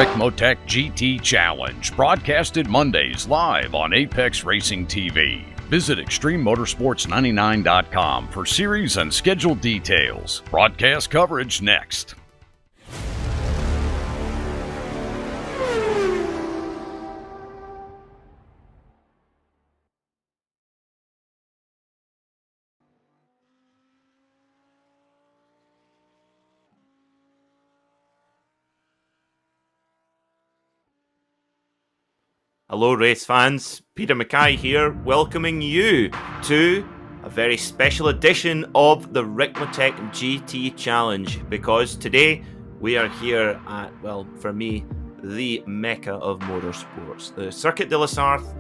Ricmotech GT Challenge, broadcasted Mondays live on Apex Racing TV. Visit ExtremeMotorsports99.com for series and schedule details. Broadcast coverage next. Hello race fans, Peter Mackay here, welcoming you to a very special edition of the Ricmotech GT Challenge, because today we are here at, well, for me, the mecca of motorsports, the Circuit de la Sarthe,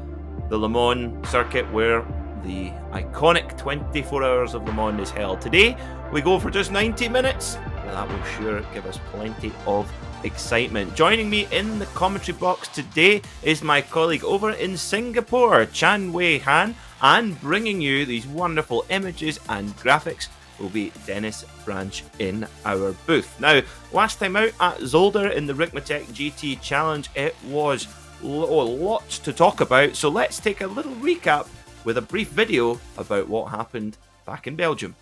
the Le Mans circuit where the iconic 24 Hours of Le Mans is held. Today we go for just 90 minutes, and that will sure give us plenty of excitement. Joining me in the commentary box today is my colleague over in Singapore, Chan Wei Han, and bringing you these wonderful images and graphics will be Dennis Branch in our booth. Now, last time out at Zolder in the Ricmotech GT Challenge, it was lots to talk about, so let's take a little recap with a brief video about what happened back in Belgium.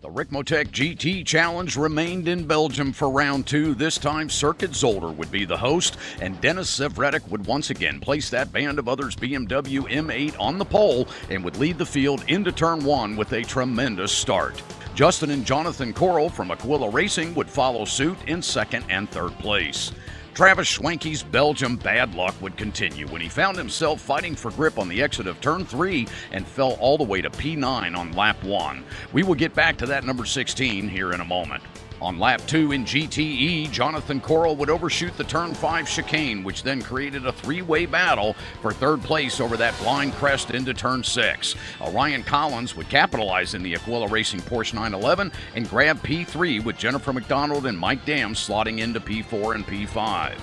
The Ricmotech GT Challenge remained in Belgium for round two. This time, Circuit Zolder would be the host, and Dennis Sevredek would once again place that band of others BMW M8 on the pole and would lead the field into turn one with a tremendous start. Justin and Jonathan Corral from Aquila Racing would follow suit in second and third place. Travis Schwenke's Belgium bad luck would continue when he found himself fighting for grip on the exit of turn 3 and fell all the way to P9 on lap 1. We will get back to that number 16 here in a moment. On lap 2 in GTE, Jonathan Corral would overshoot the turn 5 chicane, which then created a three-way battle for third place over that blind crest into turn 6. Ryan Collins would capitalize in the Aquila Racing Porsche 911 and grab P3 with Jennifer Mcdonald and Mike Dam slotting into P4 and P5.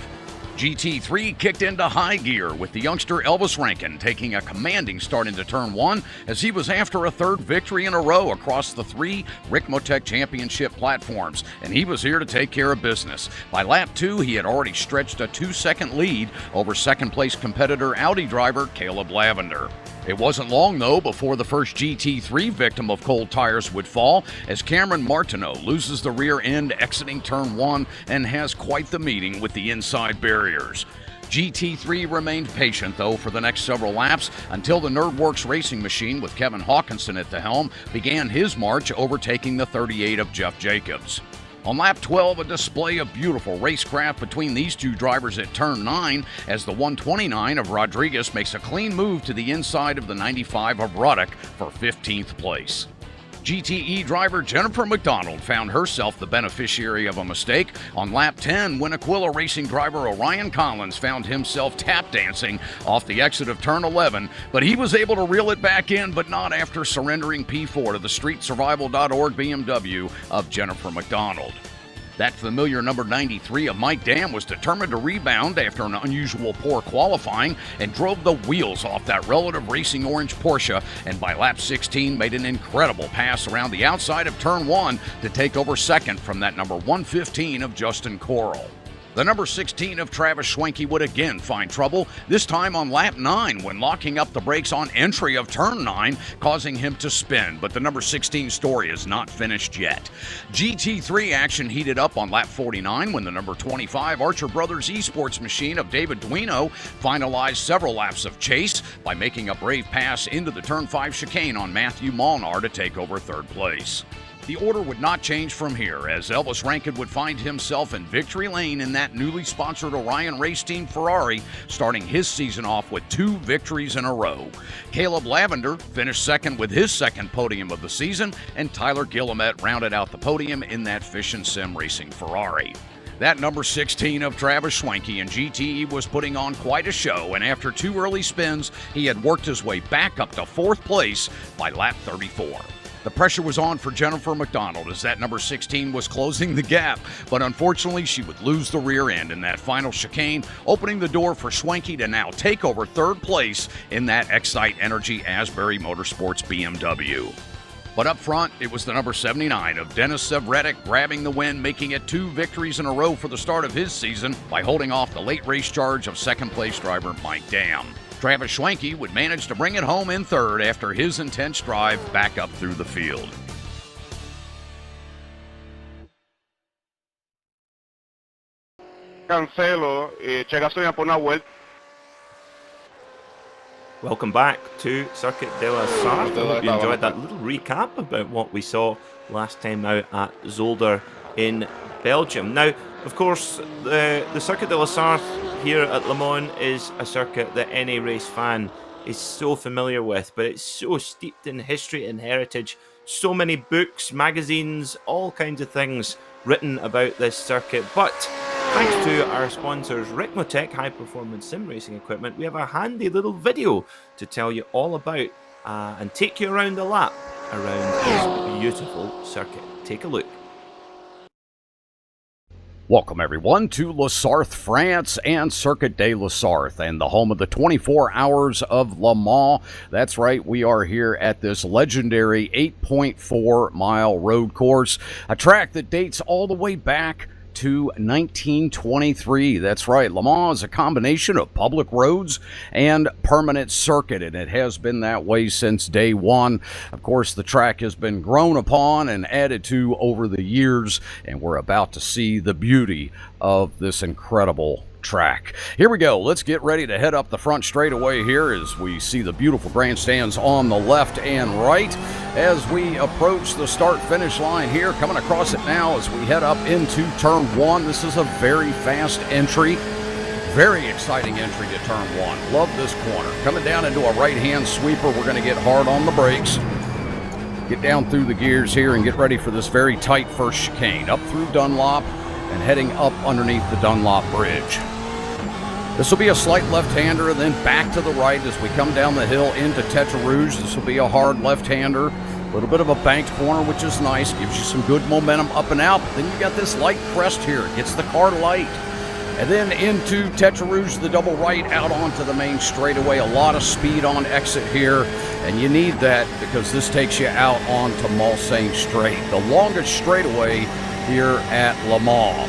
Gt3 kicked into high gear with the youngster Elvis Rankin taking a commanding start into turn 1 as he was after a third victory in a row across the 3 Ricmotech Championship platforms, and he was here to take care of business. By lap 2, he had already stretched a 2-second lead over second-place competitor Audi driver Caleb Lavender. It wasn't long, though, before the first Gt3 victim of cold tires would fall as Cameron Martino loses the rear end exiting turn 1 and has quite the meeting with the inside barriers. Gt3 remained patient, though, for the next several laps until the Nerdworks racing machine with Kevin Hawkinson at the helm began his march, overtaking the 38 of Jeff Jacobs. On lap 12, a display of beautiful racecraft between these two drivers at turn 9 as the 129 of Rodriguez makes a clean move to the inside of the 95 of Ruddock for 15th place. GTE driver Jennifer Mcdonald found herself the beneficiary of a mistake on lap 10 when Aquila Racing driver Orion Collins found himself tap dancing off the exit of turn 11, but he was able to reel it back in, but not after surrendering P4 to the StreetSurvival.org BMW of Jennifer Mcdonald. That familiar number 93 of Mike Dam was determined to rebound after an unusual poor qualifying and drove the wheels off that relative racing orange Porsche, and by lap 16 made an incredible pass around the outside of turn 1 to take over second from that number 115 of Justin Corral. The number 16 of Travis Schwenke would again find trouble, this time on lap 9 when locking up the brakes on entry of turn 9, causing him to spin, but the number 16 story is not finished yet. GT3 action heated up on lap 49 when the number 25 Archer Brothers Esports machine of David Duino finalized several laps of chase by making a brave pass into the turn 5 chicane on Matthew Molnar to take over third place. The order would not change from here, as Elvis Rankin would find himself in victory lane in that newly sponsored Orion Race Team Ferrari, starting his season off with 2 victories in a row. Caleb Lavender finished second with his second podium of the season, and Tyler Guillemette rounded out the podium in that Fish and Sim Racing Ferrari. That number 16 of Travis Schwenke in GTE was putting on quite a show, and after 2 early spins, he had worked his way back up to 4th place by lap 34. The pressure was on for Jennifer Mcdonald as that number 16 was closing the gap, but unfortunately she would lose the rear end in that final chicane, opening the door for Schwenke to now take over third place in that Excite Energy Asbury Motorsports BMW. But up front, it was the number 79 of Denisev Reddick grabbing the win, making it 2 victories in a row for the start of his season by holding off the late race charge of second-place driver Mike Dam. Travis Schwenke would manage to bring it home in third after his intense drive back up through the field. Cancelo, eché gasolina por una vuelta. Welcome back to Circuit de la Sarthe. I hope you enjoyed that little recap about what we saw last time out at Zolder in Belgium. Now, of course, the Circuit de la Sarthe here at Le Mans is a circuit that any race fan is so familiar with, but it's so steeped in history and heritage. So many books, magazines, all kinds of things written about this circuit. But thanks to our sponsors, Ricmotech High Performance Sim Racing Equipment, we have a handy little video to tell you all about and take you around the lap around this beautiful circuit. Take a look. Welcome, everyone, to La Sarthe, France, and Circuit de la Sarthe, and the home of the 24 Hours of Le Mans. That's right, we are here at this legendary 8.4-mile road course, a track that dates all the way back to 1923. That's right, Le Mans is a combination of public roads and permanent circuit, and it has been that way since day one. Of course, the track has been grown upon and added to over the years, and we're about to see the beauty of this incredible track. Here we go. Let's get ready to head up the front straightaway here as we see the beautiful grandstands on the left and right as we approach the start-finish line here. Coming across it now as we head up into turn one. This is a very fast entry. Very exciting entry to turn one. Love this corner. Coming down into a right-hand sweeper. We're going to get hard on the brakes. Get down through the gears here and get ready for this very tight first chicane. Up through Dunlop and heading up underneath the Dunlop Bridge. This will be a slight left-hander and then back to the right as we come down the hill into Tetra Rouge. This will be a hard left-hander. A little bit of a banked corner, which is nice. Gives you some good momentum up and out. But then you got this light crest here. It gets the car light. And then into Tetra Rouge, the double right, out onto the main straightaway. A lot of speed on exit here. And you need that because this takes you out onto Mulsanne Straight, the longest straightaway here at Le Mans.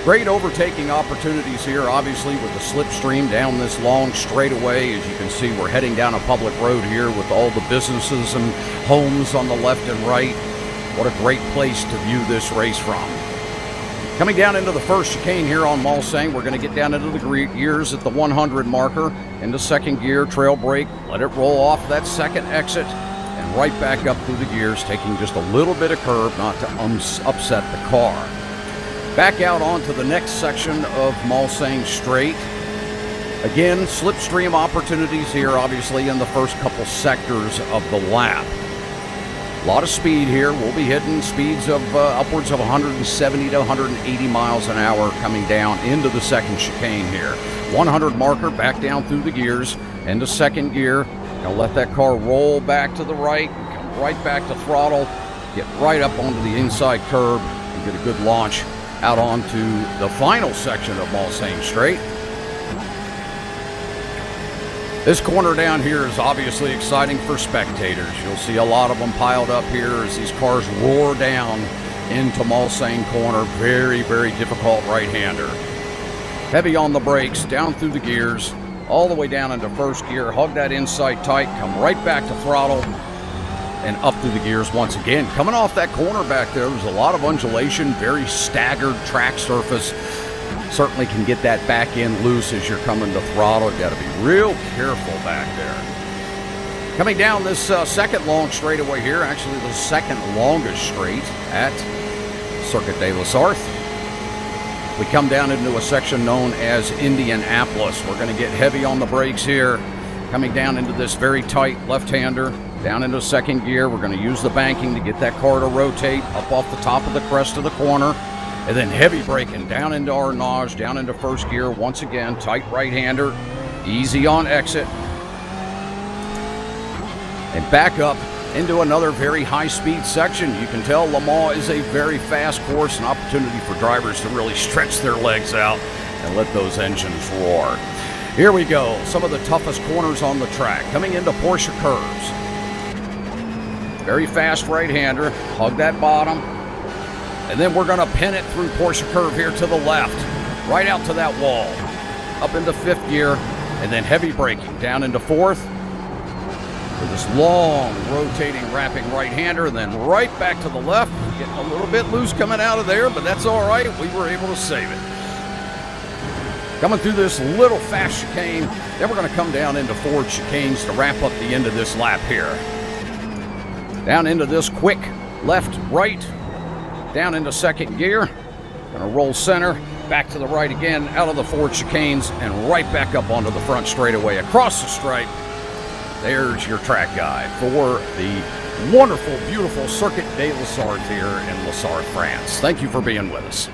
Great overtaking opportunities here, obviously, with the slipstream down this long straightaway. As you can see, we're heading down a public road here with all the businesses and homes on the left and right. What a great place to view this race from. Coming down into the first chicane here on Mulsanne, we're going to get down into the gears at the 100 marker. Into second gear, trail brake, let it roll off that second exit, and right back up through the gears, taking just a little bit of curb not to upset the car. Back out onto the next section of Mulsanne Straight. Again, slipstream opportunities here, obviously, in the first couple sectors of the lap. A lot of speed here. We'll be hitting speeds of upwards of 170 to 180 miles an hour coming down into the second chicane here. 100 marker, back down through the gears, into second gear. Now let that car roll back to the right, come right back to throttle, get right up onto the inside curb, and get a good launch out onto the final section of Mulsanne Straight. This corner down here is obviously exciting for spectators. You'll see a lot of them piled up here as these cars roar down into Mulsanne Corner. Very, very difficult right-hander. Heavy on the brakes, down through the gears, all the way down into first gear. Hug that inside tight, come right back to throttle, and up through the gears once again. Coming off that corner back there's a lot of undulation, very staggered track surface. Certainly can get that back end loose as you're coming to throttle. Got to be real careful back there. Coming down this second long straightaway here, actually the second longest straight at Circuit de la Sarthe. We come down into a section known as Indianapolis. We're going to get heavy on the brakes here. Coming down into this very tight left-hander, down into second gear. We're going to use the banking to get that car to rotate up off the top of the crest of the corner. And then heavy braking down into Arnage, down into first gear. Once again, tight right-hander, easy on exit. And back up into another very high-speed section. You can tell Le Mans is a very fast course, an opportunity for drivers to really stretch their legs out and let those engines roar. Here we go, some of the toughest corners on the track. Coming into Porsche Curves. Very fast right-hander. Hug that bottom. And then we're going to pin it through Porsche Curve here to the left. Right out to that wall. Up into 5th gear. And then heavy braking down into 4th. For this long, rotating, wrapping right-hander. And then right back to the left. Getting a little bit loose coming out of there, but that's all right. We were able to save it. Coming through this little fast chicane. Then we're going to come down into 4 chicanes to wrap up the end of this lap here. Down into this quick left, right. Down into 2nd gear. Going to roll center. Back to the right again. Out of the 4 chicanes. And right back up onto the front straightaway. Across the stripe. There's your track guide for the wonderful, beautiful Circuit des Lessards here in Lessard, France. Thank you for being with us.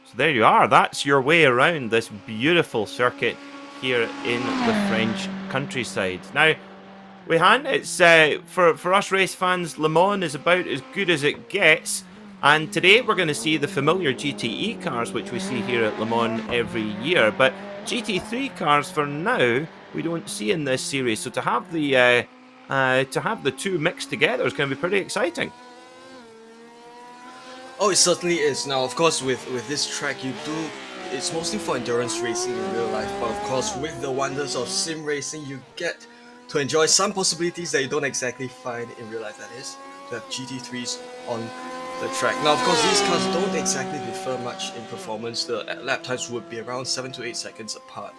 So there you are. That's your way around this beautiful circuit here in the French countryside. Now, Weihan, it's for us race fans, Le Mans is about as good as it gets. And today we're going to see the familiar GTE cars, which we see here at Le Mans every year. But GT3 cars, for now, we don't see in this series. So to have the two mixed together is going to be pretty exciting. Oh, it certainly is. Now, of course, with this track, it's mostly for endurance racing in real life. But of course, with the wonders of sim racing, you get to enjoy some possibilities that you don't exactly find in real life. That is, to have GT3s on the track. Now, of course, these cars don't exactly differ much in performance. The lap times would be around 7 to 8 seconds apart.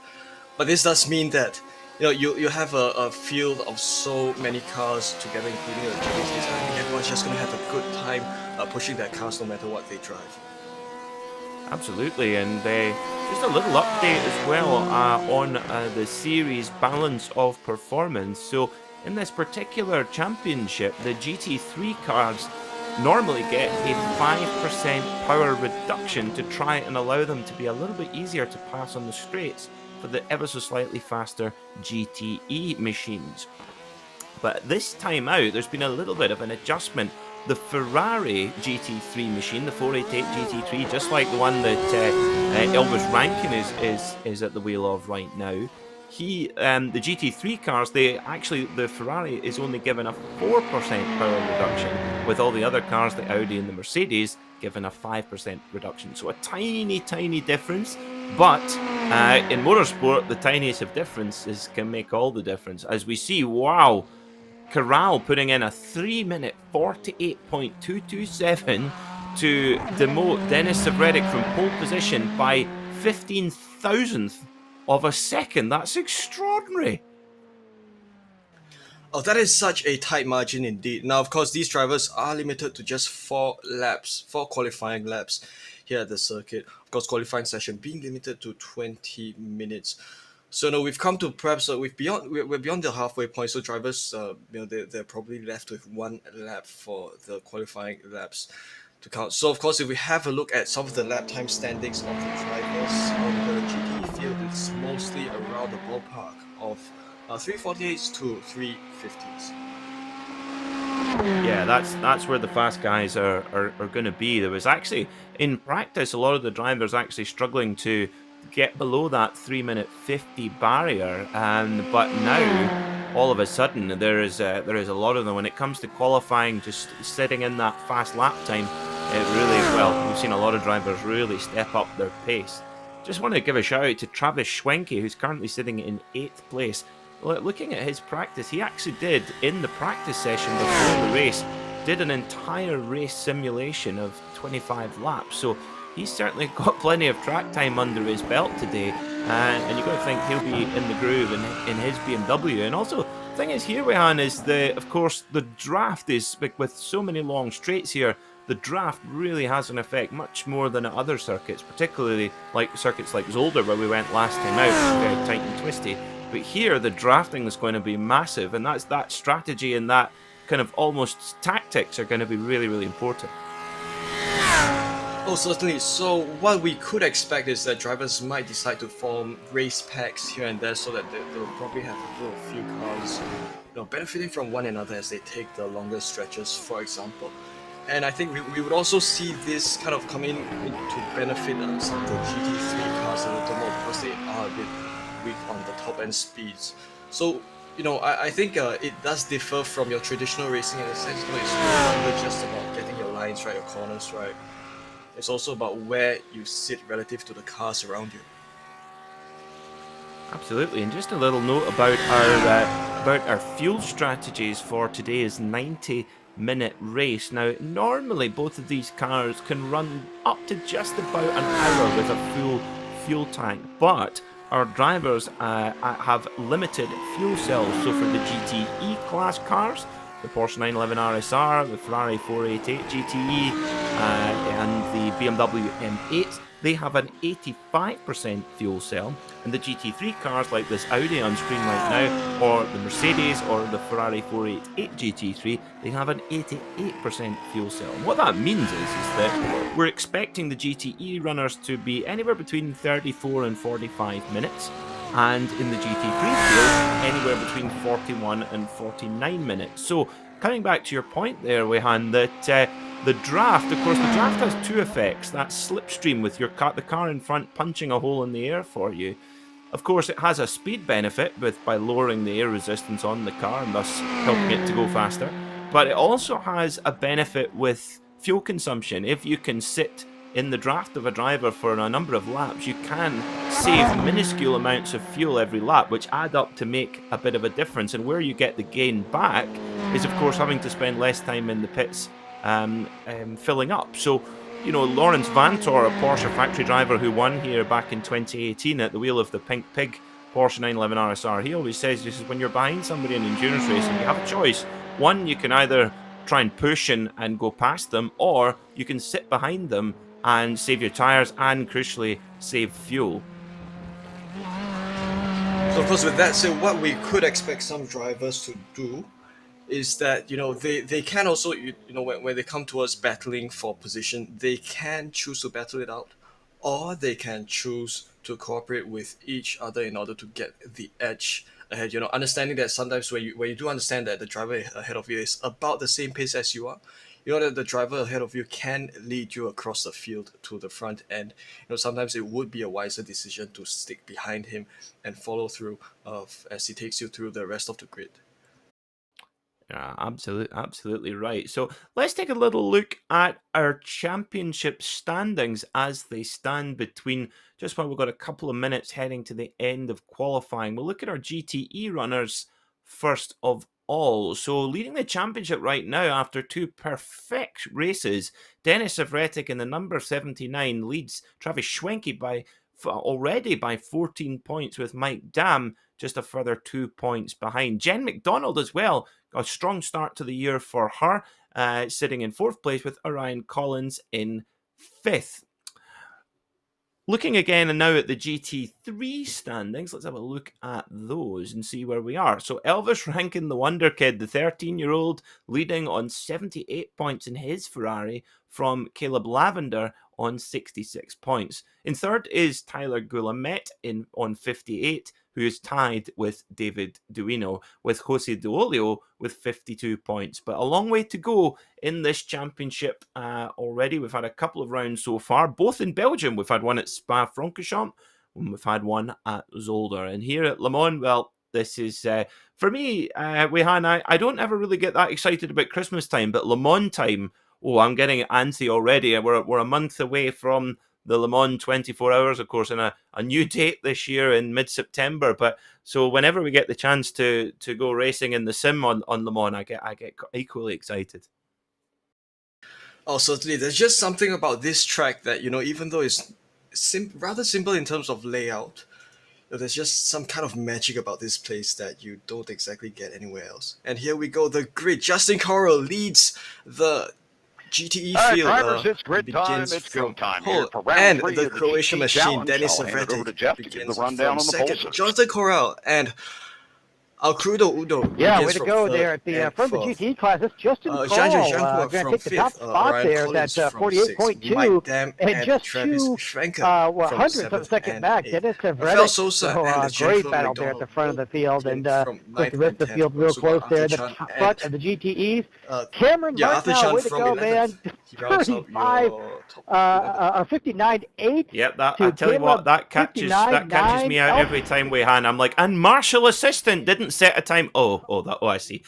But this does mean that you have a field of so many cars together, including the GTs. I think everyone's just going to have a good time pushing their cars no matter what they drive. Absolutely, and just a little update as well on the series balance of performance. So in this particular championship, the GT3 cars normally get a 5% power reduction to try and allow them to be a little bit easier to pass on the straights for the ever so slightly faster GTE machines. But this time out, there's been a little bit of an adjustment. The Ferrari GT3 machine, the 488 GT3, just like the one that Elvis Rankin is at the wheel of right now, the GT3 cars, the Ferrari is only given a 4% power reduction, with all the other cars, the Audi and the Mercedes, given a 5% reduction. So a tiny, tiny difference, but in motorsport, the tiniest of differences can make all the difference. As we see, wow, Corral putting in a 3-minute 48.227 to demote Denis Savredek from pole position by 15,000th of a second. That's extraordinary. Oh, that is such a tight margin indeed. Now, of course, these drivers are limited to just 4 qualifying laps here at the circuit. Of course, qualifying session being limited to 20 minutes. So no, we've come to perhaps we're beyond the halfway point. So drivers, they're probably left with 1 lap for the qualifying laps to count. So of course, if we have a look at some of the lap time standings of the drivers on the GT field, it's mostly around the ballpark of 348s to 350s. Yeah, that's where the fast guys are going to be. There was actually, in practice, a lot of the drivers actually struggling to get below that 3-minute 50 barrier, but now all of a sudden there is a lot of them. When it comes to qualifying, just sitting in that fast lap time, we've seen a lot of drivers really step up their pace. Just want to give a shout out to Travis Schwenke, who's currently sitting in 8th place. Looking at his practice, he actually did, in the practice session before the race, did an entire race simulation of 25 laps. So he's certainly got plenty of track time under his belt today, and you've got to think he'll be in the groove in his BMW. And also, the thing is here, Weihan, is of course the draft is, with so many long straights here, the draft really has an effect much more than at other circuits, particularly like circuits like Zolder, where we went last time out, very tight and twisty. But here, the drafting is going to be massive, and that strategy and that kind of almost tactics are going to be really, really important. Oh, certainly. So what we could expect is that drivers might decide to form race packs here and there, so that they'll probably have a few cars, benefiting from one another as they take the longer stretches, for example. And I think we would also see this kind of coming in to benefit some of the GT3 cars a little more, because they are a bit weak on the top end speeds. So, I think it does differ from your traditional racing in a sense. It's no longer just about getting your lines right, your corners right. It's also about where you sit relative to the cars around you. Absolutely, and just a little note about our fuel strategies for today's 90-minute race. Now, normally both of these cars can run up to just about an hour with a full fuel tank, but our drivers have limited fuel cells. So for the GTE class cars, the Porsche 911 RSR, the Ferrari 488 GTE, and the BMW M8, they have an 85% fuel cell. And the GT3 cars like this Audi on screen right now, or the Mercedes or the Ferrari 488 GT3, they have an 88% fuel cell. And what that means is that we're expecting the GTE runners to be anywhere between 34 and 45 minutes, and in the GT3 field, anywhere between 41 and 49 minutes. So, coming back to your point there, Wehan, that the draft, of course, the draft has two effects. That slipstream with the car in front punching a hole in the air for you. Of course, it has a speed benefit by lowering the air resistance on the car and thus helping it to go faster. But it also has a benefit with fuel consumption. If you can sit in the draft of a driver for a number of laps, you can save minuscule amounts of fuel every lap, which add up to make a bit of a difference. And where you get the gain back is, of course, having to spend less time in the pits filling up. So, Lawrence Vantor, a Porsche factory driver who won here back in 2018 at the wheel of the Pink Pig Porsche 911 RSR, he always says, when you're behind somebody in endurance racing, you have a choice. One, you can either try and push and go past them, or you can sit behind them and save your tyres and, crucially, save fuel. So, of course, with that said, what we could expect some drivers to do is that, they can also, when they come towards battling for position, they can choose to battle it out, or they can choose to cooperate with each other in order to get the edge ahead. Understanding that sometimes when you do understand that the driver ahead of you is about the same pace as you are, that the driver ahead of you can lead you across the field to the front end. Sometimes it would be a wiser decision to stick behind him and follow through as he takes you through the rest of the grid. Yeah, absolutely right. So let's take a little look at our championship standings as they stand between, just while we've got a couple of minutes heading to the end of qualifying. We'll look at our GTE runners first of all. So leading the championship right now after two perfect races, Denis Savretic in the number 79 leads Travis Schwenke already by 14 points, with Mike Dam just a further 2 points behind. Jen McDonald as well, a strong start to the year for her, sitting in 4th place, with Orion Collins in 5th. Looking again and now at the GT3 standings, let's have a look at those and see where we are. So Elvis Rankin, the Wonder Kid, the 13-year-old, leading on 78 points in his Ferrari from Caleb Lavender on 66 points. In 3rd is Tyler Gulamet on 58, who is tied with David Duino, with Jose Duolio with 52 points. But a long way to go in this championship already. We've had a couple of rounds so far, both in Belgium. We've had one at Spa-Francorchamps, and we've had one at Zolder. And here at Le Mans, well, this is, for me, Wehan, I don't ever really get that excited about Christmas time, but Le Mans time, I'm getting antsy already. We're a month away from the Le Mans 24 hours, of course, and a new date this year in mid-September. But so whenever we get the chance to go racing in the sim on Le Mans, I get equally excited. Oh, certainly. There's just something about this track that, even though it's rather simple in terms of layout, there's just some kind of magic about this place that you don't exactly get anywhere else. And here we go, the grid. Justin Corral leads the GTE field. Drivers, it's grid time. It's go time here for round and 3 the of the Croatian GT machine, Challenge. Denis I'll hand it over to Savretic, Jeff to give the rundown on the pole second. Jonathan Corral and Alcrudo Udo. Yeah, way begins to from go third there at the and front of the fourth. GT class. That's Justin Kroll. Janja Going Jankwa to from take the top fifth. spot Ryan there. Collins That's from sixth. 48.2. Mike Dam And just Travis two Schwenker from hundredths of a seventh second and back. eighth. Dennis Rafael Vredic. Sosa So and the great gentleman battle there at the McDonald front of the field. And from of course, ninth the rest and of the field real tenth. Also close there. Arthur The Chan front and of the GTEs. Cameron Arthur Martino, Chan way to from go, 11th. man. He rounds out 35, your top 11. 59.8. Yep, that to I tell you what, Caleb, that catches 59.9. me out every time we hand. I'm like, and Marshall assistant didn't set a time. Oh, I see.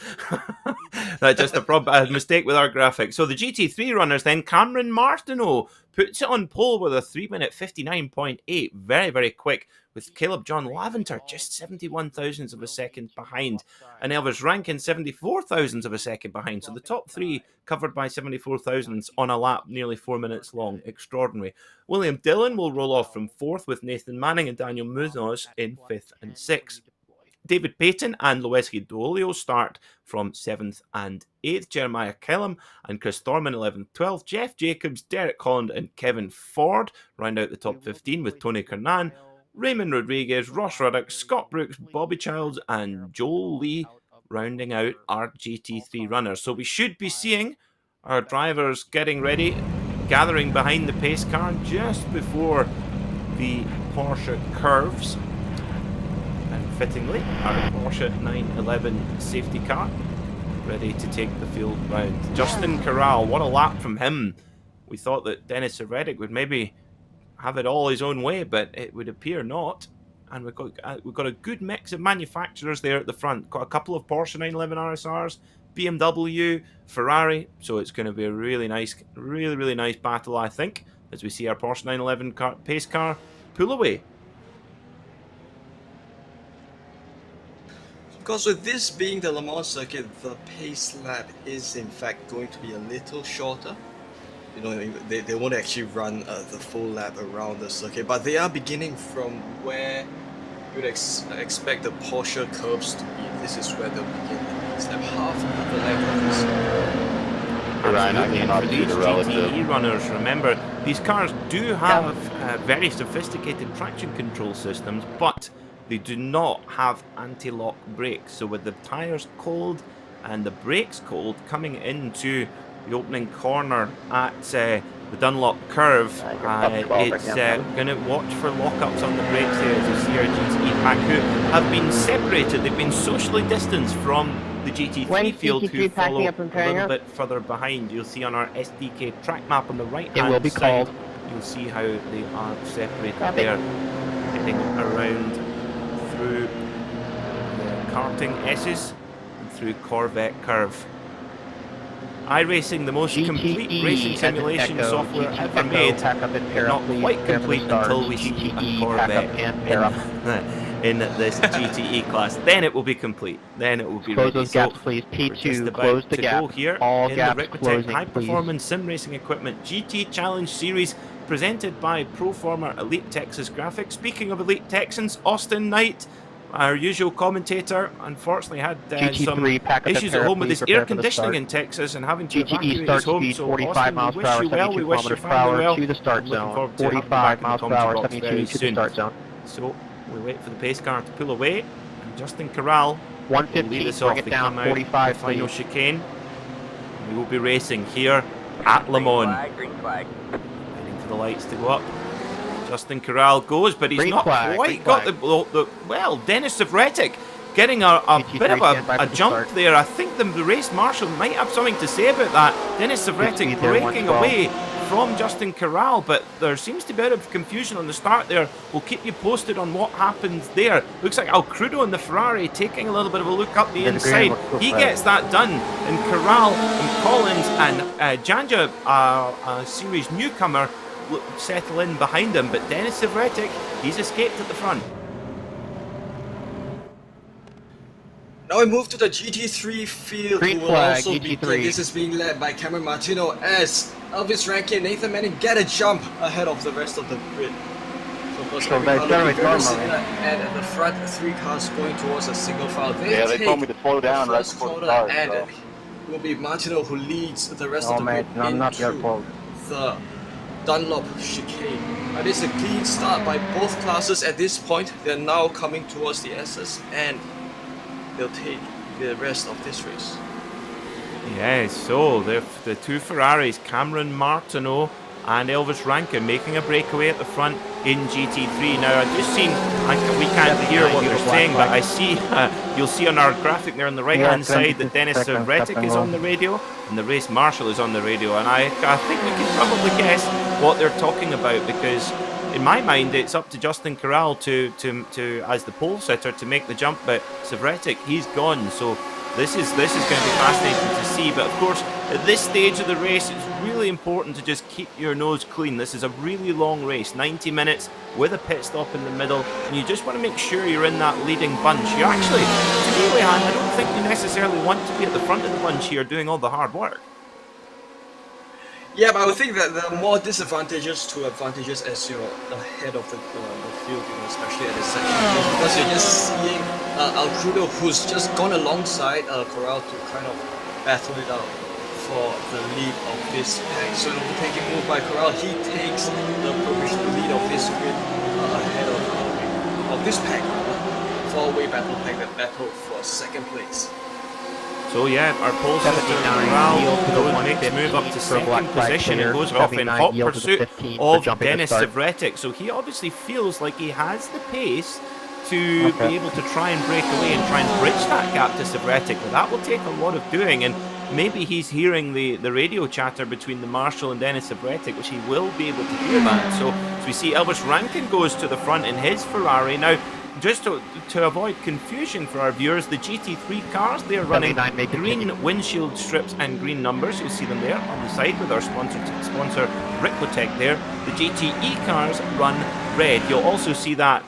That's just a mistake with our graphics. So the GT3 runners then, Cameron Martino puts it on pole with a 3-minute 59.8, very, very quick, with Caleb John Laventer just 71 thousandths of a second behind, and Elvis Rankin 74 thousandths of a second behind. So the top three covered by 74 thousandths on a lap nearly 4 minutes long. Extraordinary. William Dillon will roll off from fourth with Nathan Manning and Daniel Munoz in fifth and sixth. David Payton and Loeski Dolio start from 7th and 8th. Jeremiah Kellum and Chris Thorman 11th, 12th. Jeff Jacobs, Derek Holland and Kevin Ford round out the top 15 with Tony Kernan, Raymond Rodriguez, Ross Ruddock, Scott Brooks, Bobby Childs and Joel Lee rounding out our GT3 runners. So we should be seeing our drivers getting ready, gathering behind the pace car just before the Porsche Curves. And fittingly, our Porsche 911 safety car ready to take the field round. Justin Corral, what a lap from him. We thought that Dennis Vredic would maybe have it all his own way, but it would appear not. And we've got a good mix of manufacturers there at the front. Got a couple of Porsche 911 RSRs, BMW, Ferrari. So it's going to be a really nice battle, I think, as we see our Porsche 911 pace car pull away. Because with this being the Le Mans circuit, the pace lap is in fact going to be a little shorter. You know, they won't actually run the full lap around the circuit, but they are beginning from where you'd expect the Porsche Curves to be. This is where they'll begin the pace lap, half of the length of the circuit. Absolutely, and for these GTE runners, remember, these cars do have very sophisticated traction control systems, but they do not have anti-lock brakes. So with the tyres cold and the brakes cold coming into the opening corner at the Dunlop curve, it's going to watch for lockups on the brakes there, as you see our GTE pack, who have been separated. They've been socially distanced from the GT3 field, who follow a little bit further behind. You'll see on our SDK track map on the right-hand side, you'll see how they are separated there, heading around through the karting S's and through Corvette curve. iRacing, the most complete racing simulation software ever made, but not quite complete until we see a Corvette in this GTE class. Then it will be complete. Then it will be ready. Those gaps, please. P2, close the gap. Here All in gaps the Ricmotech closing, High Performance Sim Racing Equipment GT Challenge Series, presented by Proformer Elite Texas Graphics. Speaking of Elite Texans, Austin Knight, our usual commentator, unfortunately had some issues at home with his air conditioning in Texas and having to evacuate his home. So 45 miles per hour, 72 kilometers per hour to the start zone. 45 miles per hour, 72 to the start zone. So we wait for the pace car to pull away, and Justin Corral 115, bring it down, 45 final chicane. We will be racing here at Le Mans. Green flag. Waiting for the lights to go up. Justin Corral goes, but he's not quite got the well, Dennis Vredic getting a bit of a jump there. I think the race marshal might have something to say about that. Dennis Vredic breaking away from Justin Corral, but there seems to be a bit of confusion on the start there. We'll keep you posted on what happens there. Looks like Alcrudo in the Ferrari taking a little bit of a look up the inside. He gets that done, and Corral and Collins and Janja, a series newcomer, settle in behind him, but Dennis Vredic, he's escaped at the front. Now we move to the GT3 field, Green who will flag, also be GT3. This is being led by Cameron Martino as Elvis Rankin and Nathan Manning get a jump ahead of the rest of the grid. So of course, and at the front, 3 cars going towards a single file. They told me to slow down right before the start. And it will be Martino who leads the rest of the grid into the Dunlop Chicane. And it's a clean start by both classes at this point. They're now coming towards the S's, and they'll take the rest of this race. Yeah, so the two Ferraris, Cameron Martino and Elvis Rankin, making a breakaway at the front in GT3. Now, I've just seen, we can't hear what they're saying, but I see, you'll see on our graphic there on the right-hand side that Dennis Savretic is on the radio, and the race marshal is on the radio, and I think we can probably guess what they're talking about, because in my mind, it's up to Justin Corral to as the pole sitter to make the jump, but Savretic, he's gone, so this is going to be fascinating to see. But of course, at this stage of the race, it's really important to just keep your nose clean. This is a really long race, 90 minutes with a pit stop in the middle, and you just want to make sure you're in that leading bunch. You actually, to me, Lehan, I don't think you necessarily want to be at the front of the bunch here doing all the hard work. Yeah, but I would think that there are more disadvantages to advantages as you're ahead of the field, especially at this section, because you're just seeing Alcrudo, who's just gone alongside Corral to kind of battle it out for the lead of this pack. So an overtaking move by Corral, he takes the provisional lead of this grid ahead of this pack, four-way battle pack that battled for second place. So yeah, our pole sitter Corral makes a move up to second position and goes off in hot pursuit of Dennis Savretic. So he obviously feels like he has the pace to be able to try and break away and try and bridge that gap to Savretic. But that will take a lot of doing, and maybe he's hearing the radio chatter between the marshal and Dennis Savretic, which he will be able to hear that. So as we see, Elvis Rankin goes to the front in his Ferrari. Now, just to avoid confusion for our viewers, the GT3 cars, they're running green windshield strips and green numbers. You'll see them there on the side with our sponsor Ricmotech there. The GTE cars run red. You'll also see that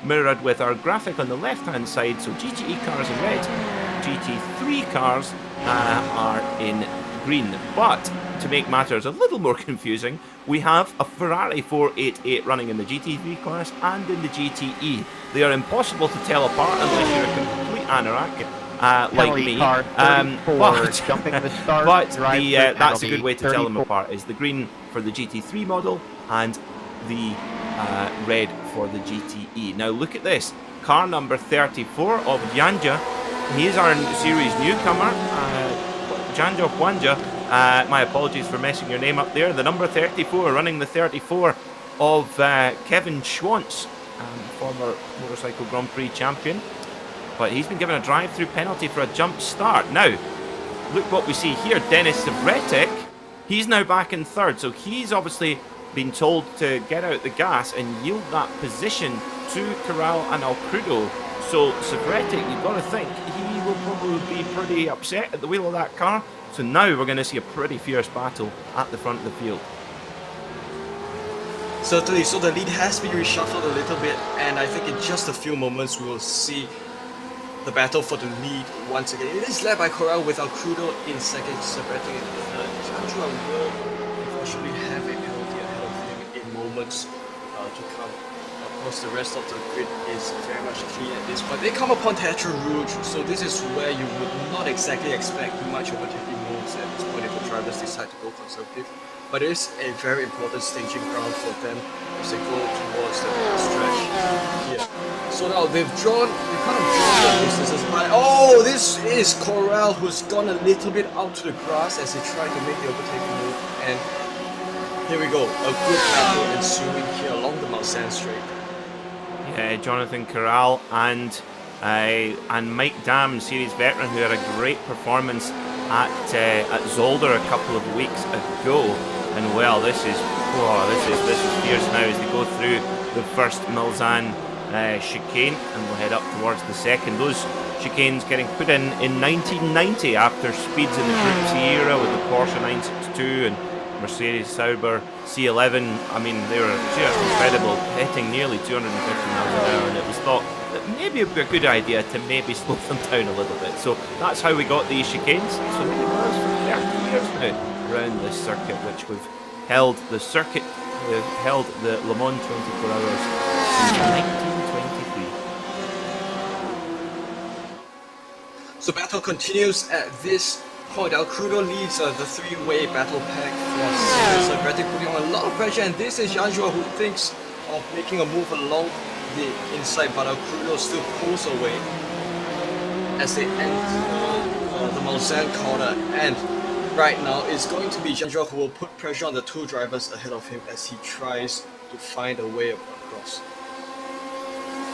mirrored with our graphic on the left-hand side. So GTE cars in red, GT3 cars are in green. But to make matters a little more confusing, we have a Ferrari 488 running in the GT3 class and in the GTE. They are impossible to tell apart unless you're a complete anorak like me. But that's a good way to tell them apart, is the green for the GT3 model and the red for the GTE. Now look at this, car number 34 of Janja. He's our series newcomer, Janja Huanja. My apologies for messing your name up there. The number 34, running the 34 of Kevin Schwantz, former motorcycle Grand Prix champion. But he's been given a drive-through penalty for a jump start. Now, look what we see here. Dennis Savretic, he's now back in third. So he's obviously been told to get out the gas and yield that position to Corral and Alcrudo. So Savretic, you've got to think, he will probably be pretty upset at the wheel of that car. So now we're going to see a pretty fierce battle at the front of the field. Certainly, so the lead has been reshuffled a little bit, and I think in just a few moments we will see the battle for the lead once again. It is led by Corral with Alcrudo in second, Savretic in third. Janja will unfortunately have a penalty ahead of him in moments to come. Of course, the rest of the grid is very much clean at this point. They come upon Tetra Rouge, so this is where you would not exactly expect much overtaking moves at this point if the drivers decide to go conservative. But it is a very important staging ground for them as they go towards the stretch here. So now they've kind of drawn their distances by. Oh, this is Corral, who's gone a little bit out to the grass as he tried to make the overtaking move. And here we go, a good battle ensuing here along the Mulsanne Straight. Yeah, Jonathan Corral and Mike Dam, series veteran, who had a great performance at Zolder a couple of weeks ago. And well, this is fierce now as they go through the first Mulsanne chicane, and we'll head up towards the second. Those chicanes getting put in 1990 after speeds in the Group C era with the Porsche 962 and Mercedes Sauber C11. I mean, they were just incredible, hitting nearly 250 miles an hour, and it was thought that maybe it would be a good idea to maybe slow them down a little bit. So that's how we got these chicanes. So they've been with us for 30 years now around this circuit, which we've held the circuit, we've held the Le Mans 24 Hours since 1923. So battle continues at this point. Alcrudo leads the three-way battle pack for Savretic, putting on a lot of pressure, and this is Janja who thinks of making a move along the inside, but Alcrudo still pulls away. as they enter the Mulsanne corner, and right now it's going to be Jandra who will put pressure on the two drivers ahead of him as he tries to find a way across.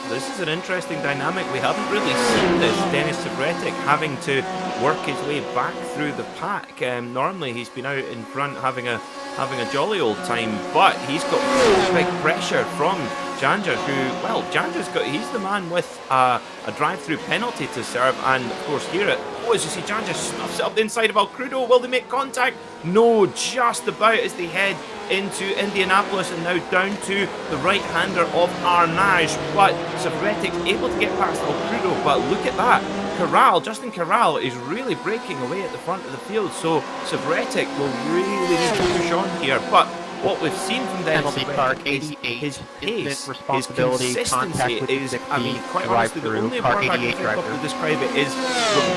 This is an interesting dynamic. We haven't really seen this. Denis Savretic having to work his way back through the pack. Normally he's been out in front having a jolly old time, but he's got big pressure from Jandra, who, well, he's the man with a drive-through penalty to serve, and of course here as you see, Jandra snuffs it up the inside of Alcrudo. Will they make contact? No, just about as they head into Indianapolis and now down to the right-hander of Arnage, but Savretic's able to get past Alcrudo, but look at that. Justin Corral is really breaking away at the front of the field, so Savretic will really need to push on here, but what we've seen from them is his pace, his consistency is, I mean, quite honestly, the only word I can think of to describe it is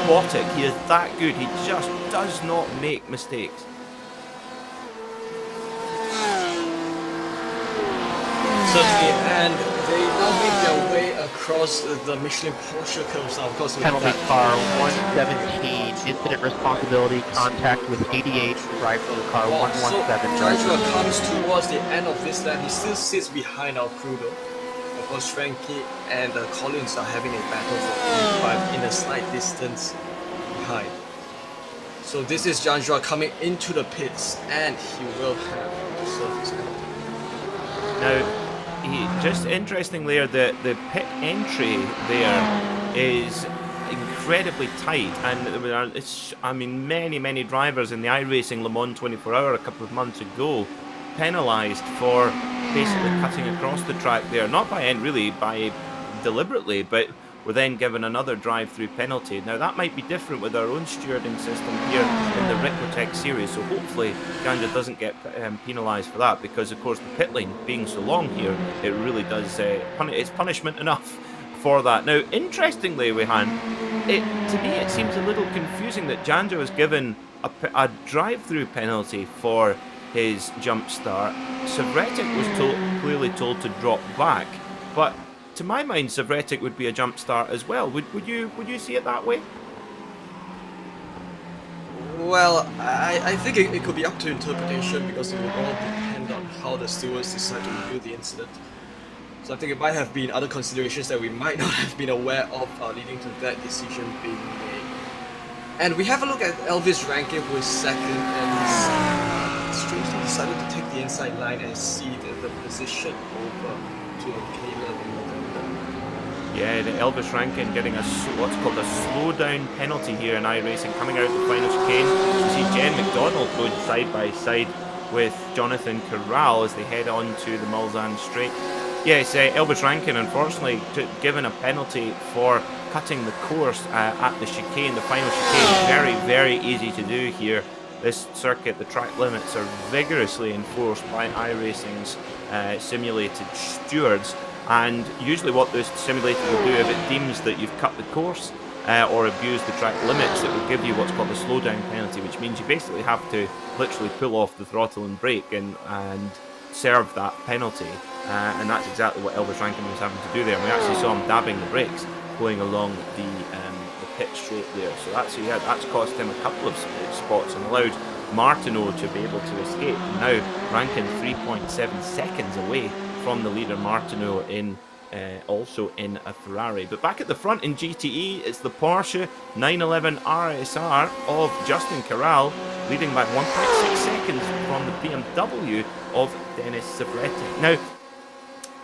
robotic. He is that good. He just does not make mistakes. Certainly, and they now make their way across the Michelin Porsche Curves now, of course. Penalty car 117, incident responsibility, contact with 88, drive-through car 117. So Joshua comes towards the end of this lap. He still sits behind Alcrudo. Of course, Frankie and Collins are having a battle for P5 in a slight distance behind. So this is Jandra coming into the pits, and he will have a surface penalty. Now, just interestingly, the pit entry there is incredibly tight, and it's, I mean, many drivers in the iRacing Le Mans 24 Hour a couple of months ago penalised for basically cutting across the track there, not by deliberately, but were then given another drive-through penalty. Now that might be different with our own stewarding system here in the Ricmotech series, so hopefully Jandra doesn't get penalised for that, because of course the pit lane being so long here, it really does, it's punishment enough for that. Now interestingly, Wehan, to me it seems a little confusing that Jandra was given a drive-through penalty for his jump start. Savretic was clearly told to drop back, but to my mind, Savretic would be a jump start as well. Would you see it that way? Well, I think it could be up to interpretation, because it will all depend on how the stewards decide to review the incident. So I think it might have been other considerations that we might not have been aware of leading to that decision being made. And we have a look at Elvis Rankin, who is second, and strangely decided to take the inside line and cede the position over to Caleb in November. Yeah, the Elvis Rankin getting what's called a slowdown penalty here in iRacing, coming out the final chicane. You see Jen Mcdonald going side by side with Jonathan Corral as they head on to the Mulsanne straight. Yes, Elvis Rankin, unfortunately, given a penalty for cutting the course at the chicane, the final chicane. Very easy to do here. This circuit, the track limits are vigorously enforced by iRacing's simulated stewards. And usually what this simulator will do, if it deems that you've cut the course or abused the track limits, it will give you what's called a slowdown penalty, which means you basically have to literally pull off the throttle and brake and serve that penalty. And that's exactly what Elvis Rankin was having to do there. And we actually saw him dabbing the brakes going along the pit straight there. So that's cost him a couple of spots and allowed Martino to be able to escape. And now Rankin 3.7 seconds away from the leader Martino also in a Ferrari. But back at the front in GTE, it's the Porsche 911 RSR of Justin Corral, leading by 1.6 seconds from the BMW of Denis Savretic. Now,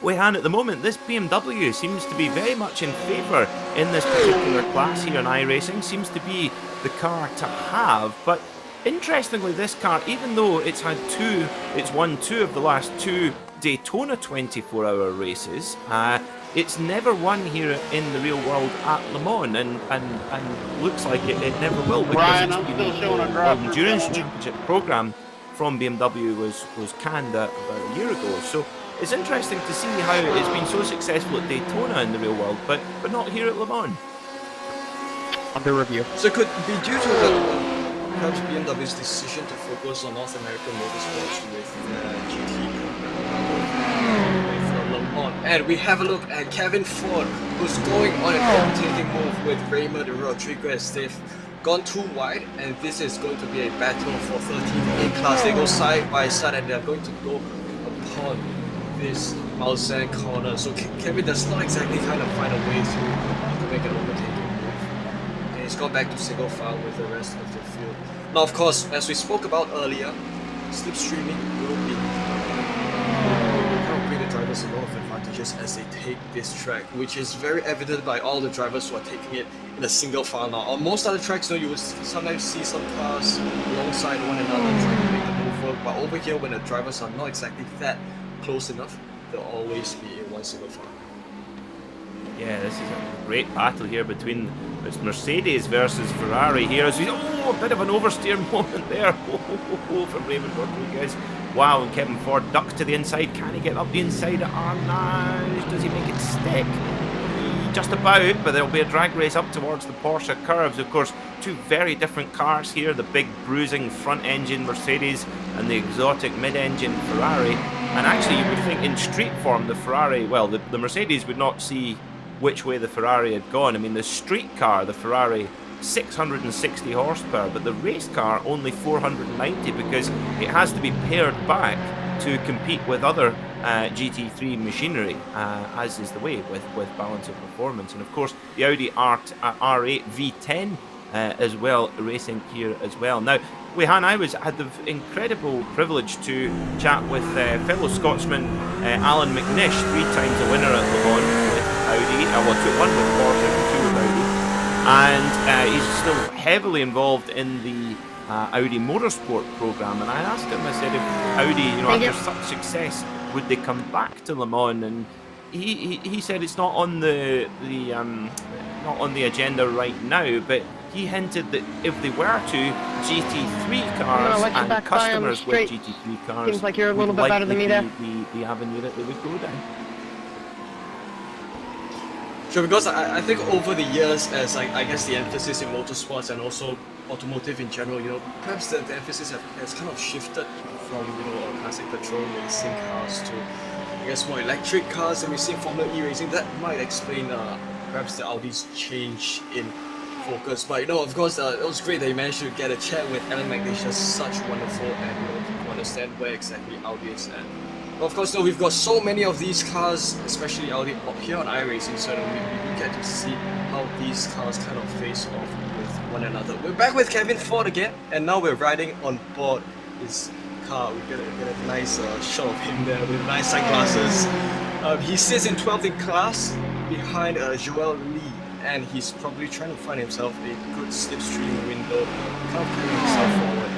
Wehan, at the moment, this BMW seems to be very much in favour in this particular class here in iRacing, seems to be the car to have, but interestingly, this car, even though it's won two of the last two Daytona 24-hour races, it's never won here in the real world at Le Mans, and looks like it never will, because it's been the endurance championship program from BMW was canned about a year ago. So it's interesting to see how it's been so successful at Daytona in the real world, but not here at Le Mans. Under review. So it could be due to perhaps BMW's decision to focus on North American motorsports with GT with Le Mans And we have a look at Kevin Ford, who's going on an overtaking move with Raymond Rodriguez. They've gone too wide, and this is going to be a battle for 13th A-class. They go side by side, and they're going to go upon this Malzahn corner. So Kevin does not exactly kind of find a way to make an overtaking move. And he's gone back to single file with the rest of the field. Now, of course, as we spoke about earlier, slipstreaming will bring the drivers a lot of advantages as they take this track, which is very evident by all the drivers who are taking it in a single file now. On most other tracks, you will sometimes see some cars alongside one another trying to make the move work, but over here, when the drivers are not exactly that close enough, they'll always be in one single file. Yeah, this is a great battle here between it's Mercedes versus Ferrari here. As we a bit of an oversteer moment there from Raymond Rodriguez. Wow, and Kevin Ford ducks to the inside. Can he get up the inside at R9? Does he make it stick? Just about, but there'll be a drag race up towards the Porsche Curves. Of course, two very different cars here. The big bruising front engine Mercedes and the exotic mid-engine Ferrari. And actually, you would think in street form, the Ferrari, well, the Mercedes would not see which way the Ferrari had gone. I mean, the street car, the Ferrari, 660 horsepower, but the race car only 490 because it has to be paired back to compete with other GT3 machinery, as is the way with balance of performance. And of course, the Audi R8 V10 as well, racing here as well. Now, Wehan, I had the incredible privilege to chat with fellow Scotsman Alan McNish, 3 times a winner at Le Mans with Audi, well, 1 with Porsche, 2 with Audi, and he's still heavily involved in the Audi Motorsport program. And I asked him, I said, if Audi, after such success, would they come back to Le Mans? And he said it's not on the not on the agenda right now, but he hinted that if they were to, GT3 cars and customers with GT3 cars seems like you're a little bit better than me there. The avenue that they would go down. Sure, because I think over the years, as I guess the emphasis in motorsports and also automotive in general, perhaps the emphasis has kind of shifted from classic petrol racing cars to, I guess, more electric cars, and we're seeing Formula E racing. That might explain perhaps the Audi's change in focus. But of course, it was great that you managed to get a chat with Alan McNish, such wonderful, and to understand where exactly Audi is at. But of course, we've got so many of these cars, especially Audi, up here on iRacing, so we get to see how these cars kind of face off with one another. We're back with Kevin Ford again, and now we're riding on board his car. We get a nice shot of him there with nice sunglasses. He sits in 12th in class behind Joel Lee, and he's probably trying to find himself a good slipstream window, kind of carrying himself forward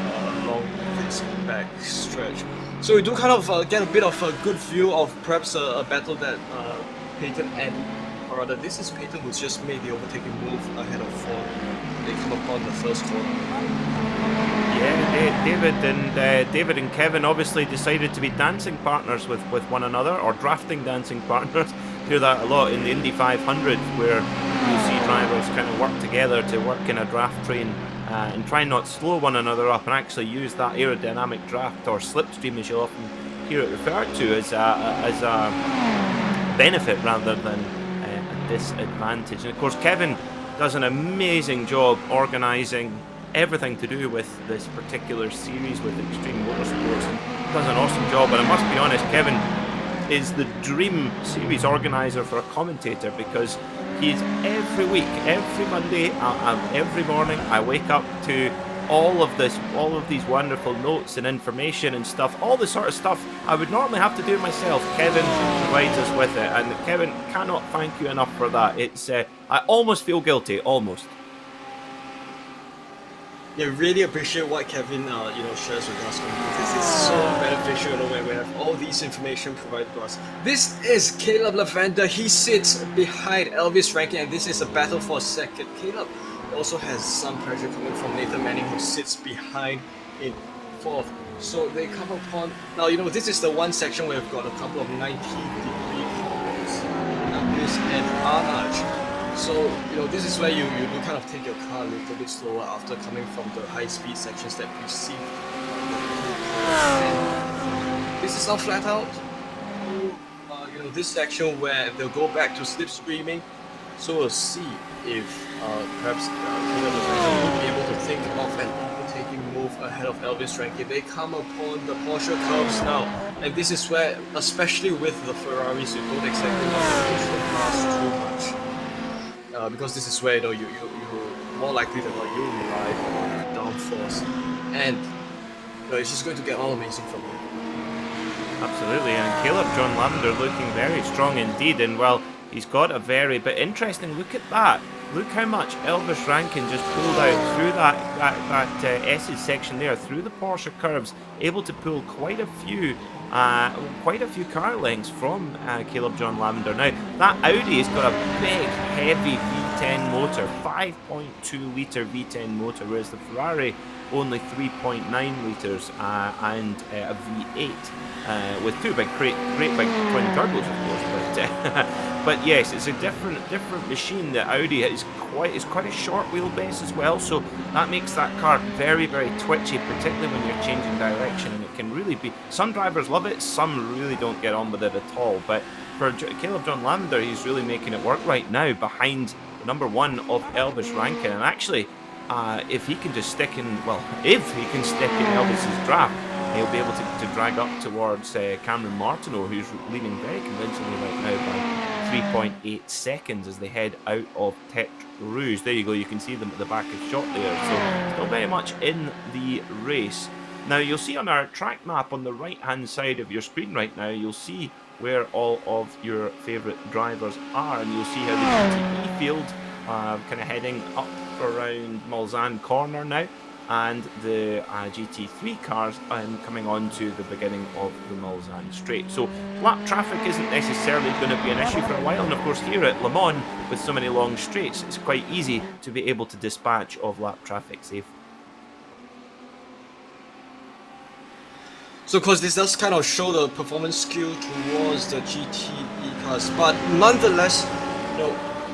along this back stretch. So we do kind of get a bit of a good view of perhaps a battle that Peyton or rather this is Peyton who's just made the overtaking move ahead of Ford. They come upon the first corner. Yeah, David and Kevin obviously decided to be dancing partners with one another, or drafting dancing partners. Hear that a lot in the Indy 500, where you see drivers kind of work together to work in a draft train and try not to slow one another up, and actually use that aerodynamic draft, or slipstream as you often hear it referred to, as a benefit rather than a disadvantage. And of course, Kevin does an amazing job organising everything to do with this particular series with Extreme Motorsports, and does an awesome job. And I must be honest, Kevin is the dream series organizer for a commentator, because he's every week, every Monday, every morning, I wake up to all of these wonderful notes and information and stuff, all the sort of stuff I would normally have to do myself. Kevin provides us with it, and Kevin, cannot thank you enough for that. It's I almost feel guilty, almost. Yeah, really appreciate what Kevin shares with us, because it's so beneficial when we have all these information provided to us. This is Caleb Lavender. He sits behind Elvis Rankin, and this is a battle for second. Caleb also has some pressure coming from Nathan Manning, who sits behind in fourth. So they come upon now. This is the one section where we've got a couple of 90-degree corners, Elvis and Arnage. So, this is where you do kind of take your car a little bit slower after coming from the high-speed sections that precede. This is not flat out. this section where they'll go back to slipstreaming. So we'll see if perhaps Caleb will be able to think of an overtaking move ahead of Elvis Rankin. They come upon the Porsche Curves now, and this is where, especially with the Ferraris, you don't exactly want to push the cars too much, because this is where you're more likely than not you rely on downforce, and it's just going to get all amazing from here. Absolutely, and Caleb John Lavender looking very strong indeed, and well, he's got a but interesting, look at that. Look how much Elvis Rankin just pulled out through that S's section there, through the Porsche Curves, able to pull quite a few car lengths from Caleb John Lavender. Now, that Audi has got a big, heavy V10 motor, 5.2 litre V10 motor, whereas the Ferrari only 3.9 litres and a V8 with two great big twin turbos, of course. But yes, it's a different machine. The Audi is quite a short wheelbase as well, so that makes that car very, very twitchy, particularly when you're changing direction. And it can really be. Some drivers love it, some really don't get on with it at all. But for Caleb John Lavender, he's really making it work right now behind the number one of Elvis Rankin. And actually, if he can just stick in Elvis's draft, he'll be able to drag up towards Cameron Martino, who's leading very convincingly right now by 3.8 seconds as they head out of Tet Rouge. There you go, you can see them at the back of shot there, so still very much in the race. Now you'll see on our track map on the right hand side of your screen right now, you'll see where all of your favourite drivers are, and you'll see how the GTE field kind of heading up around Mulsanne Corner now, and the GT3 cars coming on to the beginning of the Mulsanne Straight. So lap traffic isn't necessarily going to be an issue for a while, and of course here at Le Mans, with so many long straights, it's quite easy to be able to dispatch of lap traffic safely. So of course this does kind of show the performance skill towards the GTE cars, but nonetheless,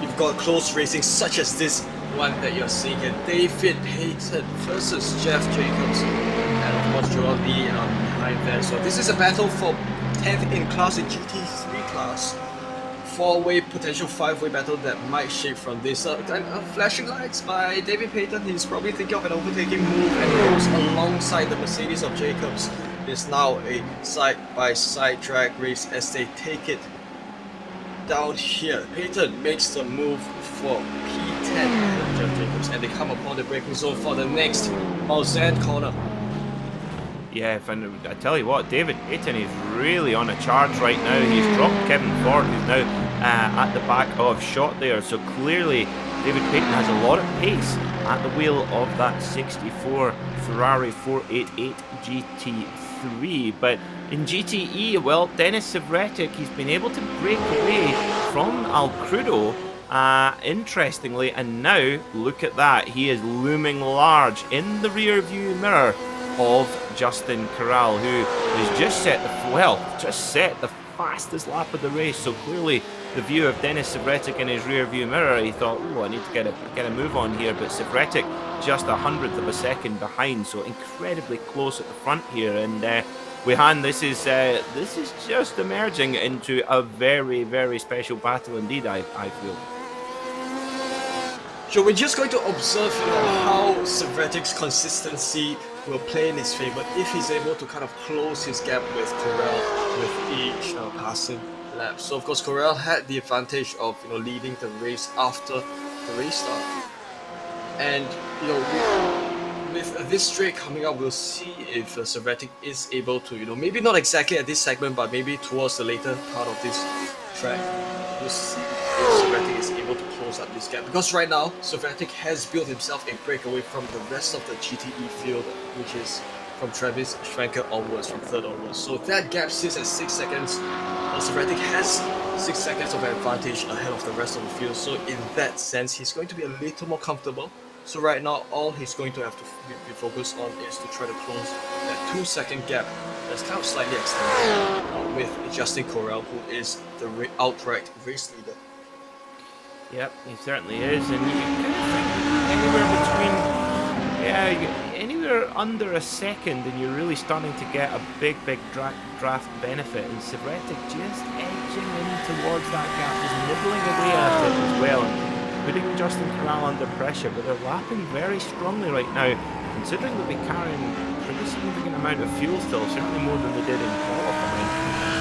you've got close racing such as this one that you're seeing here. David Payton versus Jeff Jacobs, and of course Joel Lee behind there. So this is a battle for 10th in class in GT3 class. 4-way, potential 5-way battle that might shape from this. Flashing lights by David Payton. He's probably thinking of an overtaking move, and goes alongside the Mercedes of Jacobs. It's now a side-by-side drag race as they take it down here. Payton makes the move for P10 Jeff Jacobs, and they come upon the braking zone for the next Mulsanne corner. Yeah, and I tell you what, David Payton is really on a charge right now. He's dropped Kevin Ford, who's now at the back of shot there. So clearly, David Payton has a lot of pace at the wheel of that 64 Ferrari 488 GT3. But in GTE, well, Denis Savretic, he's been able to break away from Al Crudo, interestingly, and now look at that, he is looming large in the rear view mirror of Justin Corral, who has just set the fastest lap of the race. So clearly the view of Denis Savretic in his rear view mirror, he thought, I need to get a move on here, but Savretic just 100th of a second behind, so incredibly close at the front here. And Wihan, this is just emerging into a very, very special battle indeed, I feel. So we're just going to observe how Savretic's consistency will play in his favor if he's able to kind of close his gap with Corral with each passing lap. So of course Corral had the advantage of leading the race after the restart, and with this straight coming up, we'll see if Savretic is able to maybe not exactly at this segment, but maybe towards the later part of this track, we'll see if Savretic is able to close up this gap, because right now Savretic has built himself a breakaway from the rest of the GTE field, which is from Travis Schwenker onwards, from third onwards. So that gap sits at 6 seconds. Savretic has 6 seconds of advantage ahead of the rest of the field, so in that sense he's going to be a little more comfortable. So right now all he's going to have to be focused on is to try to close that 2 second gap that's kind of slightly extended with Justin Corral, who is the outright race leader. Yep, he certainly is, and you can think anywhere under a second and you're really starting to get a big draft benefit, and Sevretic just edging in towards that gap, just nibbling away at it as well, and putting Justin Corral under pressure. But they're lapping very strongly right now, considering they'll be carrying a pretty significant amount of fuel still, certainly more than they did in qualifying.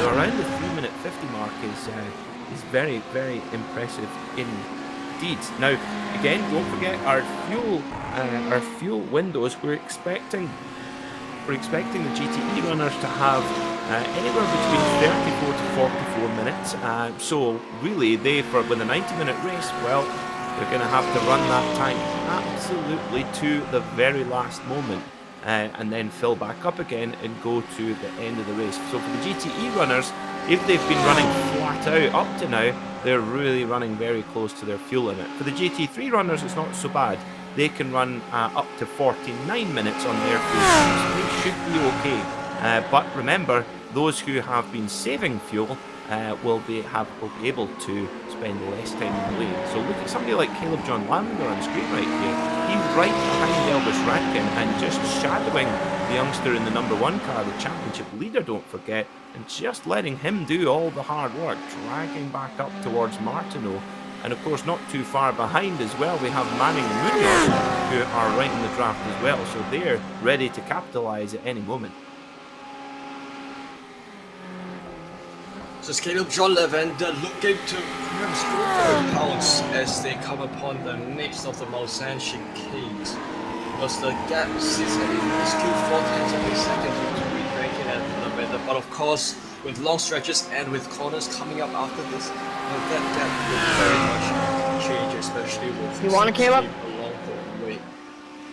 So around the 3-minute 50 mark is very, very impressive indeed. Now, again, don't forget our fuel windows. We're expecting the GTE runners to have anywhere between 34 to 44 minutes. So really, with a 90-minute race, well, they're going to have to run that tank absolutely to the very last moment. And then fill back up again and go to the end of the race. So for the GTE runners, if they've been running flat out up to now, they're really running very close to their fuel limit. For the GT3 runners, it's not so bad. They can run up to 49 minutes on their fuel tanks, so they should be okay. But remember, those who have been saving fuel will be able to spend less time in the lane. So look at somebody like Caleb John Lavender on screen right here. He's right behind Elvis Rankin and just shadowing the youngster in the #1 car, the championship leader, don't forget, and just letting him do all the hard work, dragging back up towards Martino. And of course, not too far behind as well, we have Manning and Munoz, who are right in the draft as well, so they're ready to capitalise at any moment. So it's Caleb John Lavender looking to perhaps go for a pounce as they come upon the next of the Mulsanne chicanes. Because the gap sits at a minuscule 4/10 of a second between Rankin and Lavender. But of course, with long stretches and with corners coming up after this, that gap will very much change, especially with You want it, Caleb? along the way.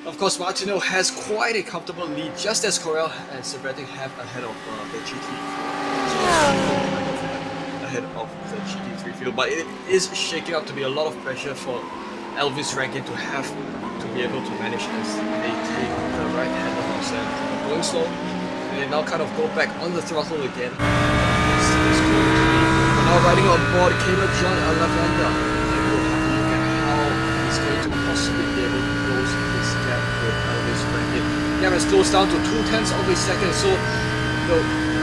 Of course, Martino has quite a comfortable lead, just as Corral and Sevretic have ahead of the GT3. Ahead of the GT3 field, but it is shaking up to be a lot of pressure for Elvis Rankin to have to be able to manage as they take the right hand of Mulsanne. Going slow, they now kind of go back on the throttle again. This is going to be now riding on board Caleb John Lavender. And we'll have a look at how he's going to possibly be able to close this gap with Elvis Rankin. Gap has closed down to 0.2 of a second, so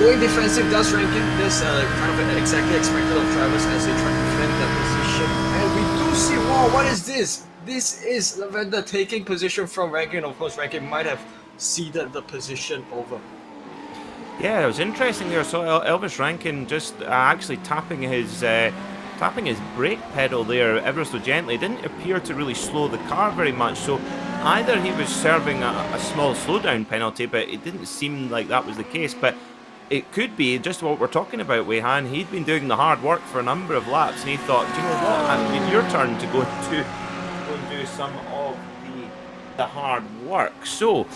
going defensive does Rankin. This kind of exactly expected of drivers as they try to defend their position. And we do see, wow, what is this? This is Lavender taking position from Rankin. Of course, Rankin might have ceded the position over. Yeah, it was interesting there. So Elvis Rankin just actually tapping his brake pedal there ever so gently. Didn't appear to really slow the car very much. So either he was serving a small slowdown penalty, but it didn't seem like that was the case. But it could be just what we're talking about, Weihan. He'd been doing the hard work for a number of laps, and he thought, do you know what? I mean, your turn to go and do some of the hard work. So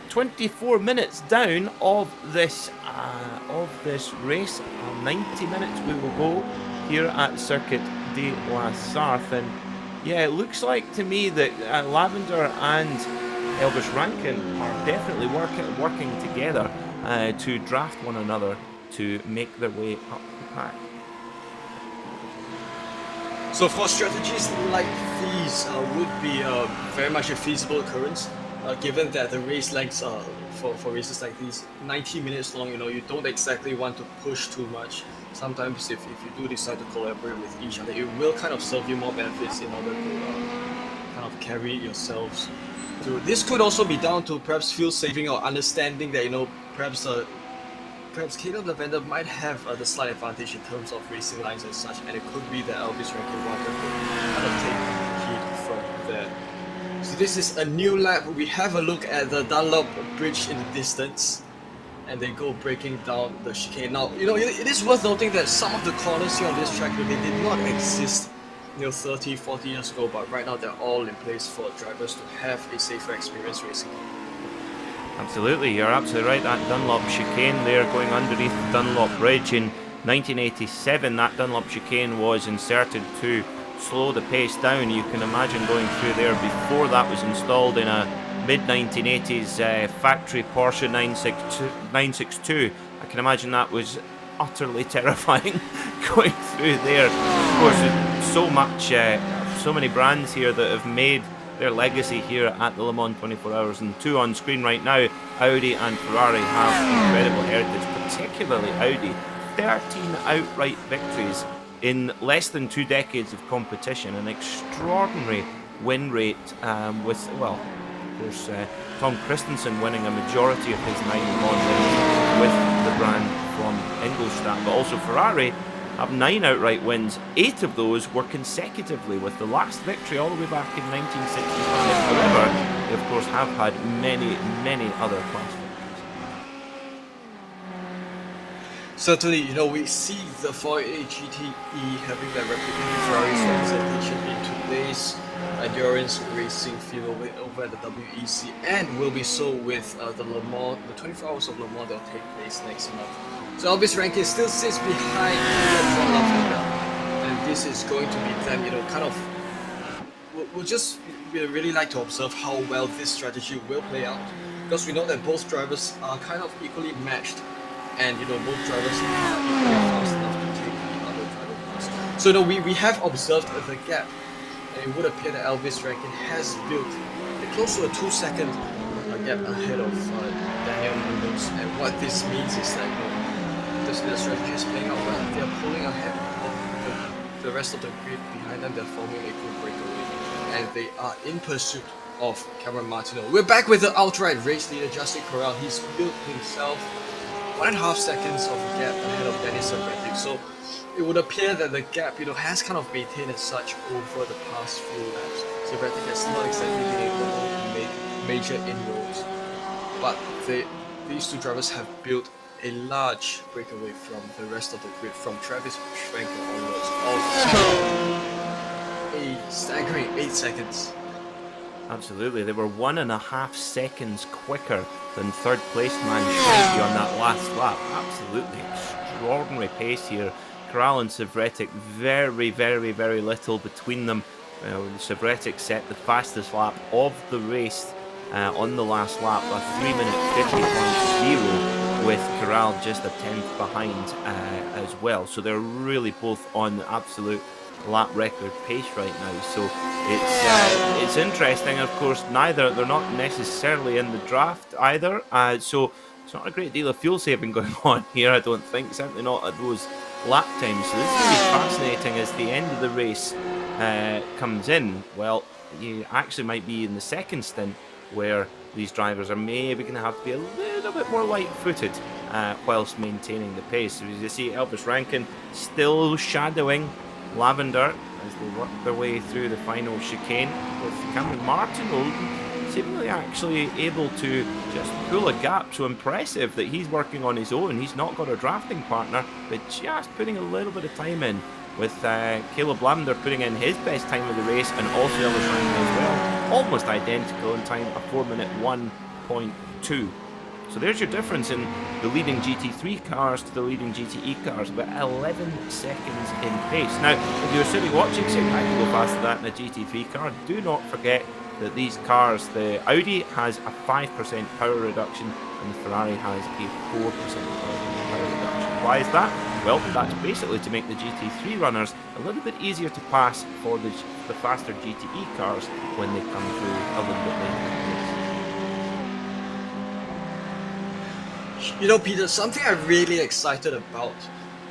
24 minutes down of this race, 90 minutes we will go here at Circuit de la Sarthe, and yeah, it looks like to me that Lavender and Elvis Rankin are definitely working together to draft one another to make their way up the pack. So of course, strategies like these would be very much a feasible occurrence, given that the race lengths for races like these 90 minutes long. You don't exactly want to push too much. Sometimes if you do decide to collaborate with each other, it will kind of serve you more benefits in order to kind of carry yourselves through. This could also be down to perhaps fuel saving or understanding that perhaps Caleb Lavender might have the slight advantage in terms of racing lines and such, and it could be that Elvis Rankin wanted to kind of take heat from there. So this is a new lap. We have a look at the Dunlop bridge in the distance, and they go breaking down the chicane. Now, it is worth noting that some of the corners here on this track, they did not exist 30, 40 years ago, but right now they're all in place for drivers to have a safer experience racing. Absolutely, you're absolutely right. That Dunlop chicane there going underneath Dunlop Bridge in 1987, that Dunlop chicane was inserted to slow the pace down. You can imagine going through there before that was installed in a mid-1980s factory Porsche 962. I can imagine that was utterly terrifying going through there. Of course, so many brands here that have made their legacy here at the Le Mans 24 Hours. And two on screen right now, Audi and Ferrari have incredible heritage, particularly Audi. 13 outright victories in less than 2 decades of competition, an extraordinary win rate with, well, of course, Tom Christensen winning a majority of his 9 Le Mans wins with the brand from Ingolstadt, but also Ferrari have 9 outright wins. 8 of those were consecutively, with the last victory all the way back in 1965. However, they of course have had many, many other class victories. Certainly, you know, we see the 488 GTE having their replica Ferrari's representation in today's endurance racing field over at the WEC, and will be so with the Le Mans, the 24 Hours of Le Mans that will take place next month. So Elvis Rankin still sits behind the Lavender, and this is going to be them, you know, kind of. We really like to observe how well this strategy will play out, because we know that both drivers are kind of equally matched. And you know, both drivers are equally fast enough to take the other driver past. So you know, we have observed the gap, and it would appear that Elvis Rankin has built close to a 2-second gap ahead of Daniel Munoz. And what this means is that, you know, the strategy is playing out well. They are pulling ahead of the rest of the grid behind them. They're forming a good breakaway, and they are in pursuit of Cameron Martino. We're back with the outright race leader, Justin Corral. He's built himself 1.5 seconds of a gap ahead of Dennis Sevretic. So it would appear that the gap, you know, has kind of maintained as such over the past few laps. Sevretic has not exactly been able to make major inroads, but these two drivers have built a large breakaway from the rest of the grid, from Travis Schwenker onwards, a staggering 8 seconds. Absolutely, they were 1.5 seconds quicker than third place man Schwenke on that last lap. Absolutely extraordinary pace here. Corral and Sevretic, very, very, very little between them. Sevretic set the fastest lap of the race on the last lap, a 3:50.0, with Corral just a 10th behind as well. So they're really both on absolute lap record pace right now. So it's interesting. Of course, they're not necessarily in the draft either. So it's not a great deal of fuel saving going on here, I don't think. Certainly not at those lap times. So this is really fascinating as the end of the race comes in. Well, you actually might be in the second stint where these drivers are maybe going to have to be a little bit more light-footed whilst maintaining the pace. So as you see, Elvis Rankin still shadowing Lavender as they work their way through the final chicane, with Cameron Martino seemingly actually able to just pull a gap. So impressive that he's working on his own. He's not got a drafting partner, but just putting a little bit of time in, with Caleb Lavender putting in his best time of the race, and also Elvis Rankin as well, almost identical in time, a 4:1.2. So there's your difference in the leading GT3 cars to the leading GTE cars, about 11 seconds in pace. Now, if you're sitting watching, saying I can go faster than that in a GT3 car, do not forget that these cars, the Audi has a 5% power reduction and the Ferrari has a 4% power reduction. Why is that? Well, that's basically to make the GT3 runners a little bit easier to pass for the faster GTE cars when they come through a little bit later. You know, Peter, something I'm really excited about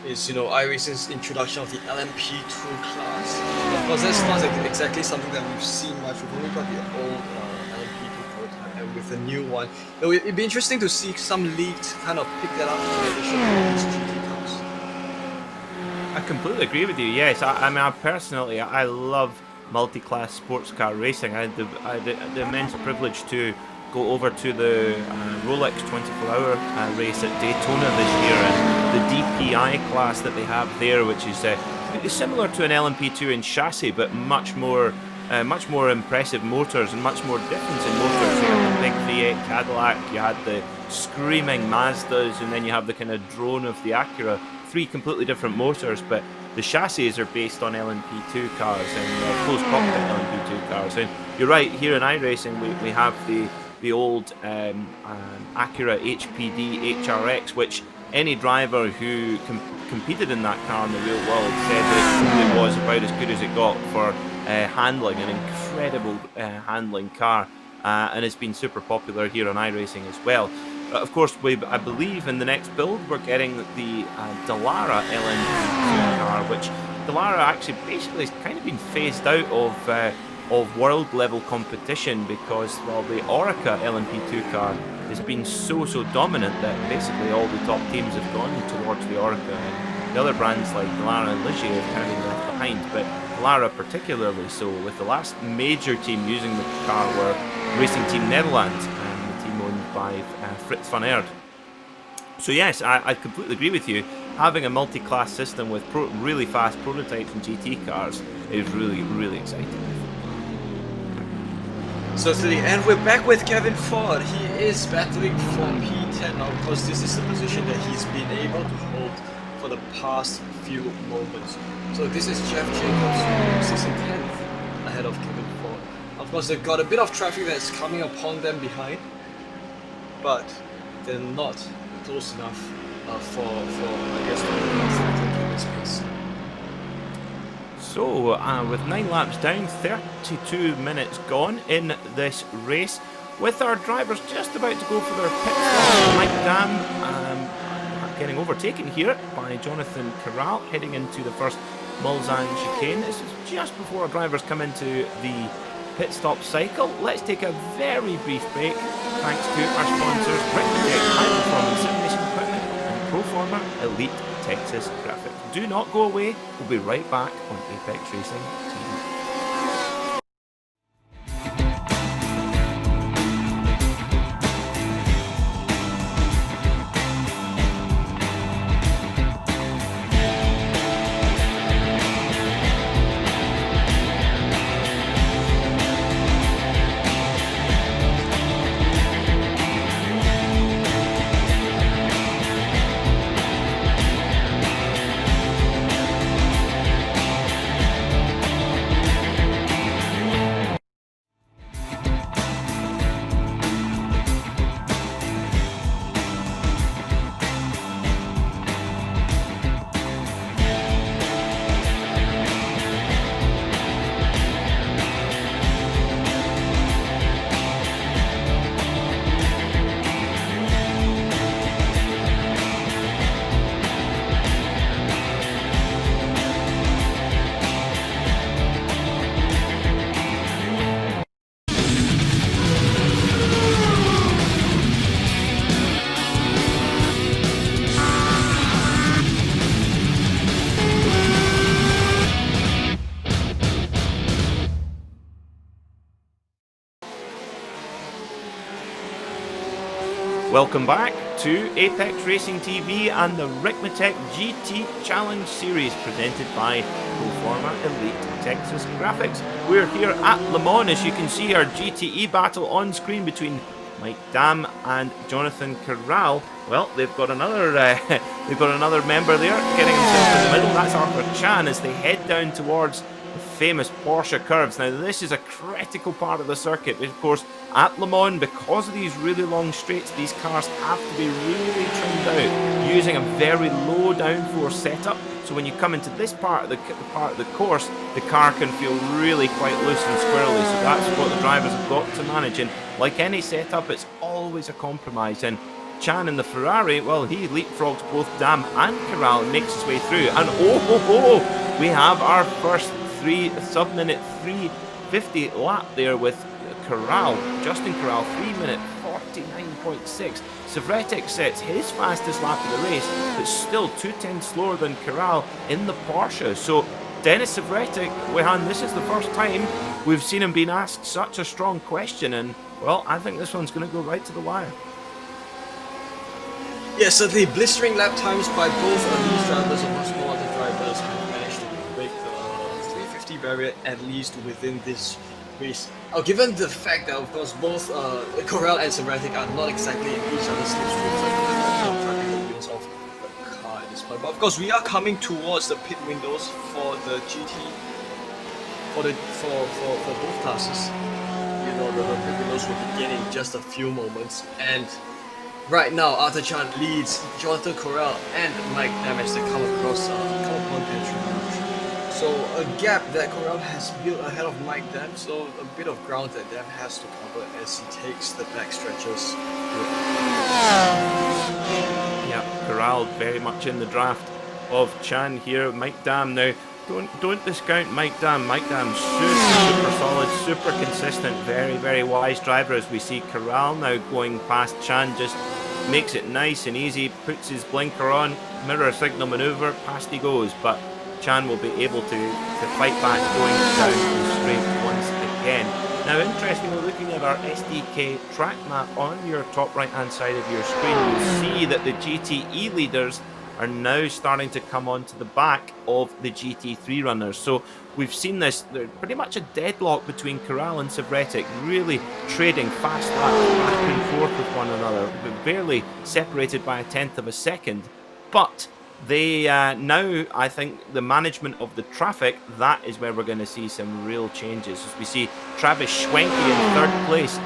is, you know, iRacing's introduction of the LMP2 class. Of course, that's not exactly something that we've seen much. We've only got the old LMP2 prototype, and with the new one, you know, it'd be interesting to see some leagues kind of pick that up in addition to these GT cars. I completely agree with you. Yes, I mean, I love multi-class sports car racing. I had the immense privilege to go over to the Rolex 24-hour race at Daytona this year, and the DPI class that they have there, which is similar to an LMP2 in chassis, but much more impressive motors and much more difference in motors. So you have the big V8 Cadillac, you had the screaming Mazdas, and then you have the kind of drone of the Acura. 3 completely different motors, but the chassis are based on LMP2 cars and closed cockpit LMP2 cars. And you're right, here in iRacing we have the old Acura HPD HRX, which any driver who competed in that car in the real world said that it really was about as good as it got for handling, an incredible handling car, and it's been super popular here on iRacing as well. Of course, I believe in the next build we're getting the Dallara LMP2 car, which Dallara actually basically has kind of been phased out of world level competition because, well, the Orica LMP2 car has been so dominant that basically all the top teams have gone towards the Orica, and the other brands like Dallara and Ligier have kind of been left behind, but Dallara particularly so, with the last major team using the car were Racing Team Netherlands, and the team owned by Fritz van Aert. So yes, I completely agree with you. Having a multi-class system with really fast prototypes and GT cars is really exciting. Certainly, and we're back with Kevin Ford. He is battling for P10 now because this is the position that he's been able to hold for the past few moments. So this is Jeff Jacobs, 6th and 10th, ahead of Kevin Ford. Of course, they've got a bit of traffic that's coming upon them behind, but they're not close enough for I guess, to keep this pace. So, with 9 laps down, 32 minutes gone in this race, with our drivers just about to go for their pit stop. Mike Dam getting overtaken here by Jonathan Corral, heading into the first Mulsanne chicane. This is just before our drivers come into the pit stop cycle. Let's take a very brief break, thanks to our sponsors, Ricmotech High Performance Simulation Equipment and Proforma Elite Texas Graphics. Do not go away, we'll be right back on Apex Racing TV. Welcome back to Apex Racing TV and the Ricmotech GT Challenge Series presented by Proforma Elite Texas Graphics. We're here at Le Mans. As you can see, our GTE battle on screen between Mike Dam and Jonathan Corral. Well, they've got another member there getting himself in the middle. That's Arthur Chan as they head down towards the famous Porsche Curves. Now, this is a critical part of the circuit. Of course, at Le Mans, because of these really long straights, these cars have to be really trimmed out using a very low downforce setup. So when you come into this part of the course, the car can feel really quite loose and squirrely. So that's what the drivers have got to manage. And like any setup, it's always a compromise. And Chan in the Ferrari, well, he leapfrogs both Dam and Corral and makes his way through. And we have our first sub-minute 350 lap there with Corral, Justin Corral, 3-minute 49.6. Savretic sets his fastest lap of the race, but still 2/10 slower than Corral in the Porsche. So Dennis Savretic, Wehan, this is the first time we've seen him being asked such a strong question, and well, I think this one's going to go right to the wire. Yeah, certainly blistering lap times by both of these drivers. Of course, no other drivers have managed to break the 350 barrier at least within this race. Given the fact that, of course, both Corral and Savretic are not exactly in each other's slipstreams, like tracking the wheels of the car at this point. But of course, we are coming towards the pit windows for the GT, for both classes. You know, the pit windows will begin in just a few moments, and right now, Arthur Chan leads Jonathan Corral and Mike Dam as they come upon the entry. So a gap that Corral has built ahead of Mike Dam, so a bit of ground that Dam has to cover as he takes the back stretches. Yeah, Corral very much in the draft of Chan here. Mike Dam now. Don't discount Mike Dam. Mike Dam's super solid, super consistent, very wise driver. As we see Corral now going past Chan, just makes it nice and easy, puts his blinker on, mirror signal maneuver, past he goes. But Chan will be able to fight back going down the straight once again. Now, interestingly, looking at our SDK track map on your top right hand side of your screen, you'll see that the GTE leaders are now starting to come onto the back of the GT3 runners. So we've seen this, pretty much a deadlock between Corral and Savretic, really trading fast laps back and forth with one another, barely separated by 1/10 of a second. But they now, I think, the management of the traffic, that is where we're going to see some real changes. As we see Travis Schwenke in third place,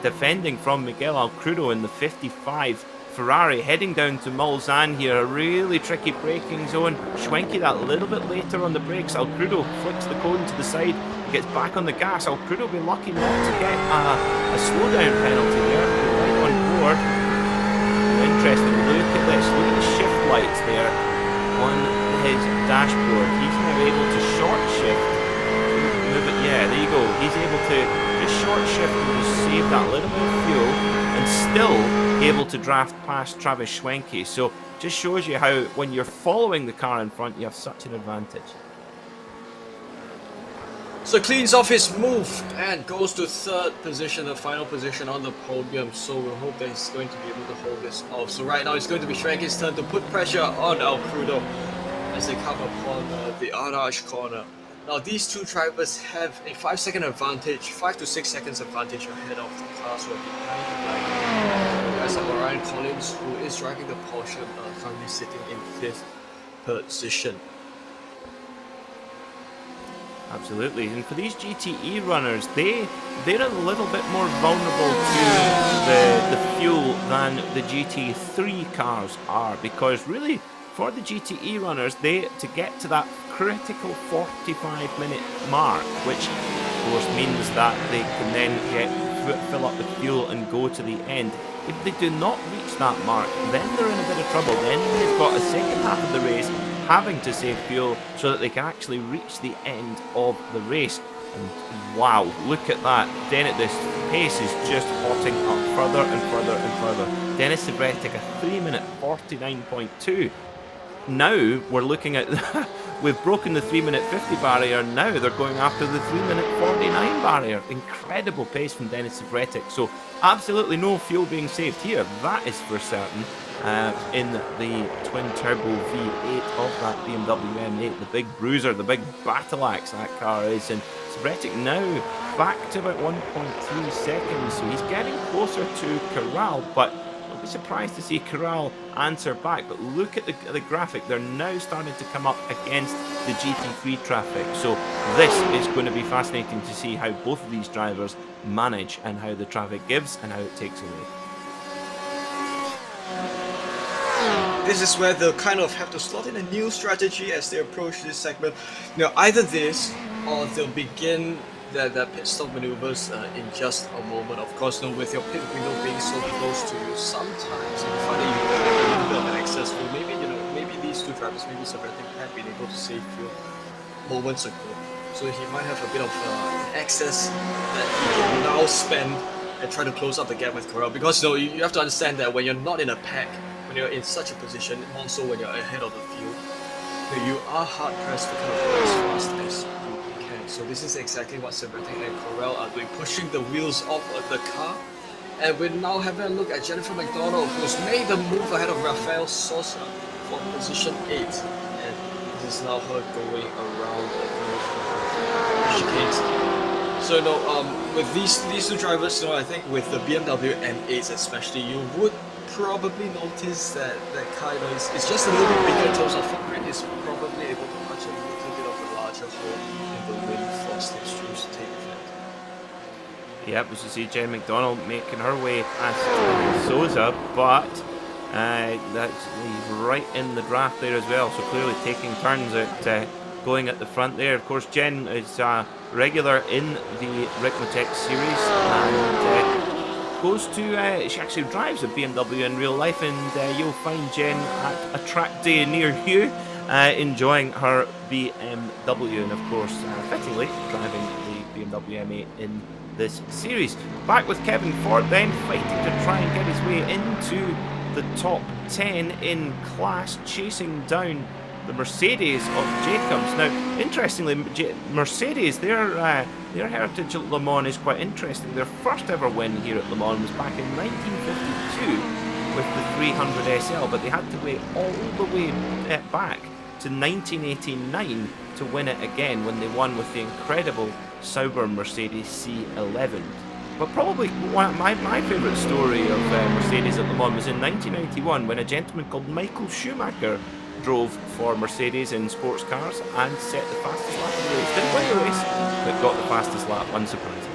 defending from Miguel Alcrudo in the 55 Ferrari, heading down to Mulsanne here, a really tricky braking zone. Schwenke that little bit later on the brakes. Alcrudo flicks the cone to the side, gets back on the gas. Alcrudo will be lucky not to get a slowdown penalty there. Right on board. Interesting, look at this, look at the shift lights there on his dashboard. He's now able to short shift, move it, yeah, there you go. He's able to just short shift and just save that little bit of fuel and still able to draft past Travis Schwenke. So just shows you how when you're following the car in front, you have such an advantage. So cleans off his move and goes to third position, the final position on the podium. So we'll hope that he's going to be able to hold this off. So right now it's going to be Schwenke's turn to put pressure on Alcrudo as they come upon the Arrage corner. Now these two drivers have a 5-second advantage, 5 to 6 seconds advantage ahead of the cars who are behind. Like guys like Ryan Collins, who is driving the Porsche, currently sitting in 5th position. Absolutely, and for these GTE runners, they're a little bit more vulnerable to the fuel than the GT3 cars are, because really for the GTE runners, to get to that critical 45-minute mark, which of course means that they can then fill up the fuel and go to the end. If they do not reach that mark, then they're in a bit of trouble. Then they've got a second half of the race having to save fuel so that they can actually reach the end of the race. And wow, look at that. This pace is just hotting up further and further and further. Denis Savretic, a 3-minute 49.2. Now we're looking at, we've broken the 3-minute 50 barrier, now they're going after the 3-minute 49 barrier. Incredible pace from Denis Savretic. So absolutely no fuel being saved here, that is for certain. In the twin-turbo V8 of that BMW M8, the big bruiser, the big battle axe that car is. And Savretic now back to about 1.3 seconds, so he's getting closer to Corral, but I'll be surprised to see Corral answer back. But look at the graphic, they're now starting to come up against the GT3 traffic, so this is going to be fascinating to see how both of these drivers manage and how the traffic gives and how it takes away. This is where they'll kind of have to slot in a new strategy as they approach this segment. You know, either this or they'll begin their pit stop maneuvers in just a moment. Of course, with your pit window being so close to you, sometimes you find that you have a little bit of an excess fuel. Maybe these two drivers, maybe Savretic had been able to save fuel moments ago, so he might have a bit of excess that he can now spend and try to close up the gap with Corral. Because you have to understand that when you're not in a pack, when you're in such a position, also when you're ahead of the field, you are hard pressed to kind of go as fast as you can. So this is exactly what Savretic and Corral are doing, pushing the wheels off of the car. And we're now having a look at Jennifer Mcdonald, who's made the move ahead of Rafael Sosa for position 8. And this is now her going around the chicanes. So with these two drivers, I think with the BMW M8s especially, you would probably notice that car is just a little bit bigger in terms of footprint. Is probably able to punch a little bit of a larger hole in the wind for slipstreams to take effect. Yep, as you see Jen McDonald making her way past Sousa, but that's right in the draft there as well, so clearly taking turns at going at the front there. Of course, Jen is regular in the Ricmotech series and goes to, she actually drives a BMW in real life, and you'll find Jen at a track day near you enjoying her BMW, and of course, fittingly, driving the BMW M8 in this series. Back with Kevin Ford then, fighting to try and get his way into the top 10 in class, chasing down the Mercedes of Jacobs. Now, interestingly, Mercedes, their heritage at Le Mans is quite interesting. Their first ever win here at Le Mans was back in 1952 with the 300 SL, but they had to wait all the way back to 1989 to win it again, when they won with the incredible Sauber Mercedes C11. But probably my favourite story of Mercedes at Le Mans was in 1991, when a gentleman called Michael Schumacher drove for Mercedes in sports cars and set the fastest lap of the race. Didn't win the race, but got the fastest lap, unsurprisingly.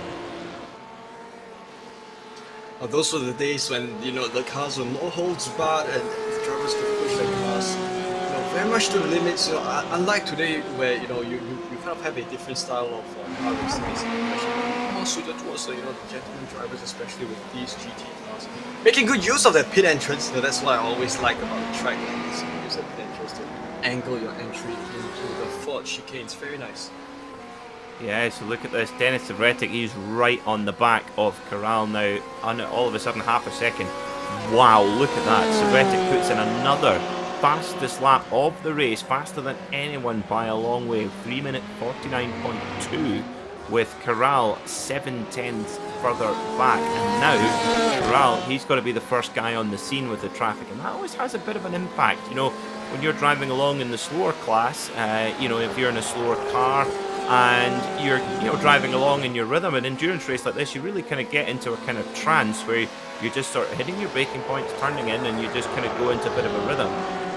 Those were the days when, you know, the cars were no holds barred and the drivers could push their cars, you know, very much to the limits. You know, unlike today, where, you know, you kind of have a different style of car racing, especially more suited towards the, you know, the gentleman drivers, especially with these GT cars, making good use of their pit entrance. You know, that's what I always like about the track like this. Use a pit entrance to angle your entry into the Ford chicane. It's very nice. Yeah, so look at this. Denis Savretic, he's right on the back of Corral now. All of a sudden, half a second. Wow, look at that. Savretic puts in another fastest lap of the race, faster than anyone by a long way. 3 minute 49.2, with Corral 7/10 further back. And now, Corral, he's got to be the first guy on the scene with the traffic, and that always has a bit of an impact. You know, when you're driving along in the slower class, you know, if you're in a slower car, and you're, you know, driving along in your rhythm, an endurance race like this, you really kind of get into a kind of trance where you're just sort of hitting your braking points, turning in, and you just kind of go into a bit of a rhythm.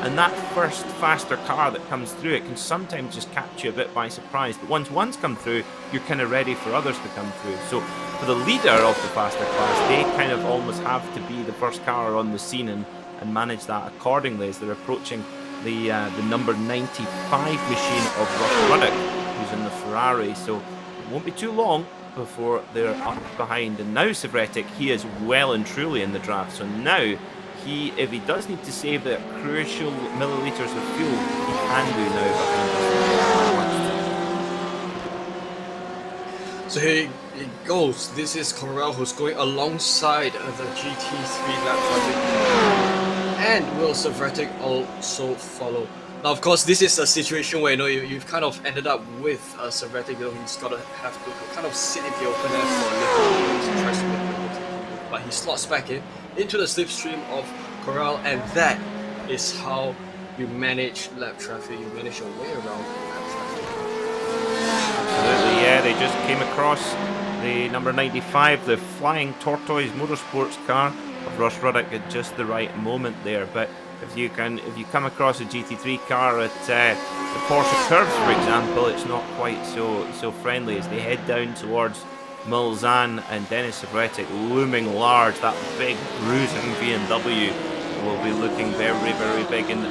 And that first faster car that comes through, it can sometimes just catch you a bit by surprise. But once one's come through, you're kind of ready for others to come through. So for the leader of the faster class, they kind of almost have to be the first car on the scene and manage that accordingly as they're approaching the number 95 machine of Russ Ruddock, who's in the Ferrari. So it won't be too long before they're up behind. And now Savretic, he is well and truly in the draft. So now if he does need to save the crucial milliliters of fuel, he can do now behind. So here it goes. This is Corral, who's going alongside the GT3 lap project, and will Savretic also follow? Now, of course, this is a situation where, you know, you've kind of ended up with Savretic. You know, he's got to have to kind of sit in the open air for a little. He tries to make it, but he slots back into the slipstream of Corral, and that is how you manage lap traffic. You manage your way around lap traffic. Absolutely, yeah. They just came across the number 95, the Flying Tortoise Motorsports car of Russ Ruddock at just the right moment there. But if you come across a GT3 car at the Porsche Curves, for example, it's not quite so friendly as they head down towards Mulsanne, and Denis Savretic looming large. That big bruising BMW will be looking very, very big and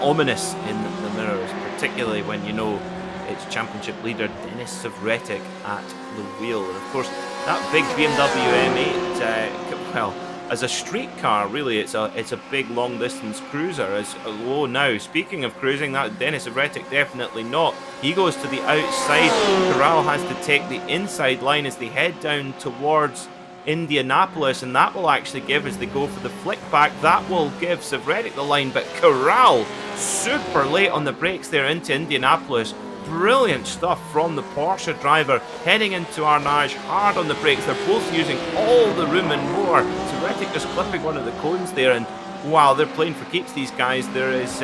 ominous in the mirrors, particularly when you know it's championship leader Denis Savretic at the wheel. And of course, that big BMW M8, well, as a street car, really, it's a big long distance cruiser. Now, speaking of cruising, that Denis Savretic definitely not. He goes to the outside. Corral has to take the inside line as they head down towards Indianapolis, and that will actually give, as they go for the flick back, that will give Savretic the line. But Corral, super late on the brakes there into Indianapolis. Brilliant stuff from the Porsche driver, heading into Arnage, hard on the brakes. They're both using all the room and more. Savretic just clipping one of the cones there, and wow, they're playing for keeps, these guys. There is,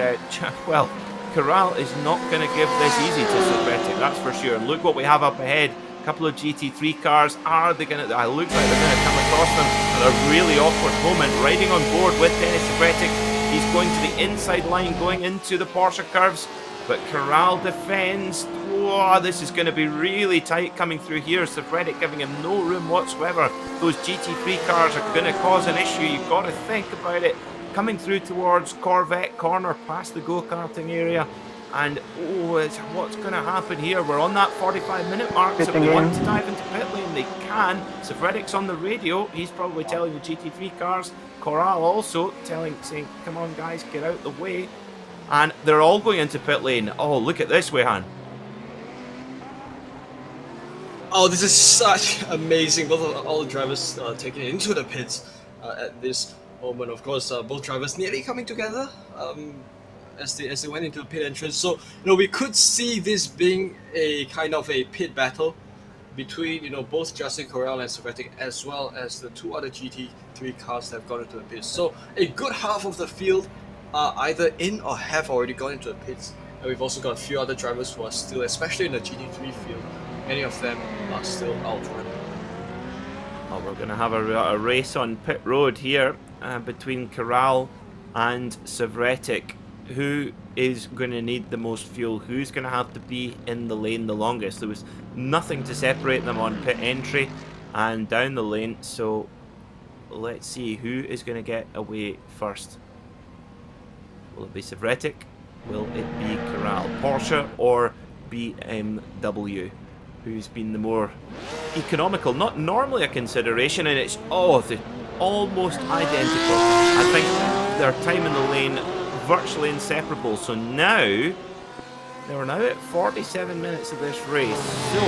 well, Corral is not going to give this easy to Savretic, that's for sure. And look what we have up ahead. A couple of GT3 cars. Are they going to, it looks like they're going to come across them at a really awkward moment. Riding on board with Denis Savretic. He's going to the inside line, going into the Porsche Curves. But Corral defends. Whoa, this is going to be really tight coming through here. Savretic giving him no room whatsoever. Those GT3 cars are going to cause an issue. You've got to think about it. Coming through towards Corvette Corner, past the go-karting area. And what's going to happen here? We're on that 45-minute mark. So if they want to dive into pit lane, they can. Savredic's on the radio. He's probably telling the GT3 cars. Corral also saying, come on guys, get out the way. And they're all going into pit lane. Oh, look at this, Wehan. Oh, this is such amazing. Both of all the drivers taking it into the pits at this moment. Of course, both drivers nearly coming together as they went into the pit entrance. So, we could see this being a kind of a pit battle between, both Justin Corral and Savretic, as well as the two other GT3 cars that have gone into the pits. So, a good half of the field are either in or have already gone into the pits. And we've also got a few other drivers who are still, especially in the GT3 field, many of them are still out running. Well, we're going to have a race on pit road here between Corral and Savretic. Who is going to need the most fuel? Who's going to have to be in the lane the longest? There was nothing to separate them on pit entry and down the lane, so let's see who is going to get away first. Will it be Savretic? Will it be Corral? Porsche or BMW? Who's been the more economical? Not normally a consideration, and it's they're almost identical. I think their time in the lane virtually inseparable. So now they're now at 47 minutes of this race. So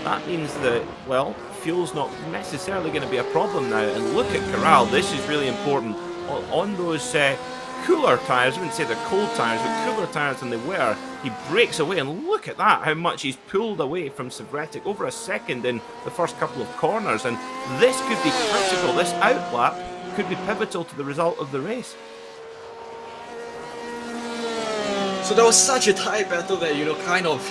that means that, well, fuel's not necessarily going to be a problem now. And look at Corral. This is really important. On those cooler tyres, I wouldn't say they're cold tyres, but cooler tyres than they were, he breaks away, and look at that, how much he's pulled away from Savretic, over a second in the first couple of corners, and this could be critical. This outlap could be pivotal to the result of the race. So there was such a tight battle that, you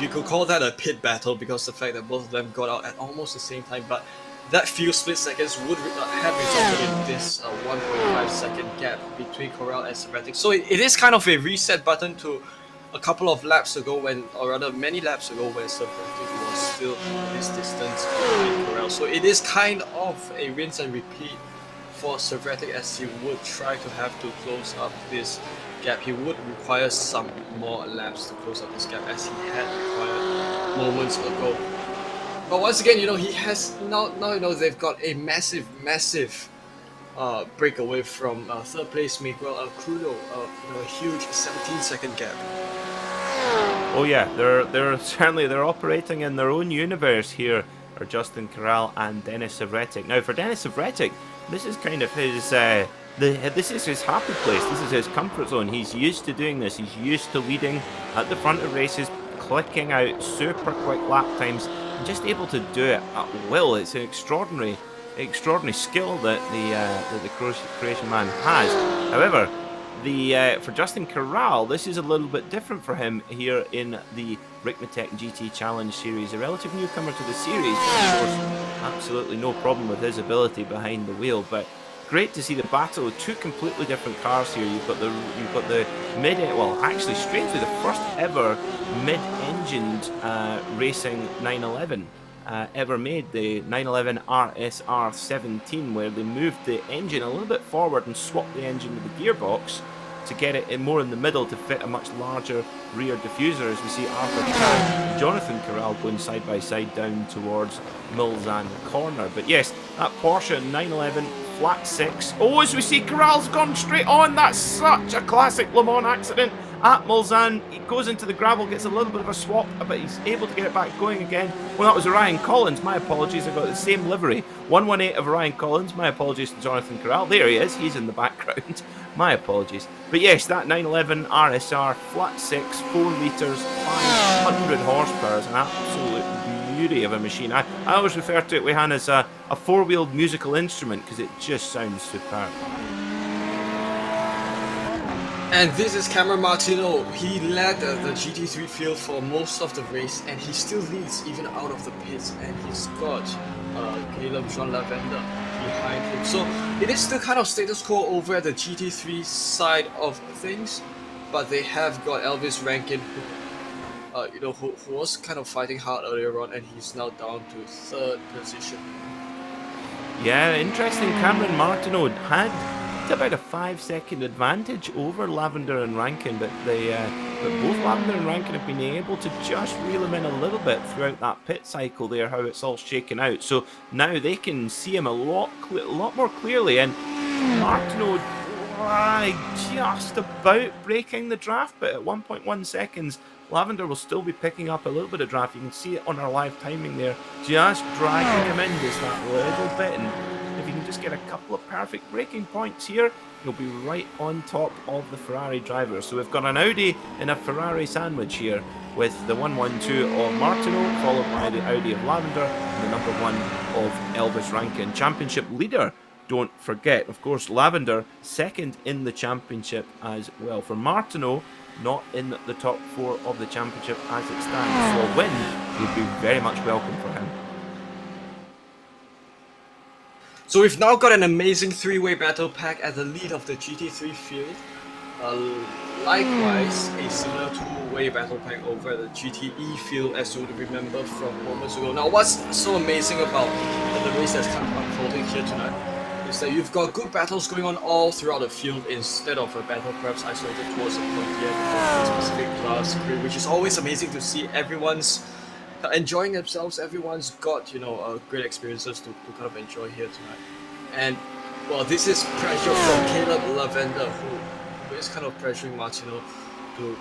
could call that a pit battle, because the fact that both of them got out at almost the same time, but that few split seconds would have resulted in this 1.5 second gap between Corral and Savretic. So it is kind of a reset button to a couple of laps ago many laps ago when Savretic was still this distance behind Corral. So it is kind of a rinse and repeat for Savretic, as he would try to have to close up this gap. He would require some more laps to close up this gap, as he had required moments ago. But once again, he has now they've got a massive breakaway from third place Miguel Crudo, a huge 17-second gap. Oh yeah, they're operating in their own universe here, are Justin Corral and Denis Savretic. Now for Denis Savretic, this is kind of his this is his happy place. This is his comfort zone. He's used to doing this. He's used to leading at the front of races, clicking out super quick lap times, and just able to do it at will. It's an extraordinary skill that the Croatian man has. However, for Justin Corral, this is a little bit different for him here in the Ricmotech GT Challenge Series. A relative newcomer to the series, of course, absolutely no problem with his ability behind the wheel, but great to see the battle of two completely different cars here. You've got the actually strangely the first ever mid-engined racing 911 ever made, the 911 RSR 17, where they moved the engine a little bit forward and swapped the engine with the gearbox to get it more in the middle to fit a much larger rear diffuser, as we see Arthur and Jonathan Corral going side by side down towards Mulsanne Corner. But yes, that Porsche 911 flat 6. Oh, as we see, Corral's gone straight on. That's such a classic Le Mans accident at Mulsanne. He goes into the gravel, gets a little bit of a swap, but he's able to get it back going again. Well, that was Ryan Collins. My apologies, I got the same livery. 118 of Ryan Collins. My apologies to Jonathan Corral. There he is. He's in the background. My apologies. But yes, that 911 RSR flat 6, 4 litres, 500 horsepower is an absolute beauty of a machine. I always refer to it, Wehan, as a four-wheeled musical instrument, because it just sounds superb. And this is Cameron Martino. He led the GT3 field for most of the race, and he still leads even out of the pits, and he's got Caleb Jean Lavender behind him. So it is still kind of status quo over at the GT3 side of things, but they have got Elvis Rankin, who was kind of fighting hard earlier on, and he's now down to third position. Yeah, interesting. Cameron Martino had about a 5-second advantage over Lavender and Rankin, but both Lavender and Rankin have been able to just reel him in a little bit throughout that pit cycle there, how it's all shaken out. So now they can see him a lot more clearly, and Martino just about breaking the draft, but at 1.1 seconds, Lavender will still be picking up a little bit of draft. You can see it on our live timing there, just dragging him in just that little bit, and if you can just get a couple of perfect braking points here, you'll be right on top of the Ferrari driver. So we've got an Audi and a Ferrari sandwich here, with the 112 of Martino, followed by the Audi of Lavender, and the number 1 of Elvis Rankin. Championship leader, don't forget, of course, Lavender second in the championship as well. For Martino, not in the top 4 of the championship as it stands, so a win would be very much welcome for him. So we've now got an amazing 3-way battle pack at the lead of the GT3 field. Likewise, a similar 2-way battle pack over at the GTE field, as you would remember from moments ago. Now, what's so amazing about the race that's kind of unfolding here tonight is that you've got good battles going on all throughout the field, instead of a battle perhaps isolated towards a point of a specific class, which is always amazing to see. Everyone's enjoying themselves, everyone's got, great experiences to kind of enjoy here tonight. And, well, this is pressure from Caleb Lavender, who is kind of pressuring Martino to,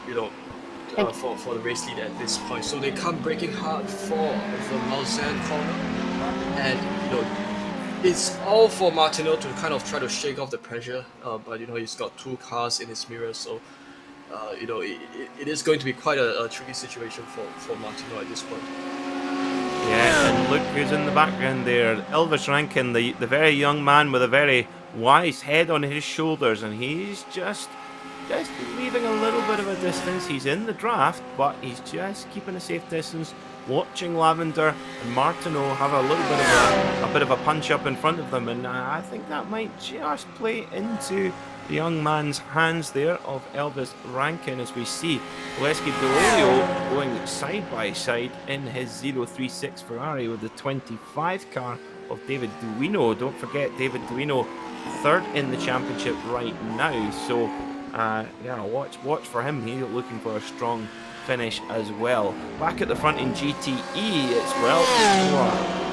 for the race lead at this point. So they come breaking hard for the Lausanne corner, and, it's all for Martino to kind of try to shake off the pressure, but he's got 2 cars in his mirror, so it is going to be quite a tricky situation for Martino at this point. Yeah, and look who's in the background there, Elvis Rankin, the very young man with a very wise head on his shoulders, and he's just leaving a little bit of a distance. He's in the draft, but he's just keeping a safe distance, watching Lavender and Martino have a little bit of a punch up in front of them, and I think that might just play into the young man's hands there of Elvis Rankin, as we see Oleski Delolio going side by side in his 036 Ferrari with the 25 car of David Duino. Don't forget, David Duino third in the championship right now, so watch for him. He's looking for a strong finish as well. Back at the front in GTE, it's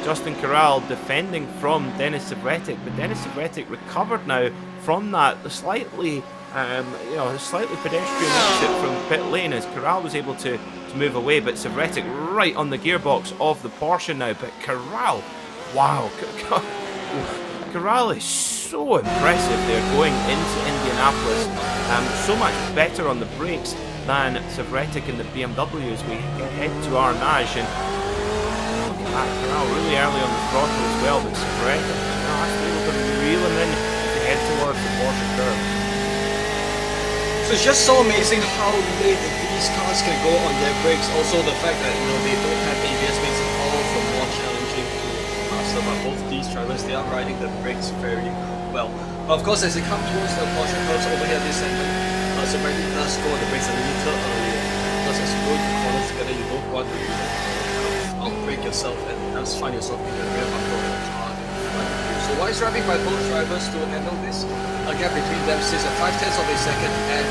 Justin Corral defending from Denis Savretic, but Denis Savretic recovered now from that slightly pedestrian exit from pit lane, as Corral was able to move away, but Savretic right on the gearbox of the Porsche now. But Corral, wow, Corral is so impressive there going into Indianapolis. So much better on the brakes than Savretic in the BMW as we head to Arnage, and look at that, Corral really early on the throttle as well, but Savretic just able to reel him in to head towards the Porsche Curves. So it's just so amazing how late these cars can go on their brakes. Also the fact that they don't have ABS makes it all the more challenging to master. But both these drivers, they are riding the brakes very well. But of course, as they come towards the Porsche Curves over here, this segment, Savretic does go on the brakes a little earlier, because as you go into corners together, you don't want to outbrake yourself and just find yourself in the rear bumper of the car. So wise driving by both drivers to handle this. A gap between them sits at 0.5 of a second, and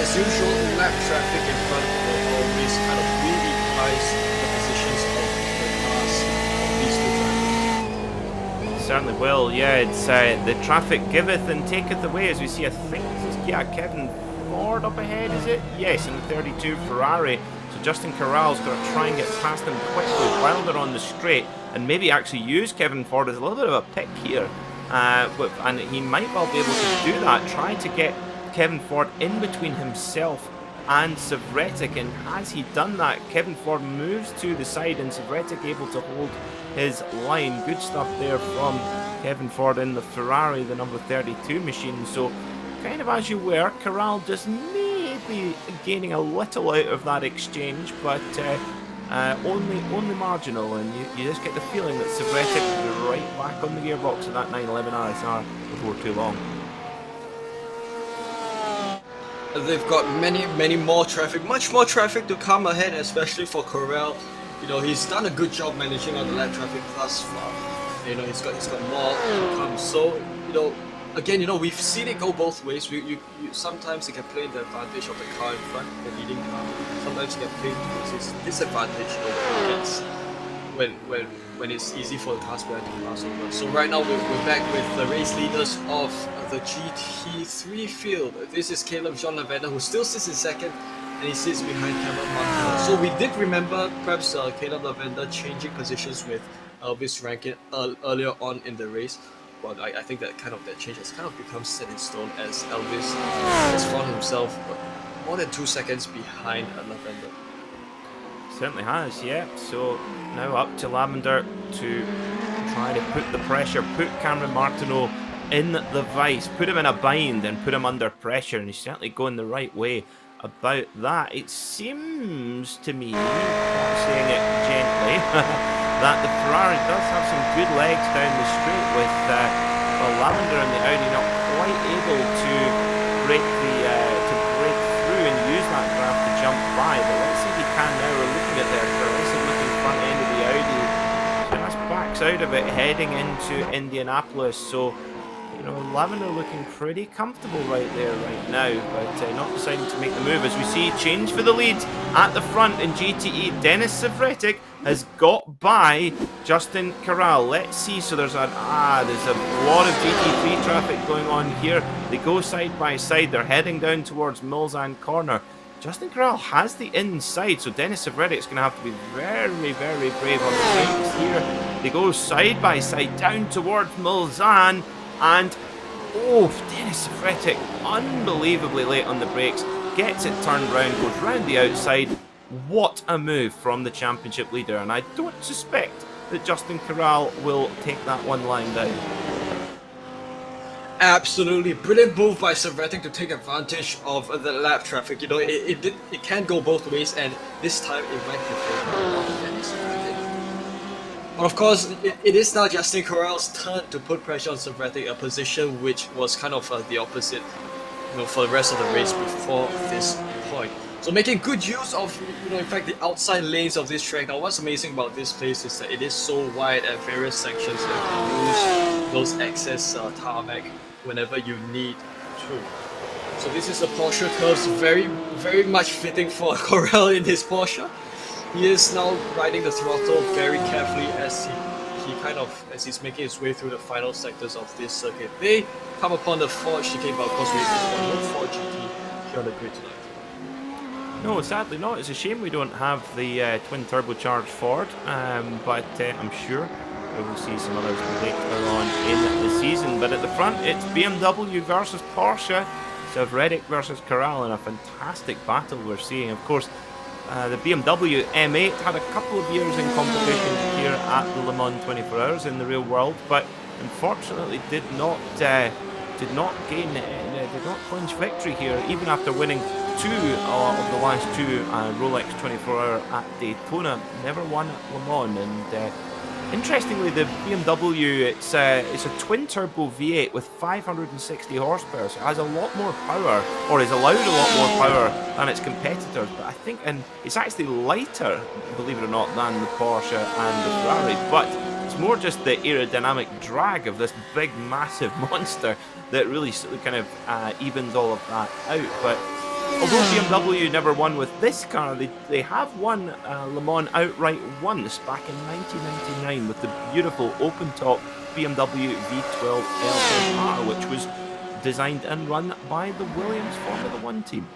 as usual, lap traffic in front will always kind of really price the positions of the cars of these two drivers. Certainly will, yeah. It's the traffic giveth and taketh away, as we see. I think this is Kevin Ford up ahead, is it? Yes, in the 32 Ferrari. So Justin Corral's got to try and get past him quickly while they're on the straight, and maybe actually use Kevin Ford as a little bit of a pick here. And he might well be able to do that, trying to get Kevin Ford in between himself and Savretic, and has he done that, Kevin Ford moves to the side and Savretic able to hold his line. Good stuff there from Kevin Ford in the Ferrari, the number 32 machine. So kind of as you were, Corral just maybe gaining a little out of that exchange, but only marginal, and you just get the feeling that Savretic will be right back on the gearbox of that 911 RSR before too long. They've got many more traffic, much more traffic to come ahead, especially for Corral. He's done a good job managing on the lap traffic thus far. He's got more to come. So, again, you know, we've seen it go both ways. You sometimes you can play the advantage of the car in front, the leading car. Sometimes you can play to its disadvantage, you know, when it's easy for the cars behind to pass over. So right now we're back with the race leaders of the GT3 field. This is Caleb Jean Lavender, who still sits in second, and he sits behind Cameron Martino. So we did remember perhaps Caleb Lavender changing positions with Elvis Rankin earlier on in the race. But I think that change has kind of become set in stone, as Elvis has found himself more than 2 seconds behind Lavender. Certainly has, yeah. So now up to Lavender to try to put the pressure, put Cameron Martino in the vice, put him in a bind and put him under pressure, and he's certainly going the right way about that. It seems to me, saying it gently, that the Ferrari does have some good legs down the straight, with Lavender and the Audi not quite able to break through and use that graph to jump by. But let's see if he can now. We're looking at their progressive looking front end of the Audi. Just backs out of it, heading into Indianapolis. So, you know, Lavender looking pretty comfortable right there right now, but not deciding to make the move, as we see change for the lead at the front in GTE. Denis Savretic has got by Justin Corral. Let's see. So there's a lot of GT3 traffic going on here. They go side by side. They're heading down towards Mulsanne Corner. Justin Corral has the inside, so Denis Savretic's going to have to be very, very brave on the brakes here. They go side by side down towards Mulsanne, and Denis Savretic, unbelievably late on the brakes, gets it turned round, goes round the outside. What a move from the championship leader, and I don't suspect that Justin Corral will take that one line down. Absolutely brilliant move by Savretic to take advantage of the lap traffic. You know, it can go both ways, and this time it went in favor of Denis Savretic. But of course, it is now Justin Corral's turn to put pressure on Savretic, a position which was kind of the opposite, you know, for the rest of the race before this point. So making good use of, you know, in fact, the outside lanes of this track. Now, what's amazing about this place is that it is so wide at various sections that you can use those excess tarmac whenever you need to. So this is a Porsche Curves, very, very much fitting for Corral in his Porsche. He is now riding the throttle very carefully as he's making his way through the final sectors of this circuit. They come upon the Ford Chicane, but of course we have no Ford GT here on the grid tonight. No, sadly not. It's a shame we don't have the twin turbocharged Ford, but I'm sure we will see some others later on in the season. But at the front, it's BMW versus Porsche, Savretic versus Corral, in a fantastic battle we're seeing. Of course, the BMW M8 had a couple of years in competition here at the Le Mans 24 Hours in the real world, but unfortunately did not clinch victory here, even after winning two of the last two Rolex 24 Hour at Daytona. Never won at Le Mans. And interestingly, the BMW, it's a twin turbo V8 with 560 horsepower, so it has a lot more power, or is allowed a lot more power than its competitors. But I think, and it's actually lighter, believe it or not, than the Porsche and the Ferrari. But it's more just the aerodynamic drag of this big, massive monster that really kind of evens all of that out. But although BMW never won with this car, they have won Le Mans outright once back in 1999 with the beautiful open-top BMW V12 LSR, which was designed and run by the Williams Formula One team.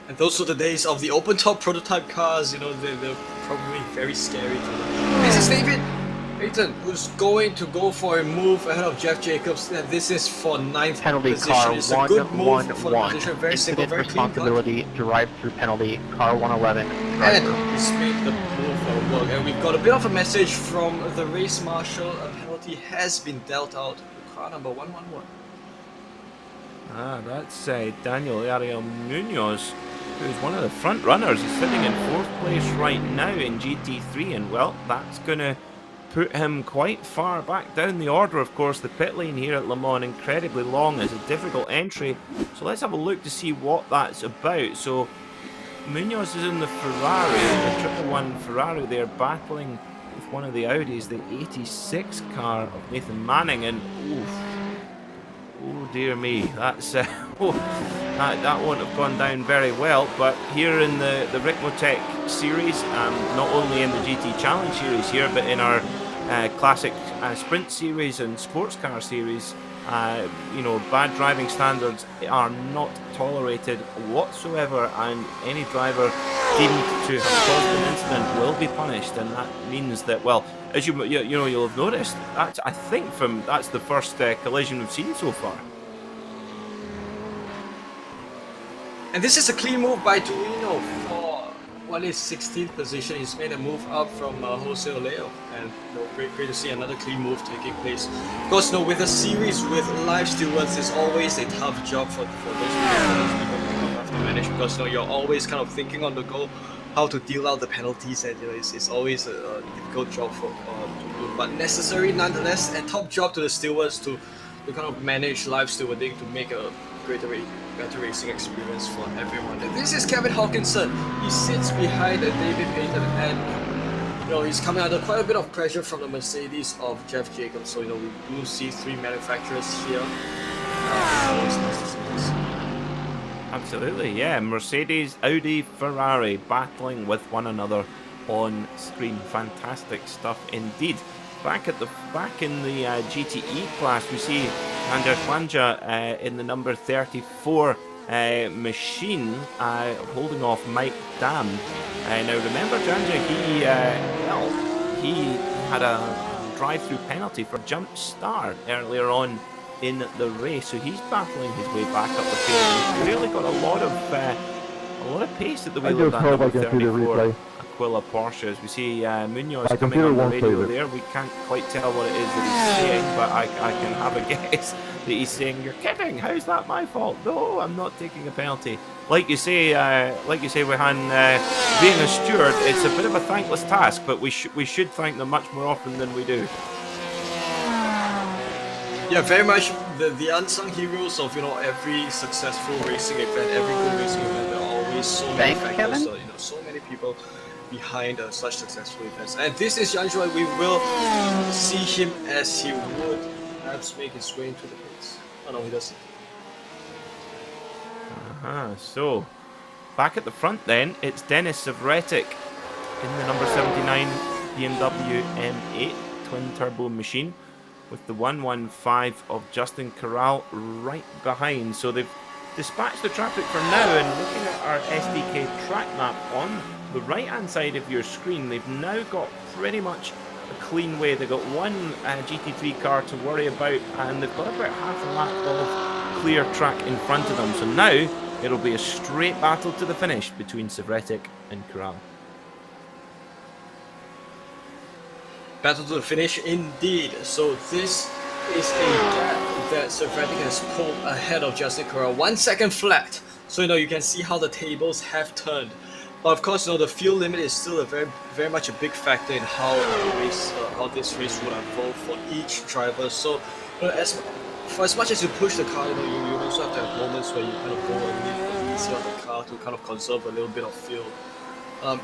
And those were the days of the open-top prototype cars. You know, they're probably very scary. This is David Payton, who's going to go for a move ahead of Jeff Jacobs, and this is for 9th penalty position. car It's a good move for the 111. position. Very simple, Incident very clean cut. responsibility, drive through penalty, car 111. And he's made the move work. And we've got a bit of a message from the race marshal. A penalty has been dealt out to car number 111. That's Daniel Ariel Munoz, who's one of the front runners. He's sitting in 4th place right now in GT3, and well, that's going to put him quite far back down the order. Of course, the pit lane here at Le Mans, incredibly long, is a difficult entry. So let's have a look to see what that's about. So Munoz is in the Ferrari, the 111 Ferrari there, battling with one of the Audis, the 86 car of Nathan Manning, and oh dear me, that's that won't have gone down very well. But here in the Ricmotech series, not only in the GT Challenge series here, but in our classic sprint series and sports car series, bad driving standards are not tolerated whatsoever, and any driver deemed to have caused an incident will be punished. And that means that, well, as you'll have noticed, that's the first collision we've seen so far. And this is a clean move by Duino for what is 16th position. He's made a move up from Jose Oleo, and great to see another clean move taking place. Of course, with a series with live stewards, it's always a tough job for those people who have to manage, because you're always kind of thinking on the go how to deal out the penalties, and it's always a difficult job to do, but necessary nonetheless, and top job to the stewards to kind of manage live stewarding to make a better racing experience for everyone. And this is Kevin Hawkinson. He sits behind David Payton, and he's coming under quite a bit of pressure from the Mercedes of Jeff Jacobs. So we do see three manufacturers here. Absolutely, yeah. Mercedes, Audi, Ferrari battling with one another on screen. Fantastic stuff indeed. Back in the GTE class, we see Janja Kwanja in the number 34 machine, holding off Mike Dam. Now remember, Janja, he had a drive-through penalty for jump start earlier on in the race, so he's battling his way back up the field. He's really got a lot of pace at the wheel of that number 34 Aquila Porsche. As we see Munoz coming on the radio there, we can't quite tell what it is that he's saying, but I can have a guess that he's saying, "You're kidding! How's that my fault? No, I'm not taking a penalty." Like you say, Wehan, being a steward, it's a bit of a thankless task, but we should thank them much more often than we do. Yeah, very much the unsung heroes of every successful racing event, every good racing event. There are always so many factors, so many people behind such successful events. And this is Janjoy. We will see him as he would perhaps make his way into the pits. Oh no, he doesn't. So back at the front then, it's Denis Savretic in the number 79 BMW M8 twin turbo machine, with the 115 of Justin Corral right behind. So they've dispatched the traffic for now, and looking at our SDK track map on the right hand side of your screen, they've now got pretty much a clean way. They've got one GT3 car to worry about, and they've got about half a lap of clear track in front of them. So now it'll be a straight battle to the finish between Savretic and Corral. Battle to the finish indeed. So this is a gap that Savretic has pulled ahead of Justin Corral, 1 second flat. So you can see how the tables have turned. But of course, the fuel limit is still a very much a big factor in how this race would unfold for each driver. So as much as you push the car, you also have to have moments where you kind of go a little easy on the car to kind of conserve a little bit of fuel. That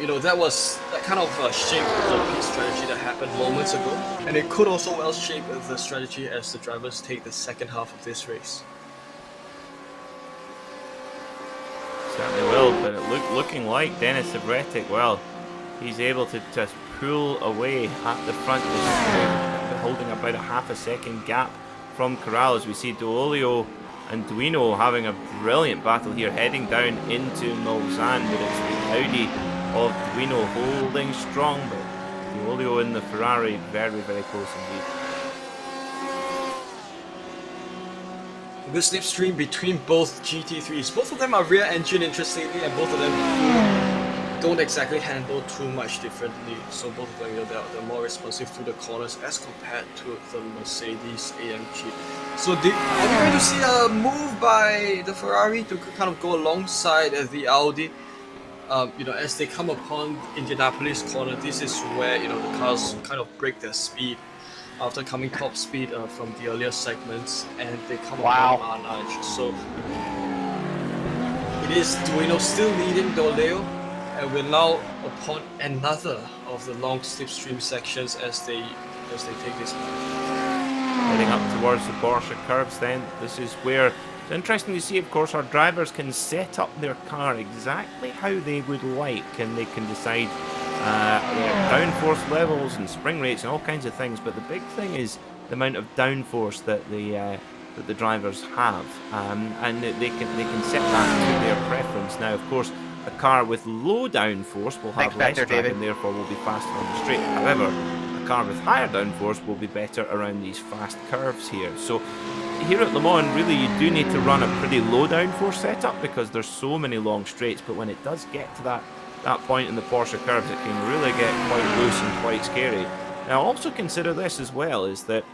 kind of shaped the pit strategy that happened moments ago, and it could also well shape the strategy as the drivers take the second half of this race. Certainly will, but looking like Denis Savretic, well, he's able to just pull away at the front, holding about a half a second gap from Corral, as we see D'Olio and Duino having a brilliant battle here, heading down into Mulsanne, but it's the Audi of Duino holding strong, but D'Olio in the Ferrari very, very close indeed. Good slipstream between both GT3s. Both of them are rear engine, interestingly, and both of them don't exactly handle too much differently. So both of them, they're more responsive through the corners as compared to the Mercedes AMG. So are we going to see a move by the Ferrari to kind of go alongside the Audi? As they come upon Indianapolis corner, this is where the cars kind of break their speed after coming top speed from the earlier segments, and they come upon Arnage. So it is Duino still leading D'Oleo, and we're now upon another of the long slipstream sections as they take this. Heading up towards the Porsche Curves then, this is where it's interesting to see, of course, our drivers can set up their car exactly how they would like, and they can decide their downforce levels and spring rates and all kinds of things, but the big thing is the amount of downforce that the drivers have, and they can set that to their preference. Now, of course, a car with low downforce will have less drag and therefore will be faster on the straight. However, a car with higher downforce will be better around these fast curves here. So here at Le Mans, really you do need to run a pretty low downforce setup because there's so many long straights, but when it does get to that point in the Porsche curves, it can really get quite loose and quite scary. Now also consider this as well, is that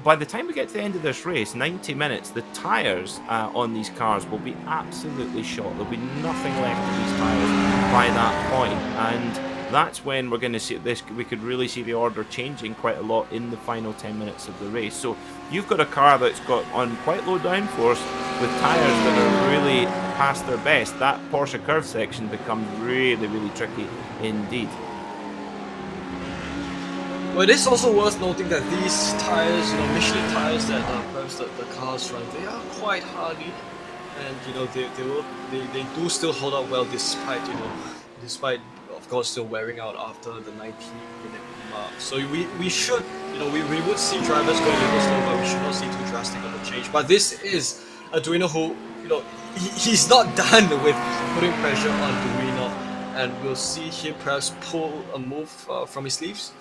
by the time we get to the end of this race, 90 minutes, the tyres on these cars will be absolutely shot. There'll be nothing left of these tyres by that point, and that's when we're going to see this. We could really see the order changing quite a lot in the final 10 minutes of the race. So you've got a car that's got on quite low downforce with tyres that are really past their best. That Porsche curve section becomes really, really tricky indeed. Well, it is also worth noting that these tires, Michelin tires that perhaps the cars run, they are quite hardy, and they do still hold up well despite of course still wearing out after the 19-minute mark. So we should, we would see drivers go a little slow, but we should not see too drastic of a change. But this is a Duino who, he's not done with putting pressure on Duino, and we'll see him perhaps pull a move from his sleeves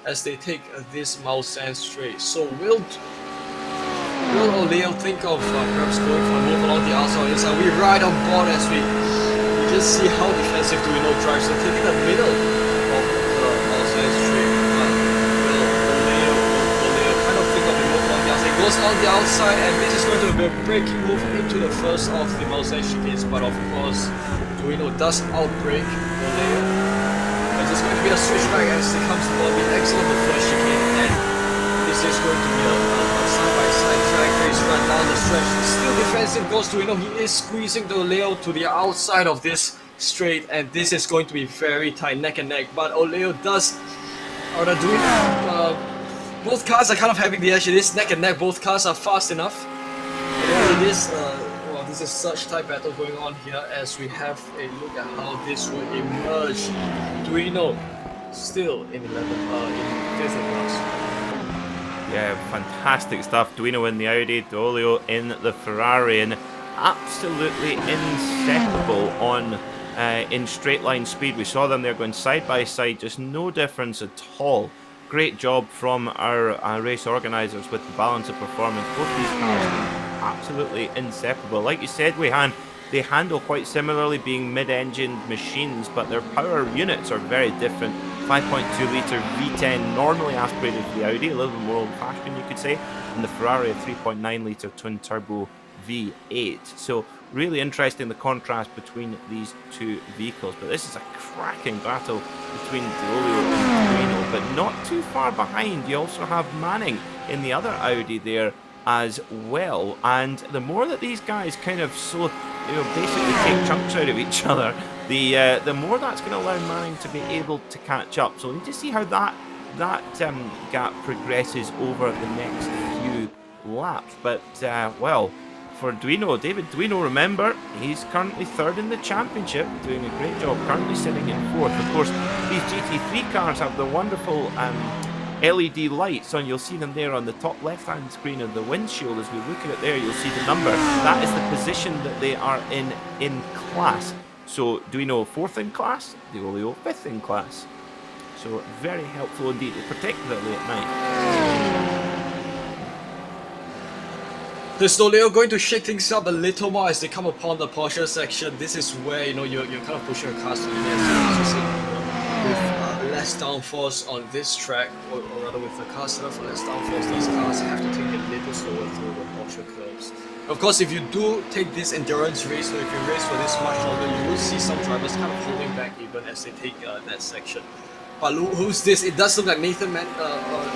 as they take this Mulsanne straight. So will Leo think of perhaps going for a move along the outside or inside? We ride on board as we just see how defensive Duino drives. So taking the middle of the Mulsanne straight. Will Leo kind of think of the move along the outside? Goes on the outside, and this is going to be a braking move into the first of the Mulsanne chicanes, but of course Duino does outbrake Leo. It's going to be a switchback as it comes to the exit of the first chicane, and this is going to be a side-by-side track race right down the stretch. Still defensive goes to he is squeezing the Leo to the outside of this straight, and this is going to be very tight, neck and neck. But Oleo does, both cars are kind of having the edge. It is neck and neck. Both cars are fast enough. And it is this is such tight battle going on here as we have a look at how this will emerge. Duino still in 5th class. Yeah, fantastic stuff. Duino in the Audi, D'Olio in the Ferrari, and absolutely inseparable on in straight line speed. We saw them there going side by side, just no difference at all. Great job from our race organisers with the balance of performance. Both these cars absolutely inseparable. Like you said, Weihan, they handle quite similarly, being mid-engined machines, but their power units are very different. 5.2 litre V10 normally aspirated for the Audi, a little bit more old-fashioned you could say, and the Ferrari a 3.9 litre twin-turbo V8. So really interesting, the contrast between these two vehicles. But this is a cracking battle between D'Olio and Duino, but not too far behind. You also have Manning in the other Audi there as well, and the more that these guys kind of basically take chunks out of each other, the more that's going to allow Manning to be able to catch up. So we need to see how that gap progresses over the next few laps. But well, for Duino, David Duino, remember, he's currently 3rd in the championship, doing a great job, currently sitting in 4th. Of course, these GT3 cars have the wonderful LED lights on. You'll see them there on the top left hand screen of the windshield. As we look at it there, you'll see the number. That is the position that they are in class. So Duino 4th in class, D'Olio 5th in class. So very helpful indeed, particularly at night. This D'Olio going to shake things up a little more as they come upon the Porsche section. This is where you're kind of pushing your cars to the next with less downforce on this track, or rather with the cars set up for less downforce. These cars have to take it a little slower through the Porsche curves. Of course, if you do take this endurance race, or if you race for this much longer, you will see some drivers kind of holding back even as they take that section. But who's this? It does look like Nathan Manning. What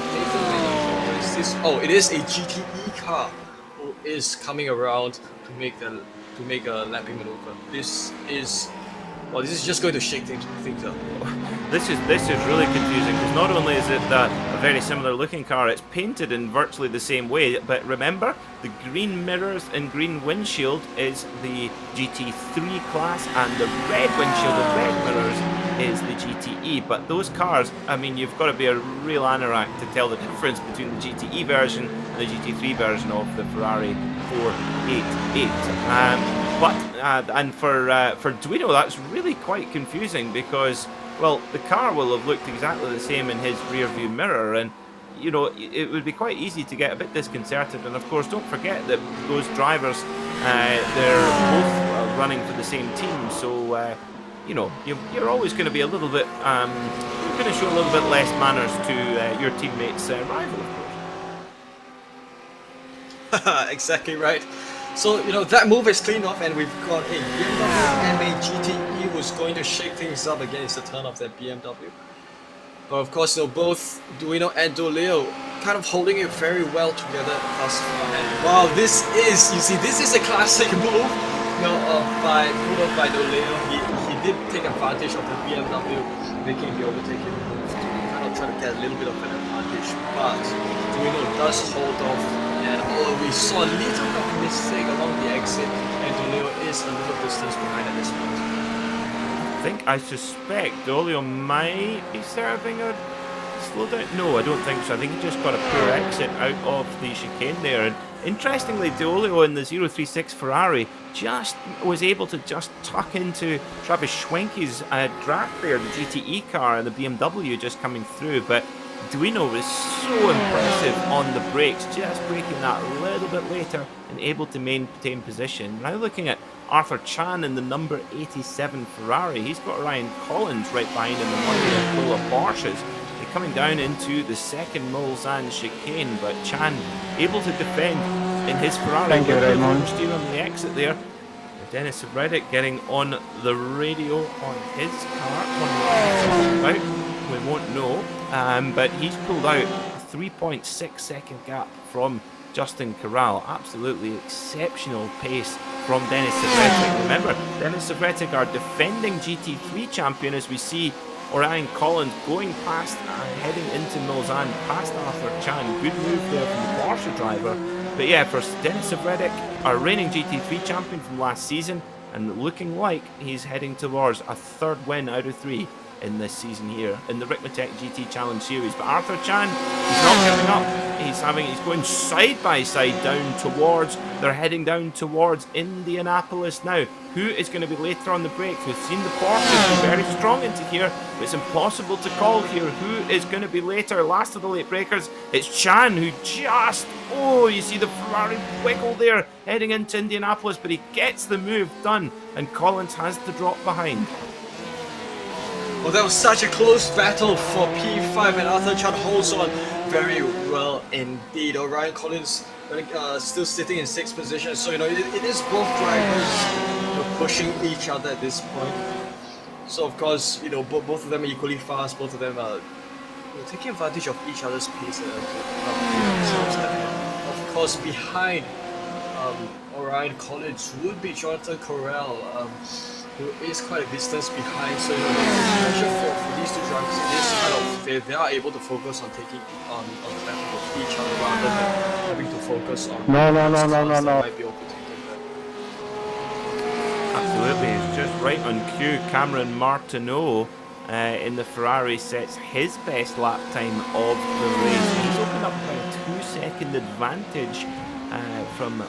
is this? Oh, it is a GTE car who is coming around to make a lapping maneuver. This is Well, this is just going to shake things up. This is really confusing because not only is it a very similar looking car, it's painted in virtually the same way. But remember, the green mirrors and green windshield is the GT3 class, and the red windshield and red mirrors is the GTE. But those cars, I mean, you've got to be a real anorak to tell the difference between the GTE version and the GT3 version of the Ferrari 488. And for Duino, that's really quite confusing because, well, the car will have looked exactly the same in his rear view mirror, and you know, it would be quite easy to get a bit disconcerted. And of course, don't forget that those drivers, they're both running for the same team, so you know, you're always going to be a little bit, you're going to show a little bit less manners to your teammates' rival, of course. Exactly right. So, you know, that move is cleaned off, and we've got a BMW and a GTE who's going to shake things up again. It's the turn of that BMW. But of course, you know, both Duino and Doleo kind of holding it very well together thus far. And wow, this is a classic move, you know, by Doleo. He did take advantage of the BMW making the overtaking move to kind of try to get a little bit of an advantage. But Duino does hold off. And we saw a little bit of a mistake along the exit, and Doleo is a little distance behind at this point. I suspect Doleo might be serving a slowdown. No, I don't think so. I think he just got a poor exit out of the chicane there. And interestingly, Doleo in the 036 Ferrari just was able to just tuck into Travis Schwenke's draft there, the GTE car, and the BMW just coming through. But Duino was so impressive on the brakes, just braking that a little bit later and able to maintain position. Now looking at Arthur Chan in the number 87 Ferrari, he's got Ryan Collins right behind him in one of the full of Porsches. They're coming down into the second Mulsanne chicane, but Chan able to defend in his Ferrari. Thank you very much. Steer on the exit there. Dennis Reddick getting on the radio on his car. We won't know, but he's pulled out a 3.6 second gap from Justin Corral. Absolutely exceptional pace from Dennis Savretic. Remember, Dennis Savretic, our defending GT3 champion, as we see Orion Collins going past, heading into Mulsanne past Arthur Chan. Good move there from the Porsche driver. But yeah, for Dennis Savretic, our reigning GT3 champion from last season, and looking like he's heading towards a third win out of 3 in this season here in the Ricmotech GT Challenge Series. But Arthur Chan, he's not giving up. He's going side by side down towards, they're heading down towards Indianapolis now. Who is going to be later on the brakes? We've seen the Porsche be very strong into here, but it's impossible to call here who is going to be later. Last of the late breakers, it's Chan who just, you see the Ferrari wiggle there heading into Indianapolis, but he gets the move done, and Collins has to drop behind. Well, that was such a close battle for P5, and Arthur Chan holds on very well indeed. Ryan Collins still sitting in 6th position, so you know it is both drivers pushing each other at this point. So of course, you know, both of them are equally fast. Both of them are taking advantage of each other's pace. Of course, behind Orion Collins would be Jonathan Corral, who is quite a distance behind. So you know, the pressure for these two drivers is kind of they are able to focus on taking on the battle with each other rather than having to focus on No. might be overtaking them. Absolutely, it's just right on cue. Cameron Martino in the Ferrari sets his best lap time of the race. He's opened up by a 2-second advantage from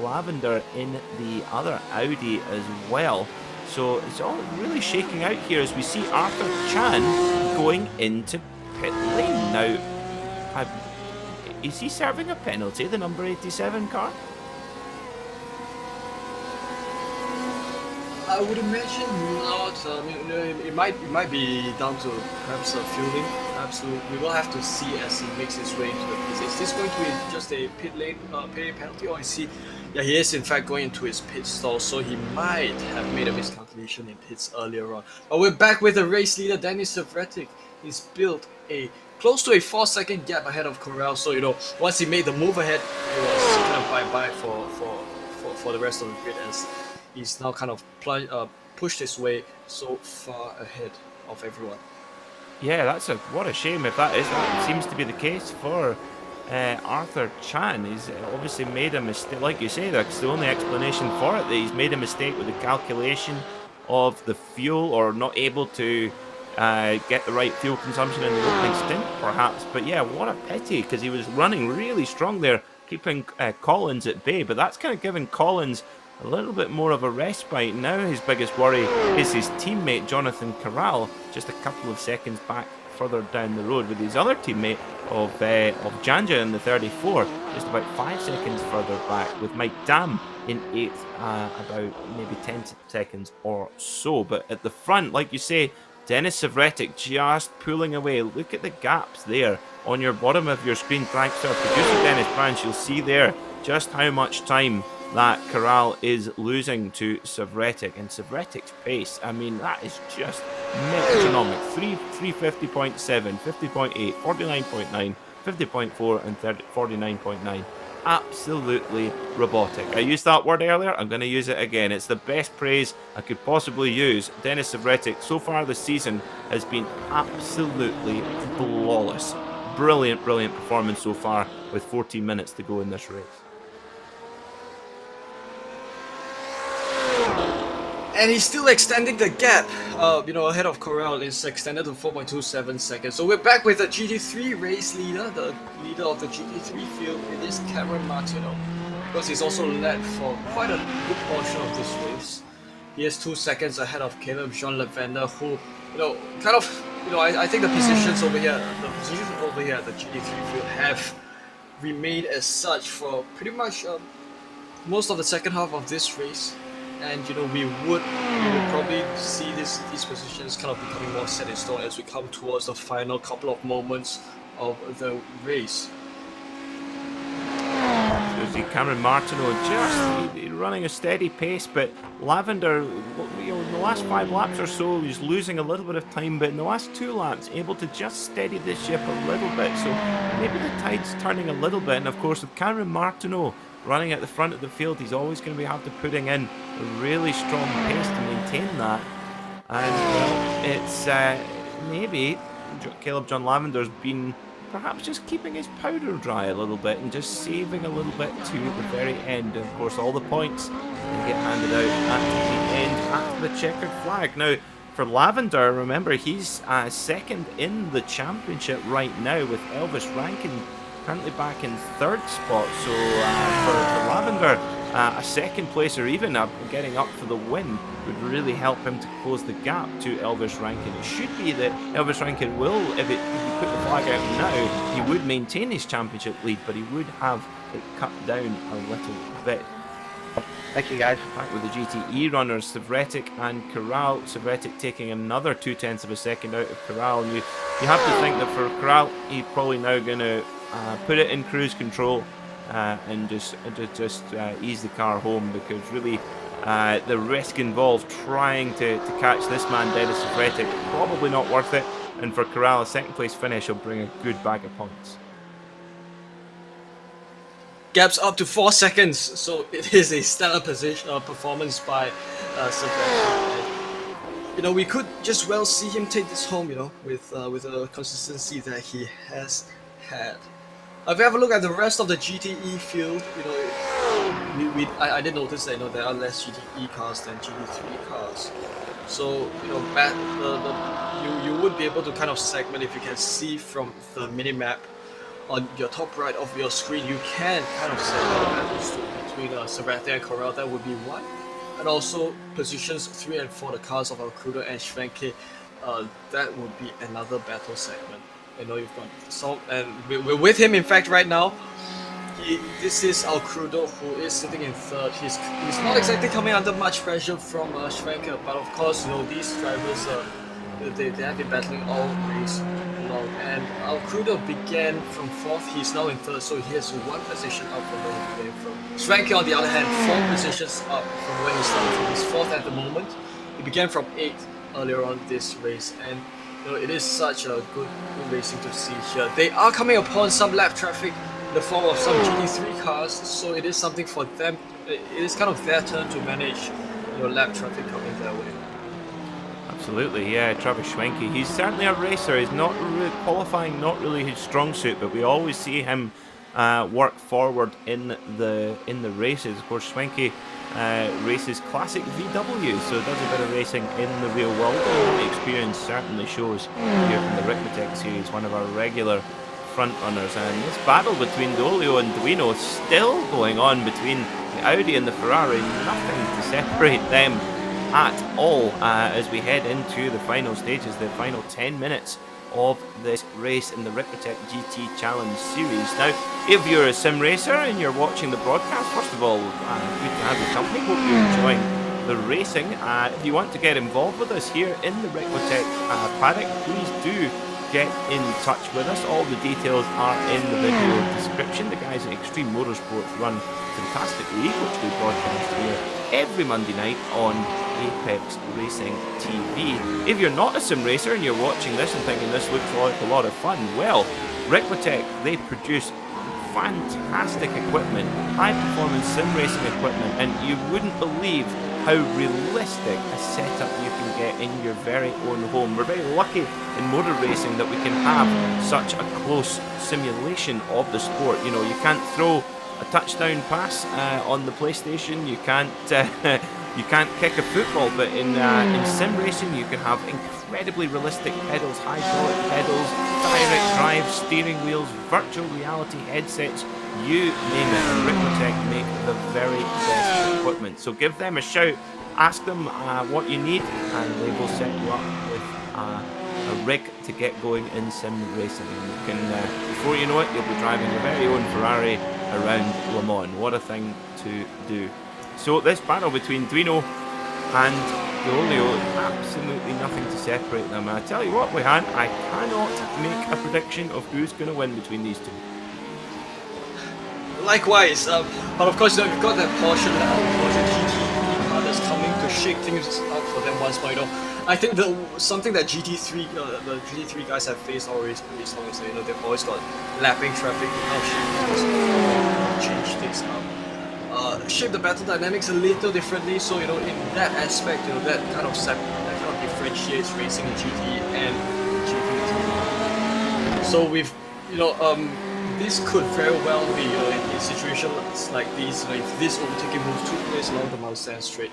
Lavender in the other Audi as well. So it's all really shaking out here as we see Arthur Chan going into pit lane. Now, is he serving a penalty, the number 87 car? I would imagine not. It might be down to perhaps fueling. Absolutely, we will have to see as he makes his way into the pits. Is this going to be just a pit lane pay penalty, or is he? Yeah, he is in fact going into his pit stall, so he might have made a miscalculation in pits earlier on. But we're back with the race leader, Dennis Savretic. He's built a close to a 4-second gap ahead of Corral. So you know, once he made the move ahead, it was kind of bye-bye for the rest of the grid, as he's now kind of pushed his way so far ahead of everyone. Yeah, what a shame if that seems to be the case for Arthur Chan. He's obviously made a mistake, like you say. That's the only explanation for it. That he's made a mistake with the calculation of the fuel, or not able to get the right fuel consumption in the opening stint, perhaps. But yeah, what a pity, because he was running really strong there, keeping Collins at bay. But that's kind of given Collins a little bit more of a respite. Now his biggest worry is his teammate Jonathan Corral, just a couple of seconds back further down the road, with his other teammate of Janja in the 34 just about 5 seconds further back, with Mike Dam in 8th, about maybe 10 seconds or so. But at the front, like you say, Denis Savretic just pulling away. Look at the gaps there on your bottom of your screen. Thanks to our producer Dennis Branch, you'll see there just how much time that Corral is losing to Savretic. And Savretic's pace, I mean, that is just metronomic. 350.7, 50.8, 49.9, 50.4 and 49.9. Absolutely robotic. I used that word earlier, I'm going to use it again. It's the best praise I could possibly use. Denis Savretic so far this season has been absolutely flawless. Brilliant performance so far, with 14 minutes to go in this race. And he's still extending the gap, ahead of Corral. It's extended to 4.27 seconds. So we're back with the GT3 race leader, the leader of the GT3 field. It is Cameron Martino, because he's also led for quite a good portion of this race. He is 2 seconds ahead of Caleb Jean Lavender, who, I think the positions over here at the GT3 field have remained as such for pretty much most of the second half of this race. And we would probably see these positions kind of becoming more set in stone as we come towards the final couple of moments of the race. You see Cameron Martino just running a steady pace, but Lavender, in the last 5 laps or so, he's losing a little bit of time, but in the last 2 laps, able to just steady the ship a little bit. So maybe the tide's turning a little bit. And of course, with Cameron Martino running at the front of the field, he's always going to be have to putting in a really strong pace to maintain that. And it's maybe Caleb John Lavender's been perhaps just keeping his powder dry a little bit and just saving a little bit to the very end. And of course, all the points can get handed out at the end after the checkered flag. Now, for Lavender, remember, he's second in the championship right now, with Elvis Rankin currently back in 3rd spot. So for Lavender, a second place or even getting up for the win would really help him to close the gap to Elvis Rankin. It should be that Elvis Rankin will, if he put the flag out now, he would maintain his championship lead, but he would have it cut down a little bit. Thank you, guys. Back with the GTE runners, Savretic and Corral. Savretic taking another 0.2 of a second out of Corral. And you have to think that for Corral, he's probably now going to put it in cruise control and just ease the car home, because really the risk involved trying to catch this man, Denis Savretic, probably not worth it. And for Corral, a second place finish will bring a good bag of points. Gaps up to 4 seconds, so it is a stellar performance by Savretic. We could just well see him take this home, with the consistency that he has had. If we have a look at the rest of the GTE field, I did notice that there are less GTE cars than GT3 cars. So you would be able to kind of segment, if you can see from the mini map on your top right of your screen. You can kind of segment the battles between Savretic and Corral. That would be one, and also positions 3 and 4, the cars of Alcrudo and Schwenke. That would be another battle segment. You've got Salt, and we're with him. In fact, right now, this is Alcrudo, who is sitting in 3rd. He's not exactly coming under much pressure from Schwenke, but of course, these drivers they have been battling all race long. And Alcrudo began from 4th. He's now in 3rd, so he has 1 position up from where he came from. Schwenke, on the other hand, 4 positions up from where he started from. He's 4th at the moment. He began from 8th earlier on this race, and it is such a good racing to see here. They are coming upon some lap traffic in the form of some GT3 cars, so it is something for them. It is kind of their turn to manage lap traffic coming their way. Absolutely, yeah, Travis Schwenke. He's certainly a racer. He's not qualifying, not really his strong suit, but we always see him work forward in the races. Of course, Schwenke races classic VW, so does a bit of racing in the real world. And the experience certainly shows here from the Ricmotech series, one of our regular front runners. And this battle between Dolio and Duino still going on between the Audi and the Ferrari. Nothing to separate them at all as we head into the final stages, the final 10 minutes of this race in the Ricmotech GT Challenge Series. Now, if you're a sim racer and you're watching the broadcast, first of all, good to have your company. Hope you're enjoying the racing. If you want to get involved with us here in the Ricmotech paddock, please do get in touch with us. All the details are in the video description. The guys at Extreme Motorsports run Fantastic League, which we broadcast here every Monday night on Apex Racing TV. If you're not a sim racer and you're watching this and thinking this looks like a lot of fun, well, Ricmotech, they produce fantastic equipment, high performance sim racing equipment, and you wouldn't believe how realistic a setup you can get in your very own home. We're very lucky in motor racing that we can have such a close simulation of the sport. You know, you can't throw a touchdown pass on the PlayStation, you can't kick a football, but in sim racing you can have incredibly realistic pedals, hydraulic pedals, direct drive, steering wheels, virtual reality headsets, you name it, and Ricmotech make the very best equipment. So give them a shout, ask them what you need, and they will set you up with a rig to get going in sim racing. And you can, before you know it, you'll be driving your very own Ferrari around Le Mans. What a thing to do. So this battle between Duino and Dolio, absolutely nothing to separate them. And I tell you what, Wehan, I cannot make a prediction of who's going to win between these two. Likewise, but of course, you know, you've got that Porsche GT car that's coming to shake things up for them once more. You know, I think something that Gt3, the Gt3 guys have faced already is that, you know, they've always got lapping traffic, change things up, shape the battle dynamics a little differently. So, you know, in that aspect, you know, that kind of differentiates racing in GT and GT3. So we've, you know, this could very well be, you know, in situations like these, you know, if this overtaking move took place along the Mulsanne Straight,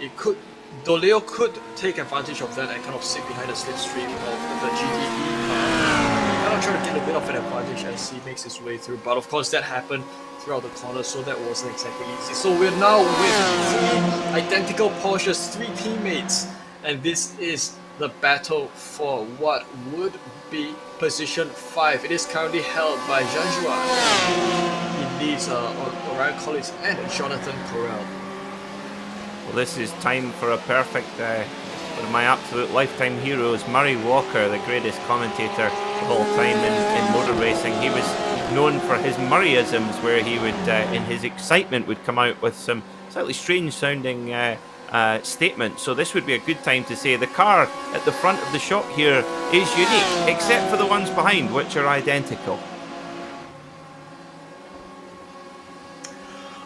Dolio could take advantage of that and kind of sit behind the slipstream of the GTE car, kind of try to get a bit of an advantage as he makes his way through. But of course, that happened throughout the corner, so that wasn't exactly easy. So we're now with 3 identical Porsches, 3 teammates, and this is the battle for what would be position 5. It is currently held by Jean-Joan. He leads Orion Collins and Jonathan Corral. Well, this is time for a perfect, one of my absolute lifetime heroes, Murray Walker, the greatest commentator of all time in motor racing. He was known for his Murrayisms, where he would, in his excitement, would come out with some slightly strange sounding statement. So this would be a good time to say the car at the front of the shot here is unique, except for the ones behind, which are identical.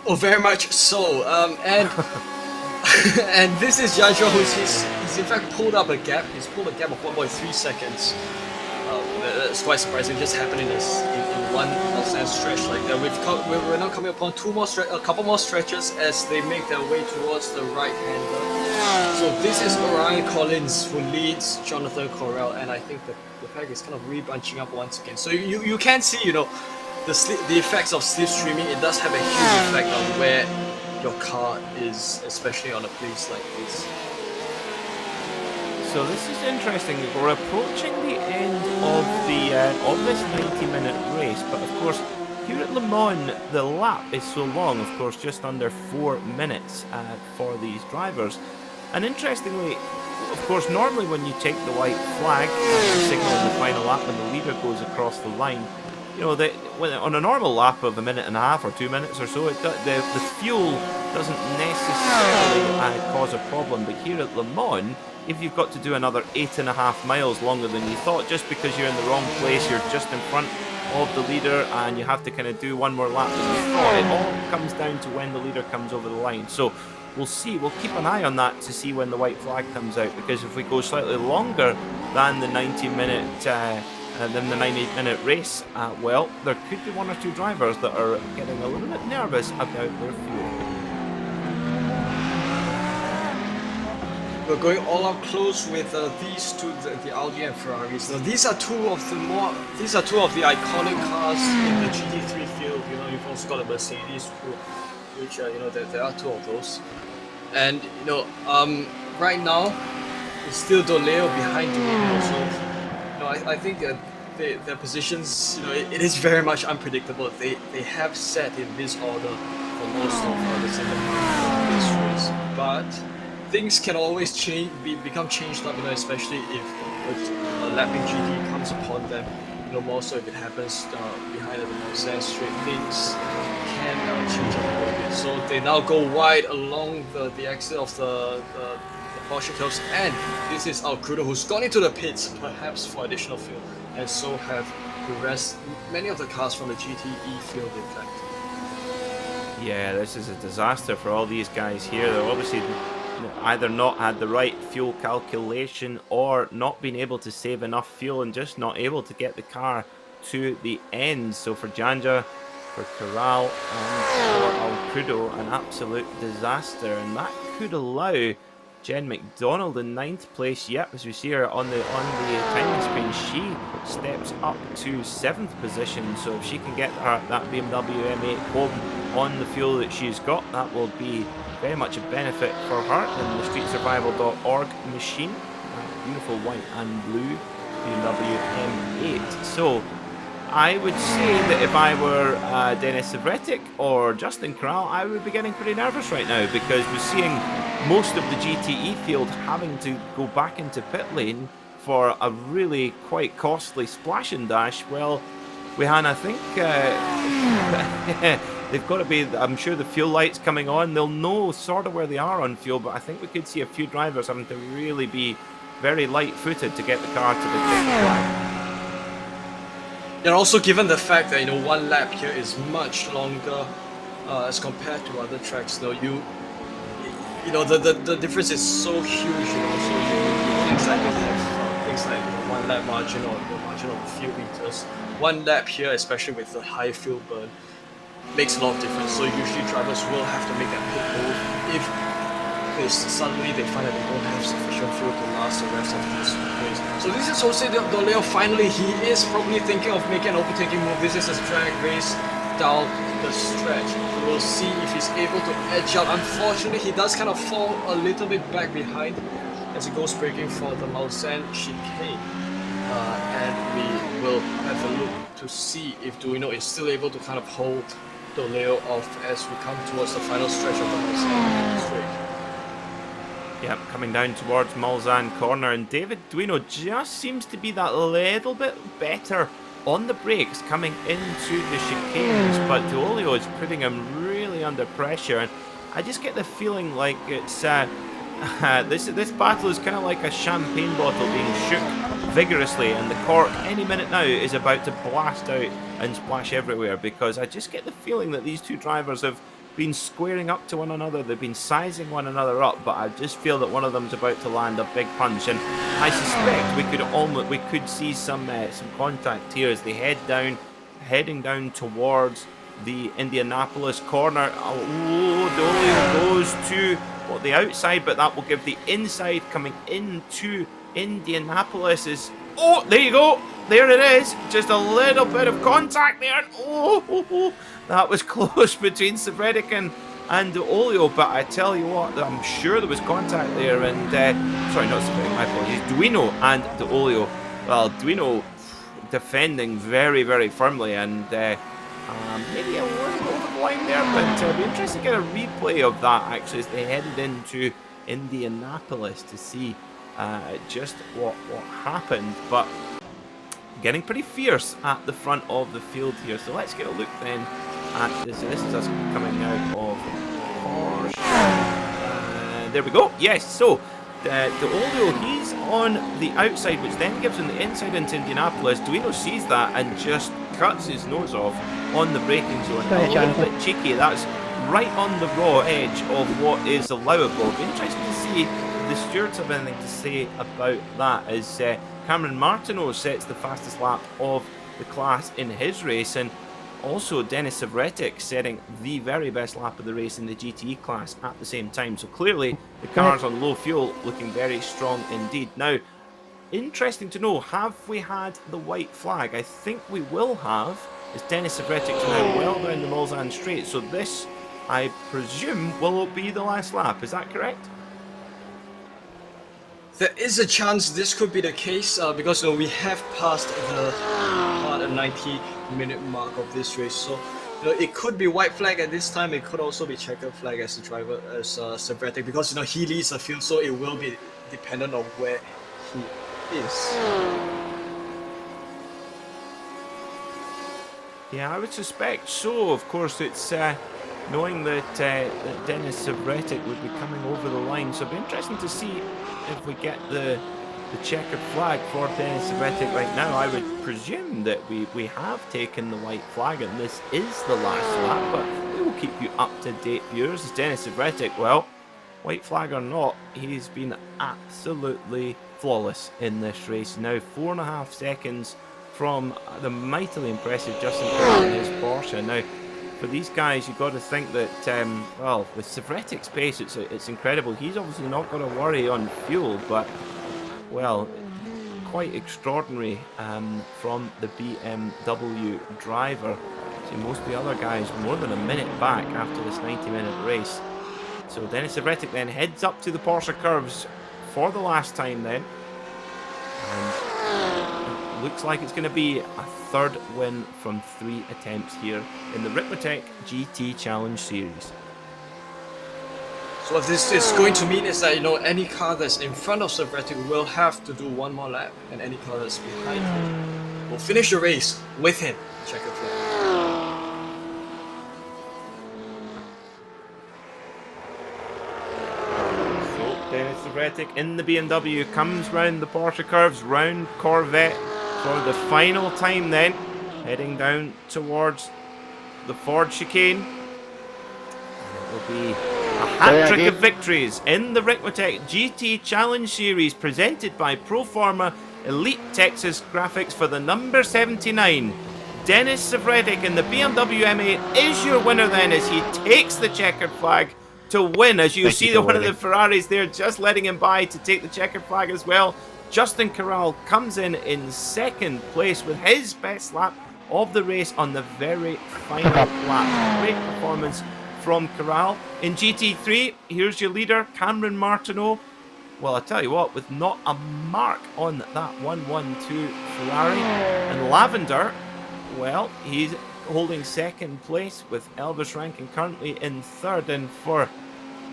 Oh, very much so. And and this is Janjo, he's in fact pulled up a gap. He's pulled a gap of 1.3 seconds. That's quite surprising. It just happened in one Mulsanne stretch like that. We're now coming upon a couple more stretches as they make their way towards the right-hander. So this is Orion Collins who leads Jonathan Corral, and I think the pack is kind of rebunching up once again. So you can see, you know, the effects of slipstreaming. It does have a huge effect on where your car is, especially on a place like this. So this is interesting. We're approaching the end of this 90-minute race, but of course here at Le Mans the lap is so long, of course, just under 4 minutes for these drivers. And interestingly, of course, normally when you take the white flag and signal in the final lap when the leader goes across the line, you know, on a normal lap of 1.5 minutes or 2 minutes or so, the fuel doesn't necessarily cause a problem. But here at Le Mans, if you've got to do another 8.5 miles longer than you thought, just because you're in the wrong place, you're just in front of the leader and you have to kind of do one more lap than you thought, it all comes down to when the leader comes over the line. So we'll see. We'll keep an eye on that to see when the white flag comes out, because if we go slightly longer than the 98-minute race, well, there could be one or two drivers that are getting a little bit nervous about their fuel. We're going all up close with these two, the Audi and Ferraris. Now, these are two of the iconic cars in the GT3 field. You know, you've also got a Mercedes, which there are two of those. And right now it's still Doleo behind Duino. So I think their positions, it is very much unpredictable. They have set in this order for most of the second half of this race, but things can always become changed up, especially if a lapping GT comes upon them. More so if it happens behind the Mulsanne straight, things can change up a little bit. So they now go wide along the exit of the Porsche Curves, and this is Alcrudo, who's gone into the pits, perhaps for additional fuel, and so have the rest, many of the cars from the GTE field, in fact. Yeah, this is a disaster for all these guys here. They're obviously either not had the right fuel calculation or not been able to save enough fuel and just not able to get the car to the end. So for Janja, for Corral and for Alcrudo, an absolute disaster, and that could allow Jen Mcdonald in 9th place. Yep, as we see her on the timing screen, she steps up to 7th position. So if she can get that BMW M8 home on the fuel that she's got, that will be very much a benefit for her in the streetsurvival.org machine. Beautiful white and blue BMW M8. So I would say that if I were Denis Savretic or Justin Corral, I would be getting pretty nervous right now, because we're seeing most of the GTE field having to go back into pit lane for a really quite costly splash and dash. Well, Wihan, I think they've got to be, I'm sure the fuel light's coming on. They'll know sort of where they are on fuel, but I think we could see a few drivers having to really be very light-footed to get the car to the flag. And also given the fact that, one lap here is much longer as compared to other tracks, though, the difference is so huge, so you don't exactly have things like one lap margin or the margin of a few meters. One lap here, especially with the high fuel burn, makes a lot of difference. So usually drivers will have to make that pit move if suddenly they find that they don't have sufficient fuel to last the rest of this race. So this is Jose Doleo. Finally, he is probably thinking of making an overtaking move. This is a drag race down the stretch. We'll see if he's able to edge out. Unfortunately, he does kind of fall a little bit back behind as he goes braking for the Mulsanne chicane. And we will have a look to see if Duino is still able to kind of hold Doleo off as we come towards the final stretch of the Mulsanne straight. Yep, coming down towards Mulsanne corner, and David Duino just seems to be that little bit better on the brakes coming into the chicanes, but Doleo is putting him really under pressure, and I just get the feeling like it's this battle is kind of like a champagne bottle being shook vigorously, and the cork any minute now is about to blast out and splash everywhere, because I just get the feeling that these two drivers have been squaring up to one another. They've been sizing one another up, but I just feel that one of them's about to land a big punch, and I suspect we could see some contact here as they heading down towards the Indianapolis corner. Oh, Doleo goes to the outside, but that will give the inside coming into Indianapolis is. Oh, there you go. There it is. Just a little bit of contact there. Oh, that was close between Savretic and Olio, but I tell you what, I'm sure there was contact there. And sorry, not Savretic, my apologies. Duino and Olio. Well, Duino defending very, very firmly, and maybe a little over the line there, but it'll be interesting to get a replay of that actually as they headed into Indianapolis to see just what happened. But getting pretty fierce at the front of the field here, so let's get a look then at this. This is us coming out of Porsche. There we go. Yes, so the Olio, he's on the outside, which then gives him the inside into Indianapolis. Duino sees that and just cuts his nose off on the braking zone. A little bit cheeky. That's right on the raw edge of what is allowable. It'll be interesting to see if the stewards have anything to say about that, as Cameron Martino sets the fastest lap of the class in his race, and also Denis Savretic setting the very best lap of the race in the GTE class at the same time. So clearly the cars on low fuel looking very strong indeed. Now, interesting to know, have we had the white flag? I think we will have, as Denis Savretic's now well down the Mulsanne straight. So this, I presume, will be the last lap. Is that correct? There is a chance this could be the case because we have passed the 90-minute mark of this race. So it could be white flag at this time. It could also be checkered flag as the driver, as Savretic, because he leads the field, so it will be dependent on where he is. Yeah, I would suspect so. Of course, it's knowing that Denis Savretic would be coming over the line, so it'll be interesting to see if we get the checkered flag for Denis Savretic right now. I would presume that we have taken the white flag and this is the last lap, but we will keep you up to date, viewers. As Denis Savretic, well, white flag or not, he's been absolutely flawless in this race. Now 4.5 seconds from the mightily impressive Justin Curran in his Porsche. Now, for these guys, you've got to think that, well, with Savretic's pace, it's incredible. He's obviously not going to worry on fuel, but, well, quite extraordinary from the BMW driver. See, most of the other guys more than a minute back after this 90-minute race. So Denis Savretic then heads up to the Porsche Curves for the last time then. And it looks like it's going to be a third win from 3 attempts here in the Ricmotech GT Challenge Series. So what this is going to mean is that any car that's in front of Savretic will have to do one more lap, and any car that's behind him will finish the race with him. Checkered flag. Denis Savretic in the BMW comes round the Porsche Curves, round Corvette for the final time then, heading down towards the Ford Chicane. And it will be a hat-trick of victories in the Ricmotech GT Challenge Series presented by Proforma Elite Texas Graphics for the number 79. Denis Savretic in the BMW M8 is your winner then, as he takes the checkered flag to win. As you see, one of the Ferraris there just letting him by to take the checkered flag as well. Justin Corral comes in second place with his best lap of the race on the very final lap. Great performance from Corral. In GT3, here's your leader, Cameron Martino. Well, I tell you what, with not a mark on that 112 Ferrari. And Lavender, well, he's holding second place with Elvis Rankin currently in third. And for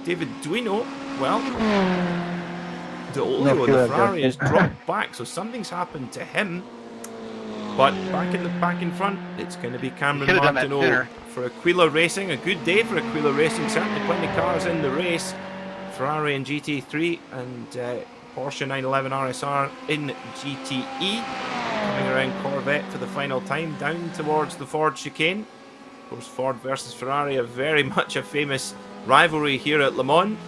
David Duino, well, the Olio in the Ferrari has dropped back, so something's happened to him. But back in front, it's going to be Cameron Martino for Aquila Racing. A good day for Aquila Racing, certainly plenty of cars in the race. Ferrari in GT3 and Porsche 911 RSR in GTE. Coming around Corvette for the final time, down towards the Ford Chicane. Of course, Ford versus Ferrari are very much a famous rivalry here at Le Mans.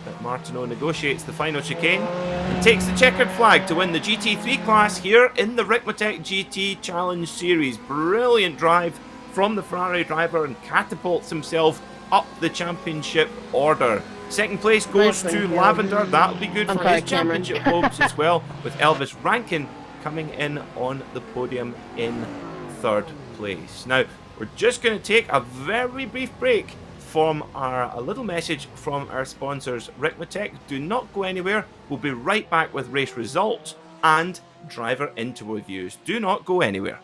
But Martino negotiates the final chicane and takes the checkered flag to win the GT3 class here in the Ricmotech GT Challenge Series. Brilliant drive from the Ferrari driver and catapults himself up the championship order. Second place goes to Lavender. That'll be good for his championship hopes as well, with Elvis Rankin coming in on the podium in third place. Now, we're just going to take a very brief break from a little message from our sponsors, Ricmotech. Do not go anywhere. We'll be right back with race results and driver interviews. Do not go anywhere.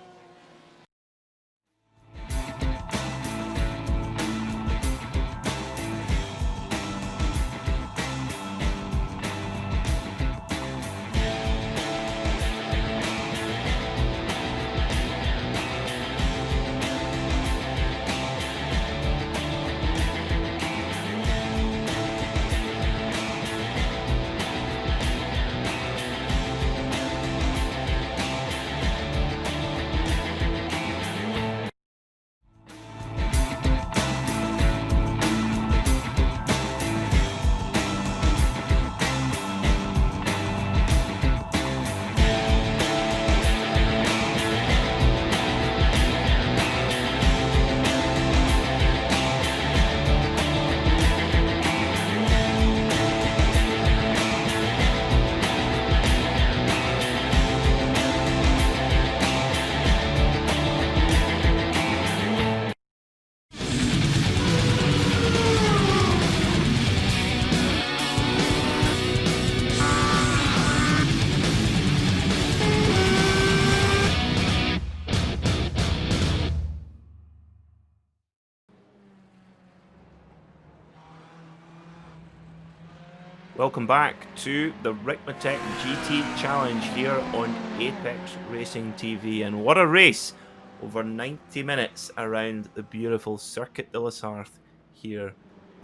Welcome back to the Ricmotech GT Challenge here on Apex Racing TV. And what a race! Over 90 minutes around the beautiful Circuit de la Sarthe here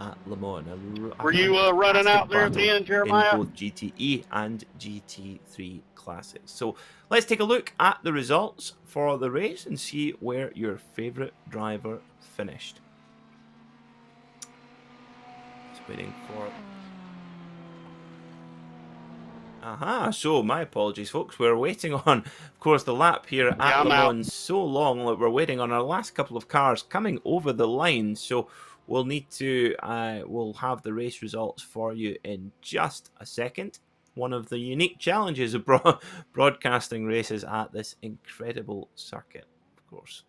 at Le Mans. Were you running out there at the end, Jeremiah? In both GTE and GT3 classes. So let's take a look at the results for the race and see where your favourite driver finished. Just waiting for... so my apologies, folks. We're waiting on, of course, the lap here at Le Mans so long that we're waiting on our last couple of cars coming over the line. So we'll need to, we'll have the race results for you in just a second. One of the unique challenges of broadcasting races at this incredible circuit, of course.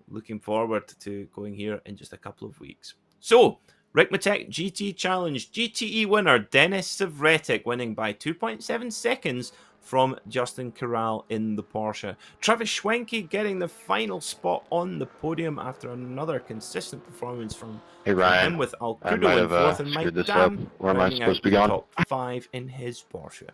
Looking forward to going here in just a couple of weeks. So, Ricmotech GT Challenge GTE winner Denis Savretic winning by 2.7 seconds from Justin Corral in the Porsche. Travis Schwenke getting the final spot on the podium after another consistent performance from him with Alcudo in fourth and Mike Dam rounding out the top 5 in his Porsche.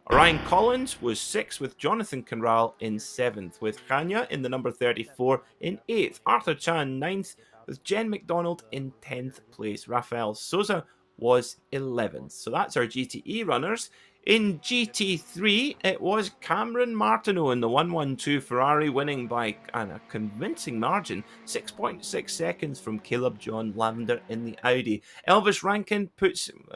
Ryan Collins was 6th with Jonathan Corral in 7th, with Kanya in the number 34 in 8th, Arthur Chan 9th, with Jen Mcdonald in 10th place. Rafael Souza was 11th. So that's our GTE runners. In GT3, it was Cameron Martino in the 112 Ferrari winning by a convincing margin, 6.6 seconds from Caleb John Lavender in the Audi. Elvis Rankin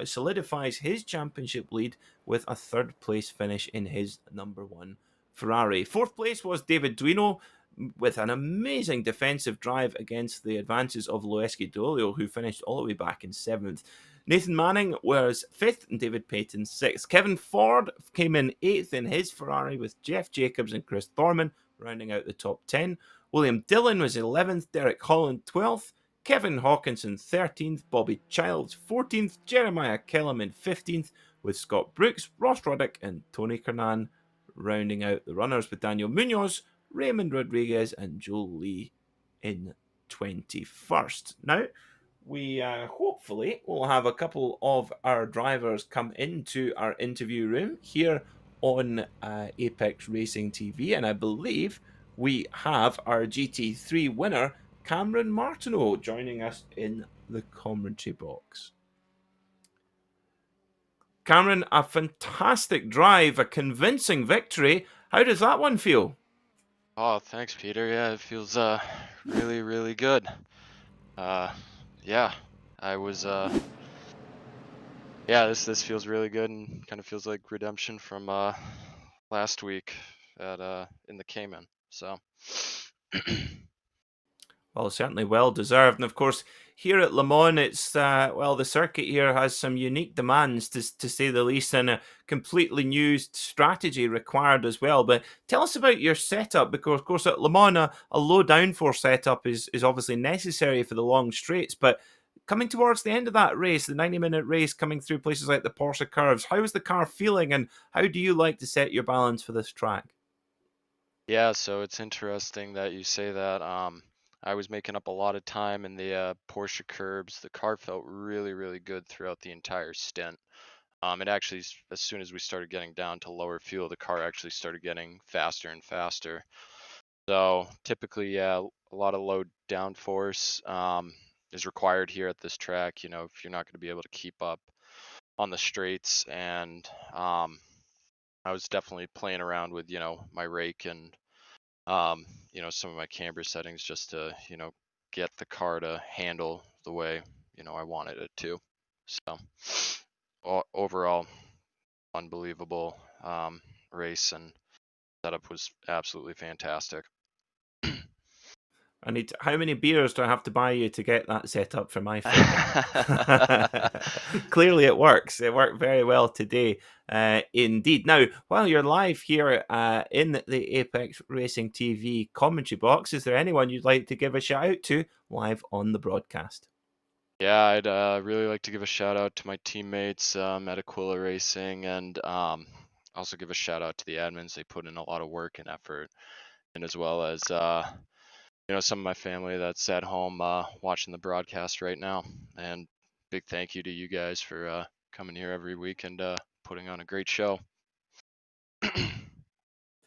solidifies his championship lead with a 3rd place finish in his number 1 Ferrari. 4th place was David Duino with an amazing defensive drive against the advances of Loeski Dolio, who finished all the way back in 7th. Nathan Manning was 5th and David Payton 6th. Kevin Ford came in 8th in his Ferrari with Jeff Jacobs and Chris Thorman rounding out the top 10. William Dillon was 11th, Derek Holland 12th, Kevin Hawkinson 13th, Bobby Childs 14th, Jeremiah Kellerman 15th, with Scott Brooks, Ross Roddick and Tony Kernan rounding out the runners, with Daniel Munoz, Raymond Rodriguez and Joel Lee in 21st. Now, we hopefully will have a couple of our drivers come into our interview room here on Apex Racing TV, and I believe we have our GT3 winner, Cameron Martino, joining us in the commentary box. Cameron, a fantastic drive, a convincing victory. How does that one feel? Oh, thanks, Peter. Yeah, it feels really, really good. Yeah, I was this feels really good and kind of feels like redemption from last week at in the Cayman. So well, certainly well deserved. And of course, here at Le Mans, it's the circuit here has some unique demands to say the least, and a completely new strategy required as well. But tell us about your setup, because of course at Le Mans, a low downforce setup is obviously necessary for the long straights. But coming towards the end of that race, the 90-minute race, coming through places like the Porsche Curves, how is the car feeling, and how do you like to set your balance for this track? Yeah, so it's interesting that you say that. I was making up a lot of time in the Porsche Curves. The car felt really, really good throughout the entire stint. It actually, as soon as we started getting down to lower fuel, the car actually started getting faster and faster. So typically, yeah, a lot of low downforce is required here at this track. You know, if you're not going to be able to keep up on the straights, and I was definitely playing around with, you know, my rake and you know, some of my camber settings just to, you know, get the car to handle the way, you know, I wanted it to. So overall, unbelievable race, and setup was absolutely fantastic. How many beers do I have to buy you to get that set up for my family? Clearly it works. It worked very well today, indeed. Now, while you're live here in the Apex Racing TV commentary box, is there anyone you'd like to give a shout out to live on the broadcast? Yeah, I'd really like to give a shout out to my teammates at Aquila Racing, and also give a shout out to the admins. They put in a lot of work and effort, and as well as you know, some of my family that's at home watching the broadcast right now. And big thank you to you guys for coming here every week and putting on a great show.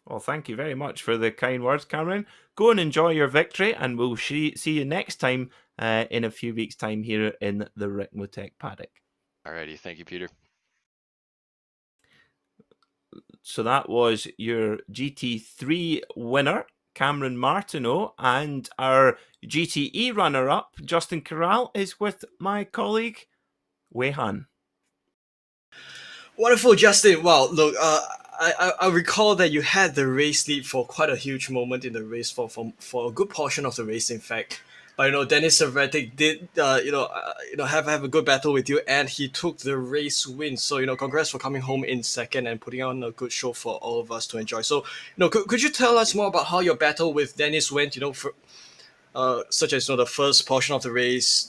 Well, thank you very much for the kind words, Cameron. Go and enjoy your victory, and we'll see you next time in a few weeks' time here in the Ricmotech paddock. Alrighty, thank you, Peter. So that was your GT3 winner, Cameron Martino, and our GTE runner-up, Justin Corral, is with my colleague, Wei Han. Wonderful, Justin. Wow, look, I recall that you had the race lead for quite a huge moment in the race for a good portion of the race, in fact. But Dennis Savretic did have a good battle with you, and he took the race win. So congrats for coming home in second and putting on a good show for all of us to enjoy. So could you tell us more about how your battle with Dennis went? For such as the first portion of the race,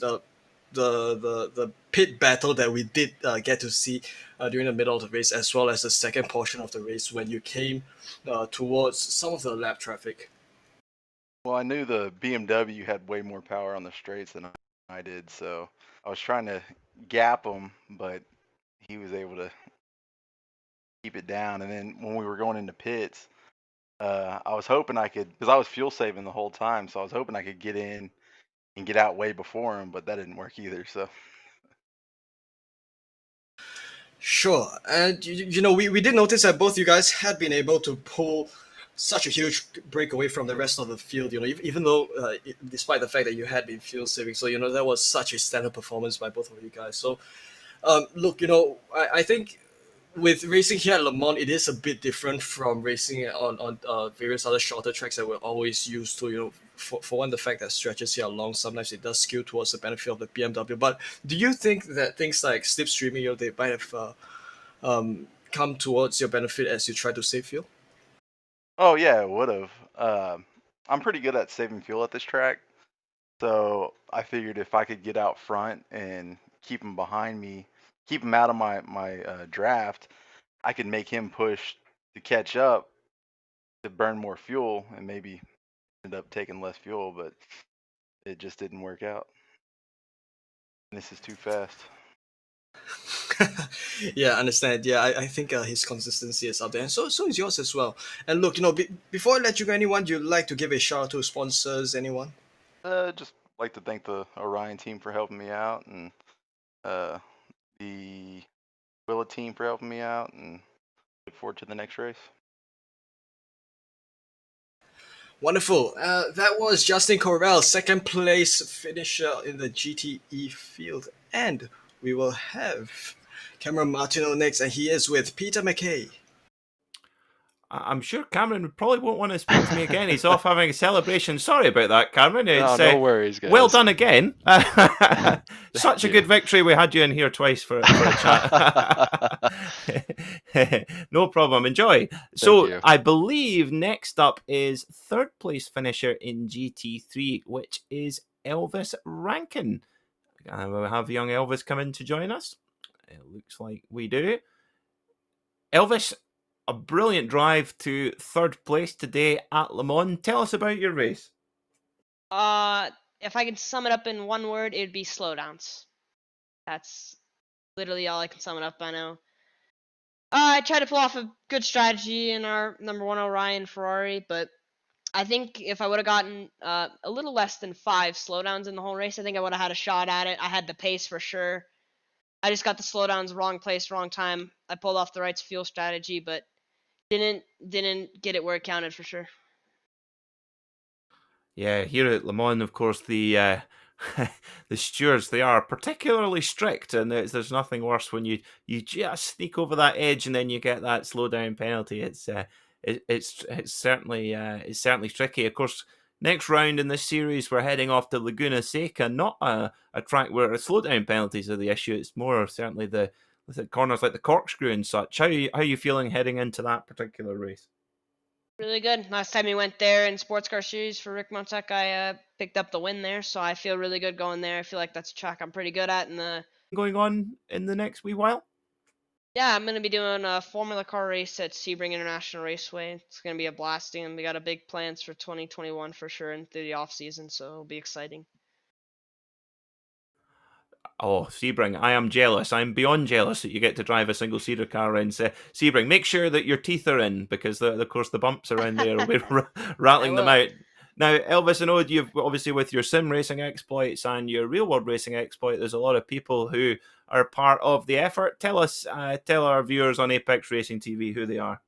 the pit battle that we did get to see during the middle of the race, as well as the second portion of the race when you came towards some of the lap traffic. Well, I knew the BMW had way more power on the straights than I did, so I was trying to gap him, but he was able to keep it down. And then when we were going into pits, I was hoping I could, because I was fuel saving the whole time, so I was hoping I could get in and get out way before him, but that didn't work either. So. Sure, and we did notice that both you guys had been able to pull such a huge breakaway from the rest of the field. Even though, despite the fact that you had been fuel saving, so that was such a standard performance by both of you guys. So, look, I think with racing here at Le Mans, it is a bit different from racing on various other shorter tracks that we're always used to. For one, the fact that stretches here are long, sometimes it does skew towards the benefit of the BMW. But do you think that things like slipstreaming, they might have come towards your benefit as you try to save fuel? Oh yeah, it would have. I'm pretty good at saving fuel at this track, so I figured if I could get out front and keep him behind me, keep him out of my draft, I could make him push to catch up to burn more fuel and maybe end up taking less fuel, but it just didn't work out. This is too fast. Yeah, I understand. Yeah, I think his consistency is up there, and so is yours as well. And look, before I let you go, anyone you'd like to give a shout out to, sponsors, anyone? Just like to thank the Orion team for helping me out, and the Willa team for helping me out, and look forward to the next race. Wonderful. That was Justin Corral, second place finisher in the GTE field, and we will have Cameron Martino next, and he is with Peter McKay. I'm sure Cameron probably won't want to speak to me again. He's off having a celebration. Sorry about that, Cameron. It's, no worries, guys. Well done again. Such a good victory. We had you in here twice for a chat. No problem. Enjoy. So I believe next up is third place finisher in GT3, which is Elvis Rankin. We'll have young Elvis come in to join us. It looks like we do. Elvis, a brilliant drive to third place today at Le Mans. Tell us about your race. If I could sum it up in one word, it'd be slowdowns. That's literally all I can sum it up by now. I tried to pull off a good strategy in our number 1 Orion Ferrari, but I think if I would have gotten a little less than 5 slowdowns in the whole race, I think I would have had a shot at it. I had the pace for sure. I just got the slowdowns wrong place, wrong time. I pulled off the right fuel strategy, but didn't get it where it counted for sure. Yeah, here at Le Mans, of course, the the stewards, they are particularly strict, and there's nothing worse when you just sneak over that edge and then you get that slowdown penalty. It's certainly tricky. Of course, next round in this series, we're heading off to Laguna Seca, not a track where slowdown penalties are the issue. It's more certainly the corners like the corkscrew and such. How are you feeling heading into that particular race? Really good. Last time we went there in Sports Car Series for Ricmotech, I picked up the win there, so I feel really good going there. I feel like that's a track I'm pretty good at. Going on in the next wee while? Yeah, I'm going to be doing a Formula Car race at Sebring International Raceway. It's going to be a blasting, and we got a big plans for 2021 for sure and through the off season, so it'll be exciting. Oh, Sebring, I am jealous. I'm beyond jealous that you get to drive a single-seater car around Sebring. Make sure that your teeth are in, because, of course, the bumps around there will be rattling them will. out. Now, Elvis, I know you've obviously, with your sim racing exploits and your real-world racing exploit, there's a lot of people who are part of the effort. Tell our viewers on Apex Racing TV who they are.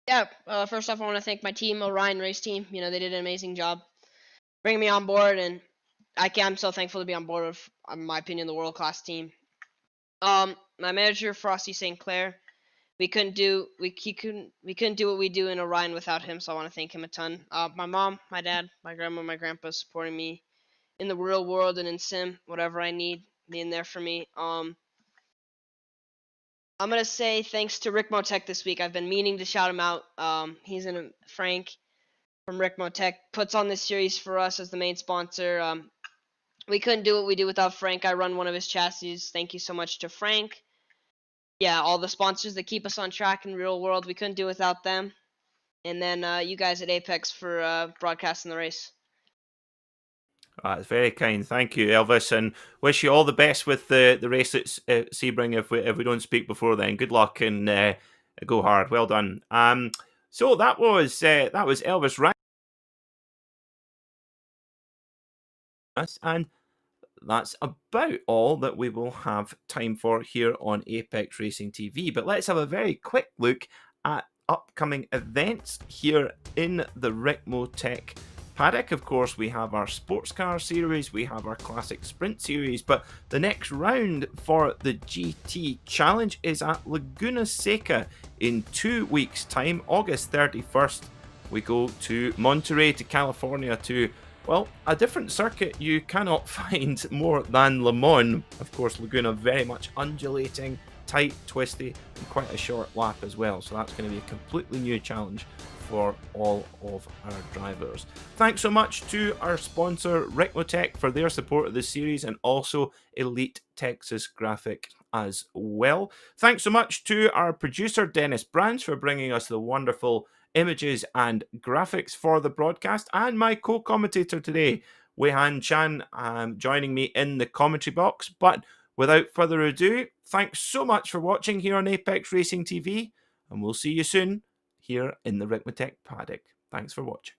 Yeah, first off, I want to thank my team, Orion Race Team. You know, they did an amazing job bringing me on board, and I'm so thankful to be on board with, in my opinion, the world-class team. My manager, Frosty St. Clair, we couldn't do what we do in Orion without him, so I want to thank him a ton. My mom, my dad, my grandma, my grandpa supporting me in the real world and in sim, whatever I need, being there for me. I'm gonna say thanks to Ricmotech this week. I've been meaning to shout him out. He's in Frank from Ricmotech puts on this series for us as the main sponsor. We couldn't do what we do without Frank. I run one of his chassis. Thank you so much to Frank. Yeah, all the sponsors that keep us on track in real world, we couldn't do without them. And then you guys at Apex for broadcasting the race. That's very kind. Thank you, Elvis, and wish you all the best with the race at Sebring. If we don't speak before then, good luck and go hard. Well done. So that was Elvis Rankin, and that's about all that we will have time for here on Apex Racing TV. But let's have a very quick look at upcoming events here in the Ricmotech paddock. Of course, we have our sports car series, we have our classic sprint series, but the next round for the GT Challenge is at Laguna Seca in 2 weeks' time, August 31st. We go to Monterey, to California, to, well, a different circuit you cannot find more than Le Mans. Of course, Laguna very much undulating, tight, twisty, and quite a short lap as well. So that's going to be a completely new challenge for all of our drivers. Thanks so much to our sponsor Ricmotech for their support of this series, and also Elite Texas Graphic as well. Thanks so much to our producer Dennis Brands for bringing us the wonderful images and graphics for the broadcast, and my co-commentator today, Weihan Chan, joining me in the commentary box. But without further ado, thanks so much for watching here on Apex Racing TV, and we'll see you soon here in the Ricmotech paddock. Thanks for watching.